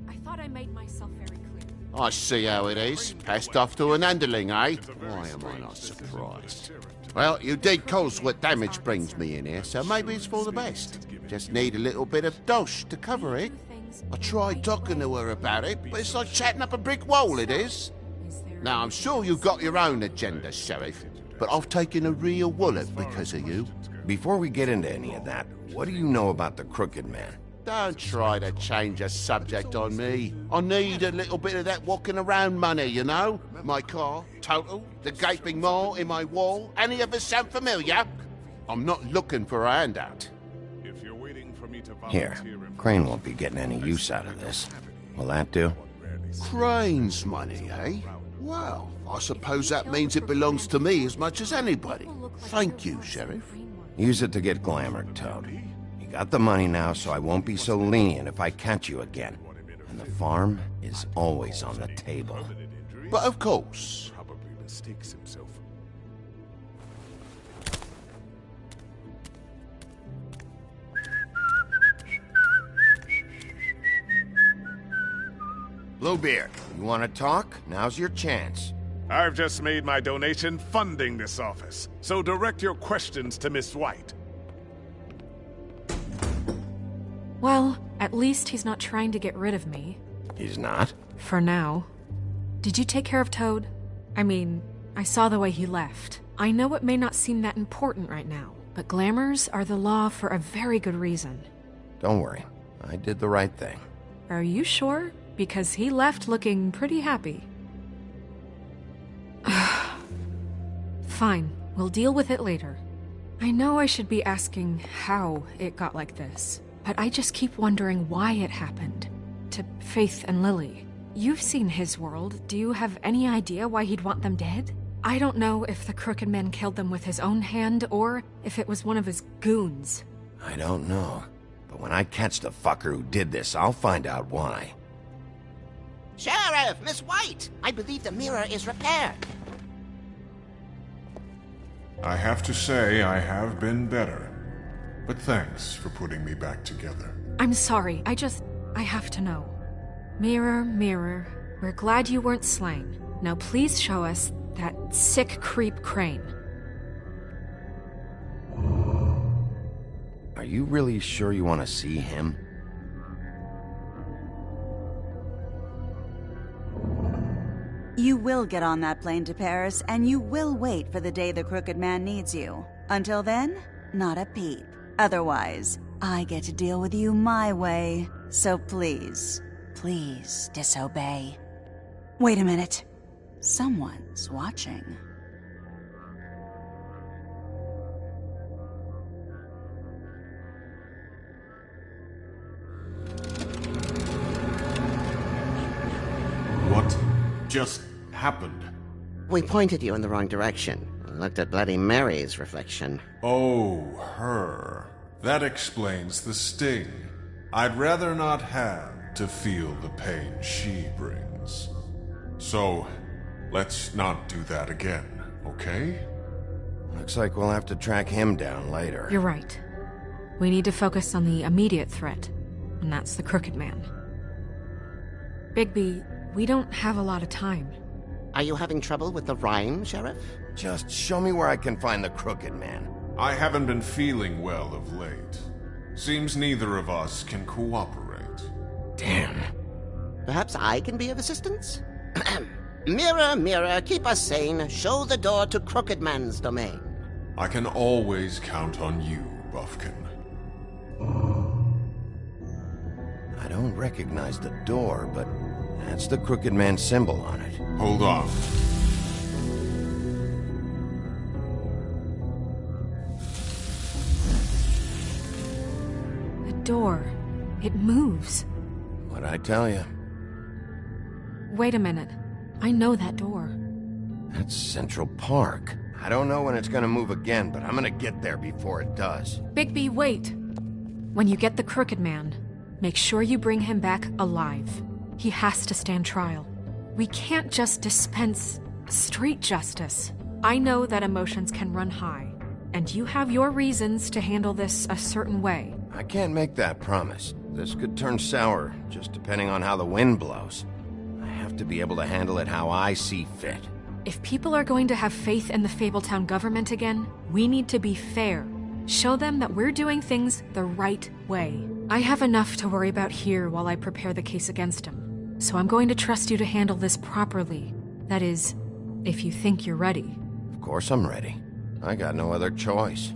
I thought I made myself very clear. I see how it is. Passed off to an underling, eh? Why am I not surprised? Well, you did cause what damage brings me in here, so maybe it's for the best. Just need a little bit of dosh to cover it. I tried talking to her about it, but it's like chatting up a brick wall, it is. Now, I'm sure you've got your own agenda, Sheriff, but I've taken a real wallet because of you. Before we get into any of that, what do you know about the Crooked Man? Don't try to change a subject on me. I need a little bit of that walking around money, you know? My car, total, the gaping maw in my wall. Any of us sound familiar? I'm not looking for a handout. Here, Crane won't be getting any use out of this. Will that do? Crane's money, eh? Well, I suppose that means it belongs to me as much as anybody. Thank you, Sheriff. Use it to get glamored, Toad. You got the money now, so I won't be so lenient if I catch you again. And the farm is always on the table. But of course. Probably mistakes himself. Bluebeard, you want to talk? Now's your chance. I've just made my donation funding this office, so direct your questions to Miss White. Well, at least he's not trying to get rid of me. He's not? For now. Did you take care of Toad? I mean, I saw the way he left. I know it may not seem that important right now, but glamours are the law for a very good reason. Don't worry. I did the right thing. Are you sure? Because he left looking pretty happy. Fine, we'll deal with it later. I know I should be asking how it got like this, but I just keep wondering why it happened. To Faith and Lily. You've seen his world. Do you have any idea why he'd want them dead? I don't know if the Crooked Man killed them with his own hand, or if it was one of his goons. I don't know. But when I catch the fucker who did this, I'll find out why. Sheriff, Miss White! I believe the mirror is repaired. I have to say I have been better. But thanks for putting me back together. I'm sorry, I have to know. Mirror, mirror, we're glad you weren't slain. Now please show us that sick creep Crane. Are you really sure you want to see him? You will get on that plane to Paris, and you will wait for the day the Crooked Man needs you. Until then, not a peep. Otherwise, I get to deal with you my way. So please, please disobey. Wait a minute. Someone's watching. What just happened? We pointed you in the wrong direction and looked at Bloody Mary's reflection. Oh, her. That explains the sting. I'd rather not have to feel the pain she brings. So, let's not do that again, okay? Looks like we'll have to track him down later. You're right. We need to focus on the immediate threat, and that's the Crooked Man. Bigby, we don't have a lot of time. Are you having trouble with the rhyme, Sheriff? Just show me where I can find the Crooked Man. I haven't been feeling well of late. Seems neither of us can cooperate. Damn. Perhaps I can be of assistance? Mirror, mirror, keep us sane. Show the door to Crooked Man's domain. I can always count on you, Buffkin. I don't recognize the door, but that's the Crooked Man symbol on it. Hold on. The door. It moves. What'd I tell you? Wait a minute. I know that door. That's Central Park. I don't know when it's gonna move again, but I'm gonna get there before it does. Bigby, wait! When you get the Crooked Man, make sure you bring him back alive. He has to stand trial. We can't just dispense street justice. I know that emotions can run high, and you have your reasons to handle this a certain way. I can't make that promise. This could turn sour, just depending on how the wind blows. I have to be able to handle it how I see fit. If people are going to have faith in the Fabletown government again, we need to be fair. Show them that we're doing things the right way. I have enough to worry about here while I prepare the case against him. So I'm going to trust you to handle this properly. That is, if you think you're ready. Of course I'm ready. I got no other choice.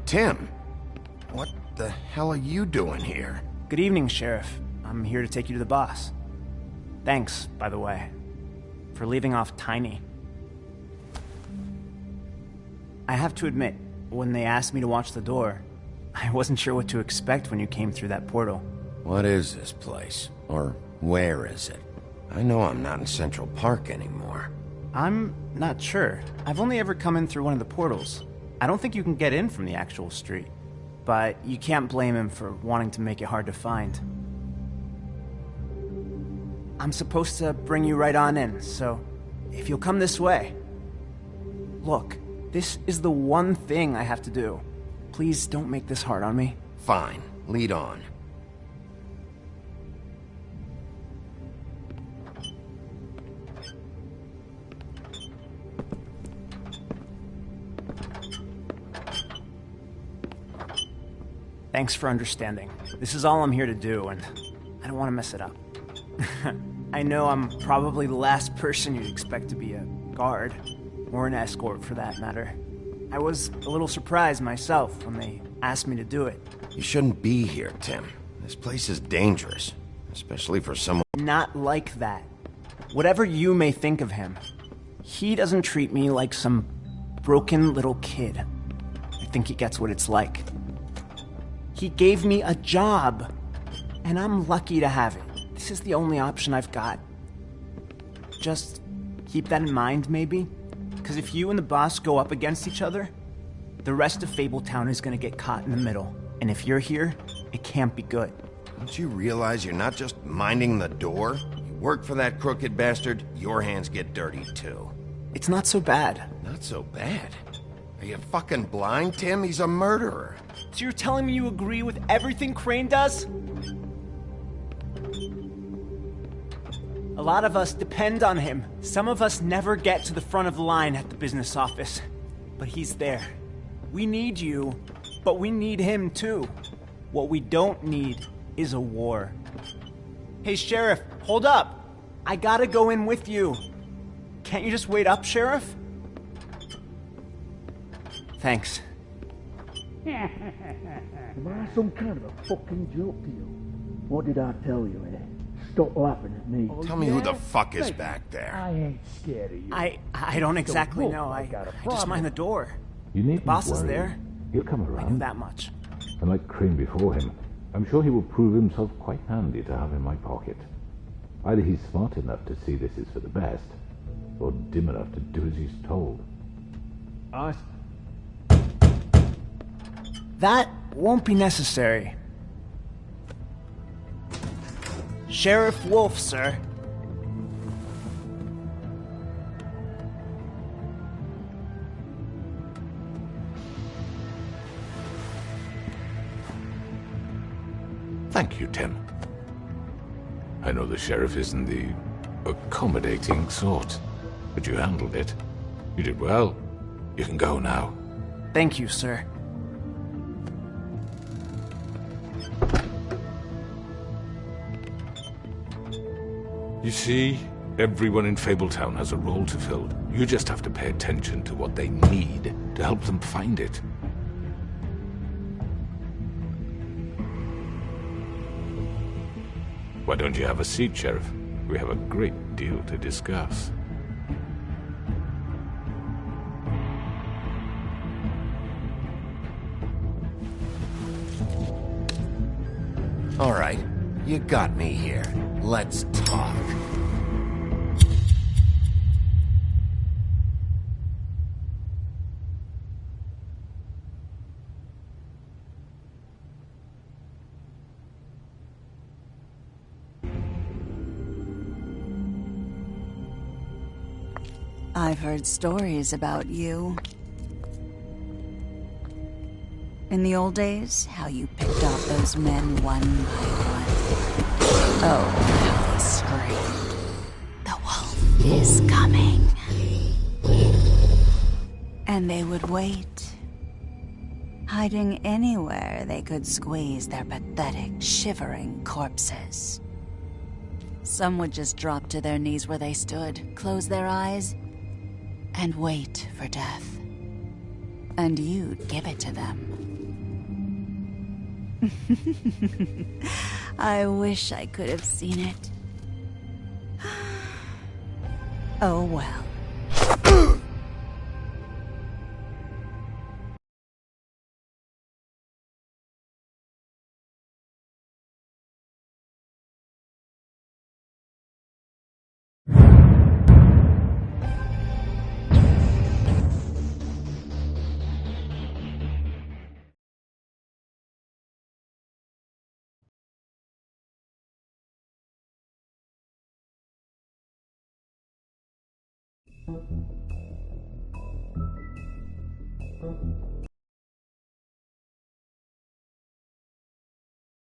Tim! What the hell are you doing here? Good evening, Sheriff. I'm here to take you to the boss. Thanks, by the way, for leaving off Tiny. I have to admit, when they asked me to watch the door, I wasn't sure what to expect when you came through that portal. What is this place? Or where is it? I know I'm not in Central Park anymore. I'm not sure. I've only ever come in through one of the portals. I don't think you can get in from the actual street. But you can't blame him for wanting to make it hard to find. I'm supposed to bring you right on in, so if you'll come this way. Look, this is the one thing I have to do. Please don't make this hard on me. Fine. Lead on. Thanks for understanding. This is all I'm here to do, and I don't want to mess it up. I know I'm probably the last person you'd expect to be a guard, or an escort for that matter. I was a little surprised myself when they asked me to do it. You shouldn't be here, Tim. This place is dangerous, especially for someone... Not like that. Whatever you may think of him, he doesn't treat me like some broken little kid. I think he gets what it's like. He gave me a job, and I'm lucky to have it. This is the only option I've got. Just keep that in mind, maybe? Because if you and the boss go up against each other, the rest of Fabletown is going to get caught in the middle. And if you're here, it can't be good. Don't you realize you're not just minding the door? You work for that crooked bastard, your hands get dirty too. It's not so bad. Not so bad? Are you fucking blind, Tim? He's a murderer. So you're telling me you agree with everything Crane does? A lot of us depend on him. Some of us never get to the front of the line at the business office. But he's there. We need you, but we need him too. What we don't need is a war. Hey, Sheriff, hold up. I gotta go in with you. Can't you just wait up, Sheriff? Thanks. Am I some kind of a fucking joke to you? What did I tell you, eh? Stop laughing at me. Tell me who the fuck is back there. I ain't scared of you. I don't exactly know. I just mind the door. You needn't Boss is worry. there. He'll come I knew around. that much. Unlike Crane before him, I'm sure he will prove himself quite handy to have in my pocket. Either he's smart enough to see this is for the best, or dim enough to do as he's told. That won't be necessary. Sheriff Wolf, sir. Thank you, Tim. I know the sheriff isn't the accommodating sort, but you handled it. You did well. You can go now. Thank you, sir. You see, everyone in Fabletown has a role to fill. You just have to pay attention to what they need to help them find it. Why don't you have a seat, Sheriff? We have a great deal to discuss. All right, you got me here. Let's talk. I've heard stories about you. In the old days, how you picked off those men one by one. Oh, how they screamed. The wolf is coming. And they would wait, hiding anywhere they could squeeze their pathetic, shivering corpses. Some would just drop to their knees where they stood, close their eyes, and wait for death. And you'd give it to them. I wish I could have seen it. Oh well.